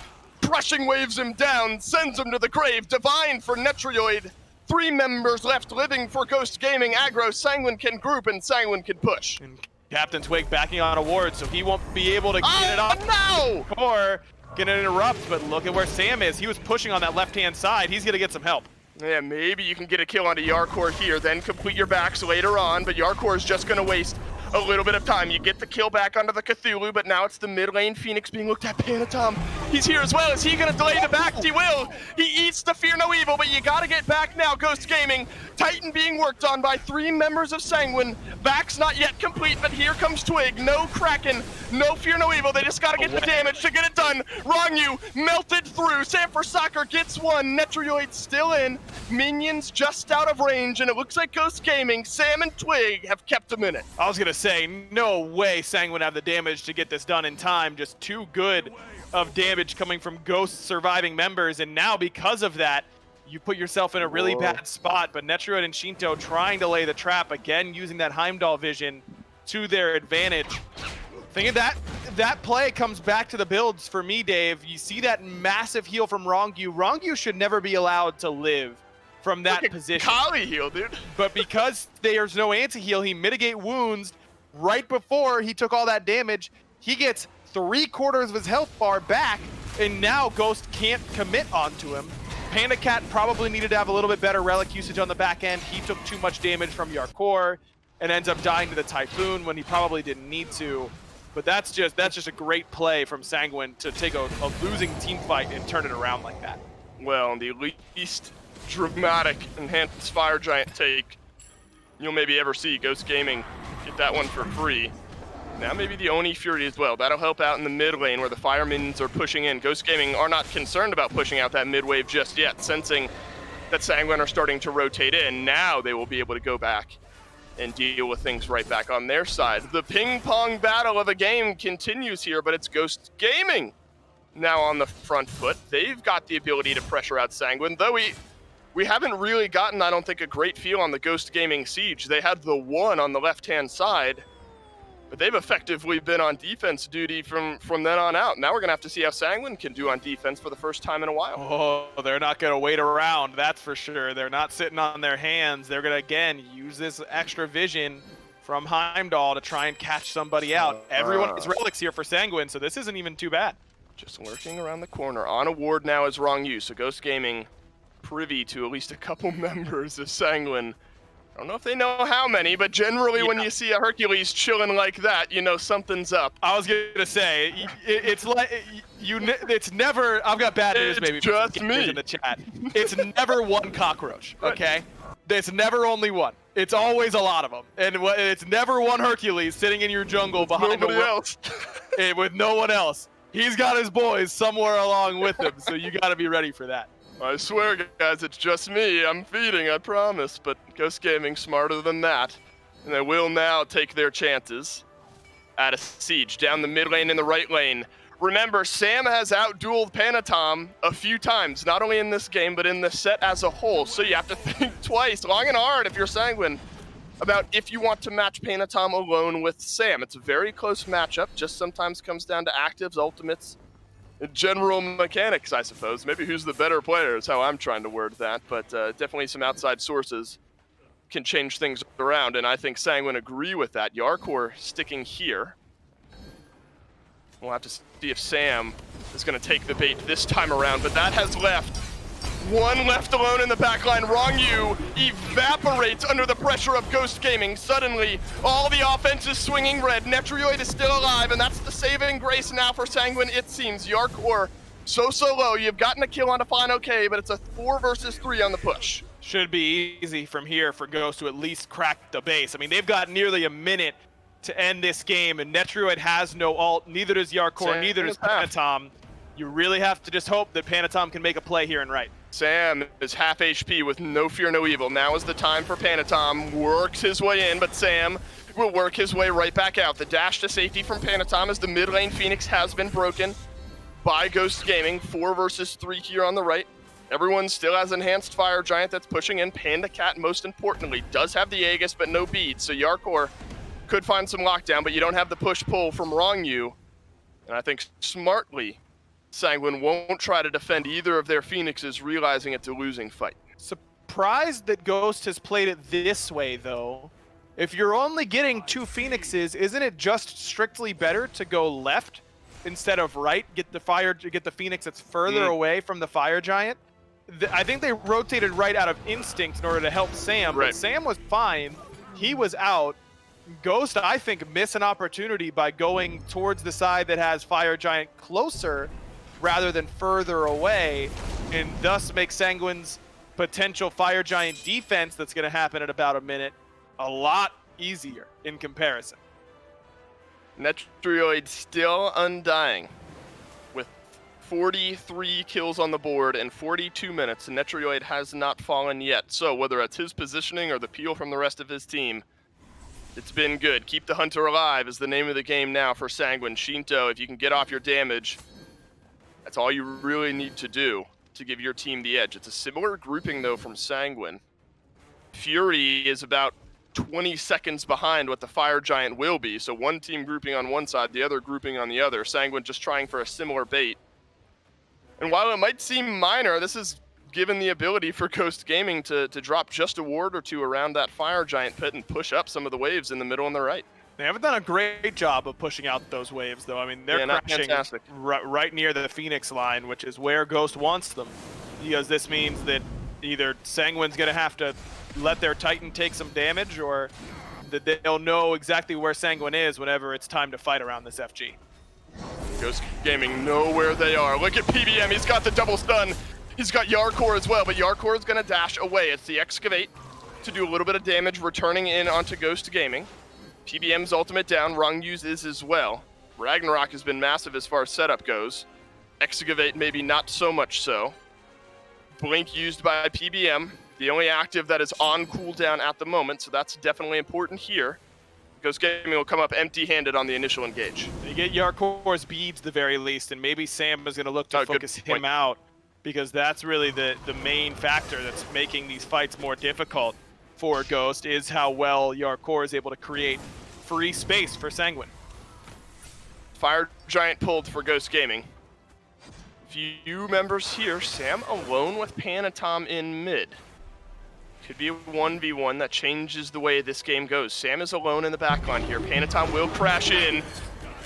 crushing waves him down, sends him to the grave. Divine for Netroid. 3 members left living for Ghost Gaming. Aggro, Sanguine can group, and Sanguine can push. And Captain Twig backing on a ward, so he won't be able to get it off. No! Or gonna interrupt, but look at where Sam is. He was pushing on that left-hand side. He's gonna get some help. Yeah, maybe you can get a kill onto Yarkor here, then complete your backs later on, but Yarkor is just gonna waste a little bit of time. You get the kill back onto the Cthulhu, but now it's the mid lane Phoenix being looked at. Panatom He's here as well. Is he going to delay the back? He will. He eats the Fear No Evil, but you got to get back now, Ghost Gaming. Titan being worked on by 3 members of Sanguine. Back's not yet complete, but here comes Twig. No Kraken, no Fear No Evil. They just got to get the damage to get it done. Wrong melted through. Sam for Soccer gets one. Netrioid still in. Minions just out of range, and it looks like Ghost Gaming, Sam and Twig have kept him in it. I was going to say, no way Sanguine would have the damage to get this done in time. Just too good of damage coming from Ghost surviving members, and now because of that, you put yourself in a really bad spot. But Netrioid and Shinto trying to lay the trap, again using that Heimdall vision to their advantage. Thinking that play comes back to the builds for me, Dave. You see that massive heal from Rongyu. Rongyu should never be allowed to live from that position. Kali heal, dude. But because there's no anti-heal, he mitigate wounds right before he took all that damage. He gets 3/4 of his health bar back, and now Ghost can't commit onto him. Panda Cat probably needed to have a little bit better relic usage on the back end. He took too much damage from Yarkor and ends up dying to the Typhoon when he probably didn't need to. But that's just a great play from Sanguine to take a losing team fight and turn it around like that. Well, the least dramatic enhanced Fire Giant take you'll maybe ever see. Ghost Gaming get that one for free. Now maybe the Oni Fury as well. That'll help out in the mid lane where the Fire Minions are pushing in. Ghost Gaming are not concerned about pushing out that mid wave just yet, sensing that Sanguine are starting to rotate in. Now they will be able to go back and deal with things right back on their side. The ping pong battle of the game continues here, but it's Ghost Gaming now on the front foot. They've got the ability to pressure out Sanguine, though we haven't really gotten, I don't think, a great feel on the Ghost Gaming siege. They had the one on the left-hand side, but they've effectively been on defense duty from then on out. Now we're going to have to see how Sanguine can do on defense for the first time in a while. Oh, they're not going to wait around, that's for sure. They're not sitting on their hands. They're going to, again, use this extra vision from Heimdall to try and catch somebody out. Everyone is relics here for Sanguine, so this isn't even too bad. Just lurking around the corner. On a ward now is Rongyu, so Ghost Gaming privy to at least a couple members of Sanguine. I don't know if they know how many, but generally when you see a Hercules chilling like that, you know something's up. I was gonna say, it's like it's never. I've got bad news, maybe. Just me in the chat. It's never one cockroach. Okay, it's never only one. It's always a lot of them, and it's never one Hercules sitting in your jungle behind nobody else, with no one else. He's got his boys somewhere along with him, so you got to be ready for that. I swear, guys, it's just me. I'm feeding, I promise. But Ghost Gaming smarter than that. And they will now take their chances at a siege down the mid lane and the right lane. Remember, Sam has out-dueled Panatom a few times, not only in this game, but in the set as a whole. So you have to think twice, long and hard, if you're Sanguine, about if you want to match Panatom alone with Sam. It's a very close matchup, just sometimes comes down to actives, ultimates, general mechanics, I suppose. Maybe who's the better player is how I'm trying to word that, but definitely some outside sources can change things around, and I think Sanguine agree with that. Yarkor sticking here. We'll have to see if Sam is going to take the bait this time around, but that has left. One left alone in the backline. Rongyu evaporates under the pressure of Ghost Gaming. Suddenly, all the offense is swinging red. Netrioid is still alive, and that's the saving grace now for Sanguine, it seems. Yarkor, so low. You've gotten a kill on a fine okay, but it's a 4 versus 3 on the push. Should be easy from here for Ghost to at least crack the base. I mean, they've got nearly a minute to end this game, and Netrioid has no ult, neither does Yarkor, neither does Panatom. You really have to just hope that Panatom can make a play here and right. Sam is half HP with no fear, no evil. Now is the time for Panatom. Works his way in, but Sam will work his way right back out. The dash to safety from Panatom as the mid lane Phoenix has been broken by Ghost Gaming. 4 versus 3 here on the right. Everyone still has enhanced Fire Giant that's pushing in. Panda Cat, most importantly, does have the Aegis, but no beads. So Yarkor could find some lockdown, but you don't have the push-pull from Rongyu. And I think smartly, Sanguine won't try to defend either of their Phoenixes, realizing it's a losing fight. Surprised that Ghost has played it this way, though. If you're only getting 2 Phoenixes, isn't it just strictly better to go left instead of right? Get the Phoenix that's further away from the Fire Giant. I think they rotated right out of instinct in order to help Sam, but Sam was fine. He was out. Ghost, I think, missed an opportunity by going towards the side that has Fire Giant closer rather than further away, and thus make Sanguine's potential Fire Giant defense that's going to happen in about a minute a lot easier in comparison. Netrioid still undying with 43 kills on the board in 42 minutes. Netrioid has not fallen yet. So whether it's his positioning or the peel from the rest of his team, it's been good. Keep the hunter alive is the name of the game now for Sanguine. Shinto, if you can get off your damage, that's all you really need to do to give your team the edge. It's a similar grouping, though, from Sanguine. Fury is about 20 seconds behind what the Fire Giant will be. So one team grouping on one side, the other grouping on the other. Sanguine just trying for a similar bait. And while it might seem minor, this is given the ability for Ghost Gaming to drop just a ward or two around that Fire Giant pit and push up some of the waves in the middle and the right. They haven't done a great job of pushing out those waves, though. I mean, they're crashing right near the Phoenix line, which is where Ghost wants them. Because this means that either Sanguine's going to have to let their Titan take some damage, or that they'll know exactly where Sanguine is whenever it's time to fight around this FG. Ghost Gaming know where they are. Look at PBM, he's got the double stun. He's got Yarkor as well, but Yarkor is going to dash away. It's the Excavate to do a little bit of damage, returning in onto Ghost Gaming. PBM's ultimate down, Rongyu's is as well. Ragnarok has been massive as far as setup goes. Excavate maybe not so much so. Blink used by PBM, the only active that is on cooldown at the moment, so that's definitely important here. Ghost Gaming will come up empty-handed on the initial engage. You get Yarkor's beads the very least, and maybe Sam is going to look to focus him out, because that's really the main factor that's making these fights more difficult for Ghost, is how well Yarkor is able to create free space for Sanguine. Fire Giant pulled for Ghost Gaming. Few members here. Sam alone with Panatom in mid. Could be a 1v1 that changes the way this game goes. Sam is alone in the backline here. Panatom will crash in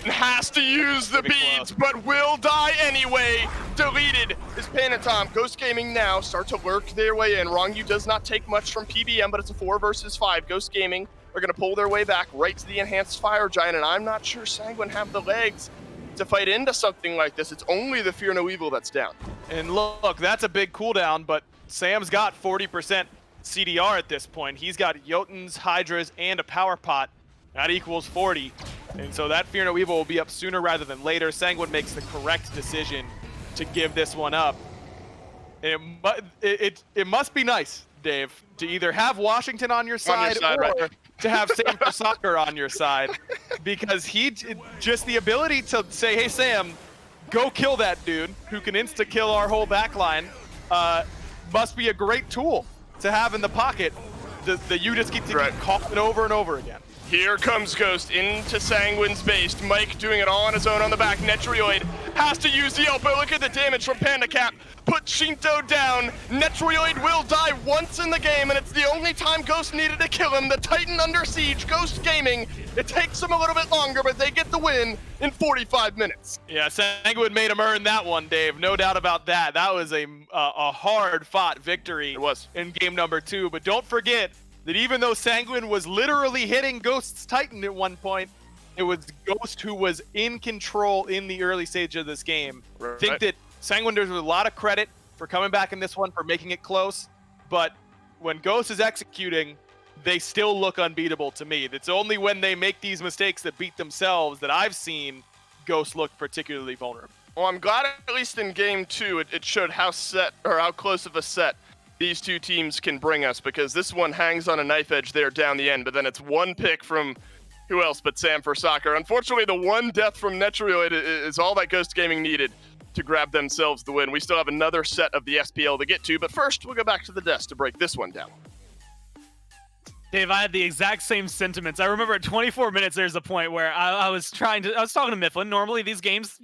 and has to use the beads, but will die anyway. Deleted is Panatom. Ghost Gaming now start to lurk their way in. Rongyu does not take much from PBM, but it's a 4 versus 5. Ghost Gaming are going to pull their way back right to the enhanced Fire Giant, and I'm not sure Sanguine have the legs to fight into something like this. It's only the Fear No Evil that's down. And look, that's a big cooldown, but Sam's got 40% CDR at this point. He's got Jotuns, hi-rez, and a power pot. That equals 40. And so that Fear No Evil will be up sooner rather than later. Sanguine makes the correct decision to give this one up. It must be nice, Dave, to either have Washington on your side, or right? to have Sam for soccer on your side, because just the ability to say, hey, Sam, go kill that dude who can insta-kill our whole backline must be a great tool to have in the pocket that you just keep calling it over and over again. Here comes Ghost into Sanguine's base. Mike doing it all on his own on the back. Netrioid has to use the elbow. Look at the damage from Panda Cap. Put Shinto down. Netrioid will die once in the game, and it's the only time Ghost needed to kill him. The Titan under siege. Ghost Gaming. It takes them a little bit longer, but they get the win in 45 minutes. Yeah, Sanguine made him earn that one, Dave. No doubt about that. That was a hard-fought victory. It was. In game number 2. But don't forget that even though Sanguine was literally hitting Ghost's Titan at one point, it was Ghost who was in control in the early stage of this game. I think that Sanguine deserves a lot of credit for coming back in this one, for making it close. But when Ghost is executing, they still look unbeatable to me. It's only when they make these mistakes that beat themselves that I've seen Ghost look particularly vulnerable. Well, I'm glad at least in game 2 it showed how close of a set these two teams can bring us, because this one hangs on a knife edge there down the end, but then it's one pick from who else but Sam for soccer. Unfortunately, the one death from Netrioid is all that Ghost Gaming needed to grab themselves the win. We still have another set of the SPL to get to, but first we'll go back to the desk to break this one down. Dave, I had the exact same sentiments. I remember at 24 minutes, there's a point where I was talking to Mifflin. Normally these games,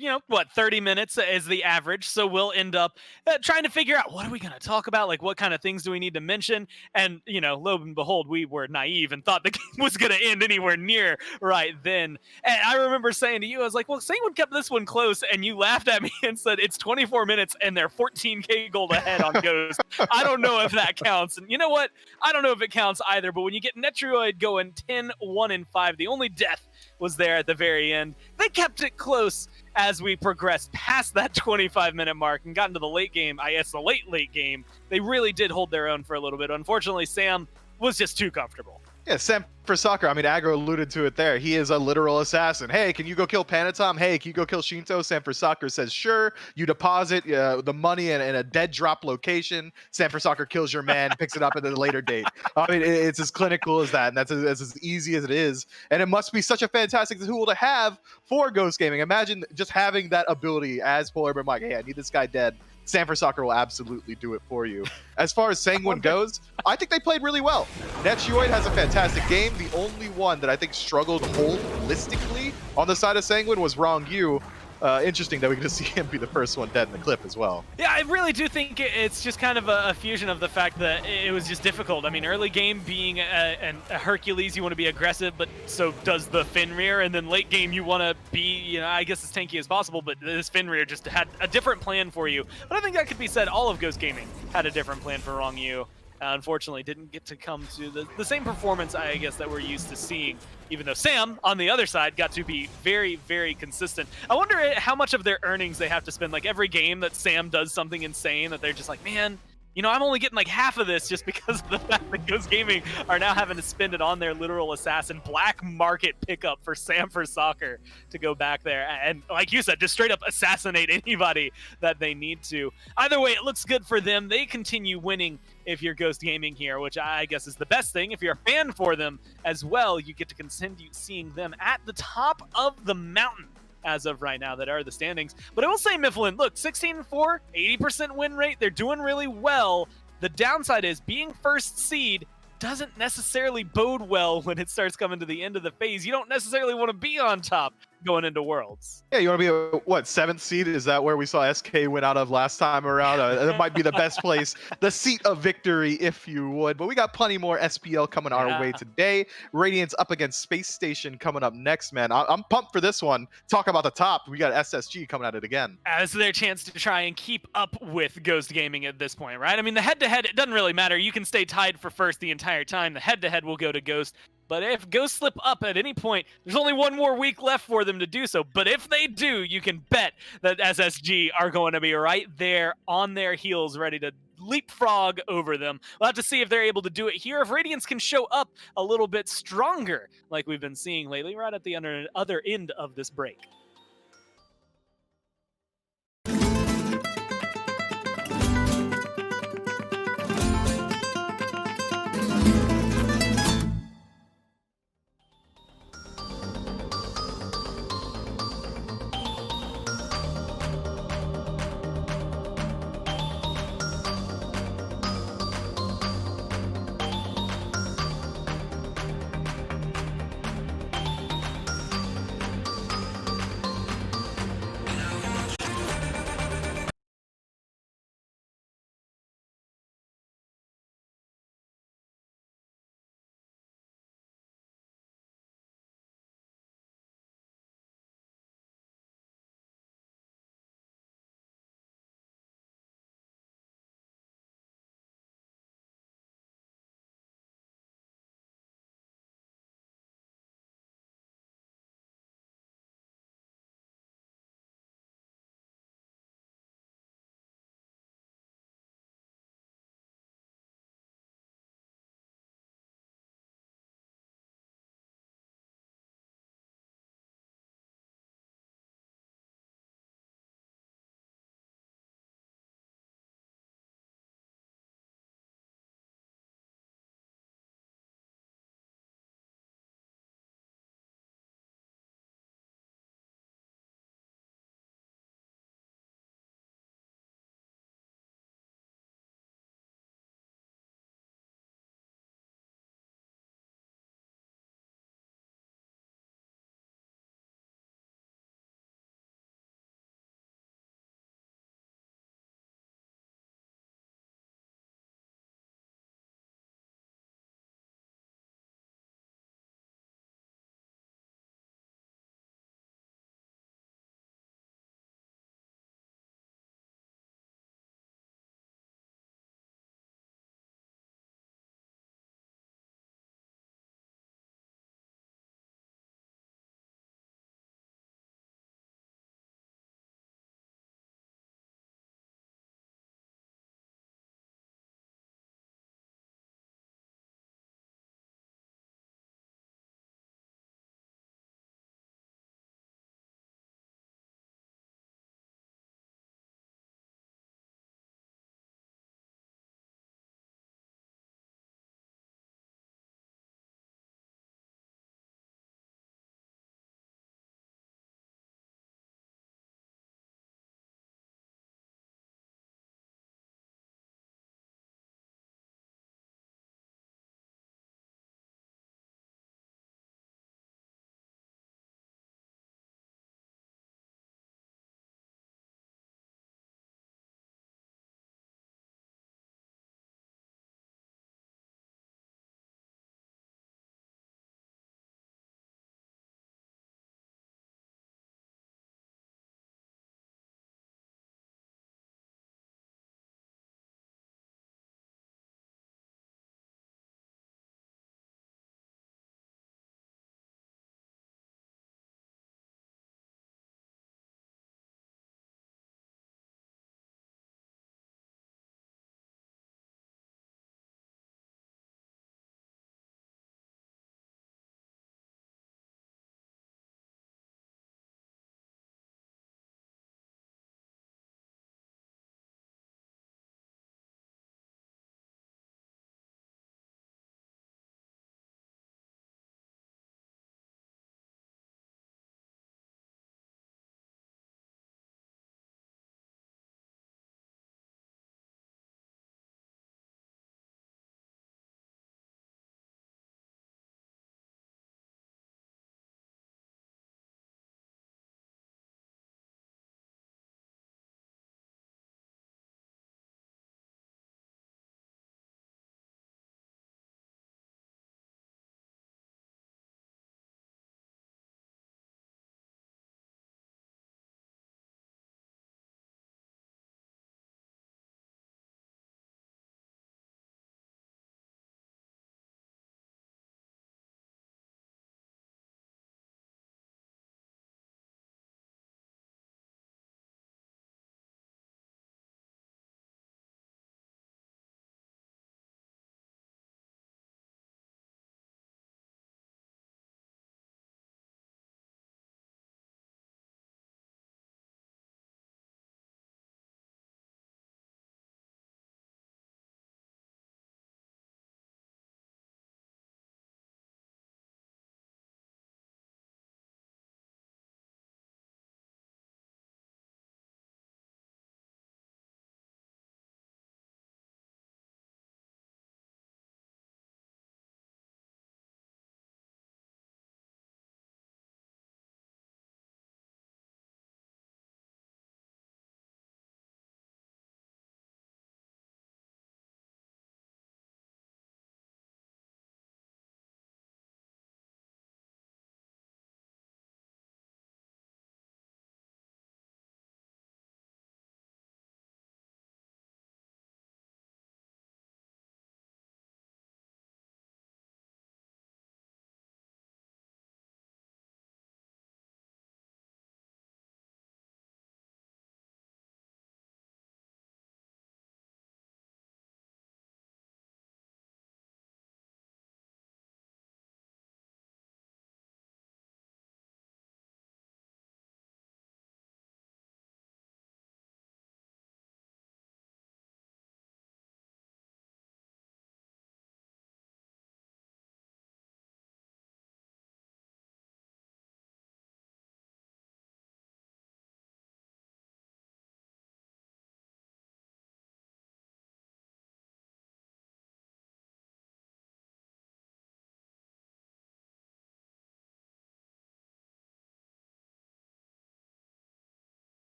30 minutes is the average. So we'll end up trying to figure out, what are we going to talk about? Like, what kind of things do we need to mention? And, lo and behold, we were naive and thought the game was going to end anywhere near right then. And I remember saying to you, I was like, well, Sanguine kept this one close. And you laughed at me and said, it's 24 minutes and they're 14K gold ahead on Ghost. I don't know if that counts. And you know what? I don't know if it counts either. But when you get Netrioid going 10-1-5, the only death was there at the very end. They kept it close as we progressed past that 25-minute mark and got into the late game, I guess the late game, they really did hold their own for a little bit. Unfortunately, Sam was just too comfortable. Yeah, Sam for soccer. I mean, Aggro alluded to it there. He is a literal assassin. Hey, can you go kill Panatom? Hey, can you go kill Shinto? Sam for soccer says, sure. You deposit the money in a dead drop location. Sam for soccer kills your man, picks it up at a later date. I mean, it's as clinical as that, and that's as easy as it is. And it must be such a fantastic tool to have for Ghost Gaming. Imagine just having that ability as Polar Bear Mike. Hey, I need this guy dead. Sam for soccer will absolutely do it for you. As far as Sanguine goes, I think they played really well. Netshuoid has a fantastic game. The only one that I think struggled holistically on the side of Sanguine was Wrong You. Interesting that we get to see him be the first one dead in the clip as well. Yeah, I really do think it's just kind of a fusion of the fact that it was just difficult. I mean, early game being a Hercules, you want to be aggressive, but so does the Fenrir, and then late game you want to be, I guess as tanky as possible, but this Fenrir just had a different plan for you. But I think that could be said, all of Ghost Gaming had a different plan for Wrong You. Unfortunately, didn't get to come to the same performance, I guess, that we're used to seeing, even though Sam, on the other side, got to be very, very consistent. I wonder how much of their earnings they have to spend, like every game that Sam does something insane, that they're just like, man, I'm only getting like half of this just because of the fact that Ghost Gaming are now having to spend it on their literal assassin black market pickup for Sam for soccer to go back there. And like you said, just straight up assassinate anybody that they need to. Either way, it looks good for them. They continue winning if you're Ghost Gaming here, which I guess is the best thing. If you're a fan for them as well, you get to continue seeing them at the top of the mountain as of right now that are the standings. But I will say, Mifflin, look, 16-4, 80% win rate. They're doing really well. The downside is being first seed doesn't necessarily bode well when it starts coming to the end of the phase. You don't necessarily want to be on top going into Worlds. Yeah, you want to be what, 7th seed? Is that where we saw SK win out of last time around? That might be the best place, the seat of victory, if you would. But we got plenty more SPL coming our way today. Radiant's up against Space Station coming up next, man. I'm pumped for this one. Talk about the top. We got SSG coming at it again. As their chance to try and keep up with Ghost Gaming at this point, right? I mean, the head-to-head, it doesn't really matter. You can stay tied for first the entire time. The head-to-head will go to Ghost. But if Ghosts slip up at any point, there's only one more week left for them to do so. But if they do, you can bet that SSG are going to be right there on their heels, ready to leapfrog over them. We'll have to see if they're able to do it here. If Radiance can show up a little bit stronger, like we've been seeing lately, right at the other end of this break.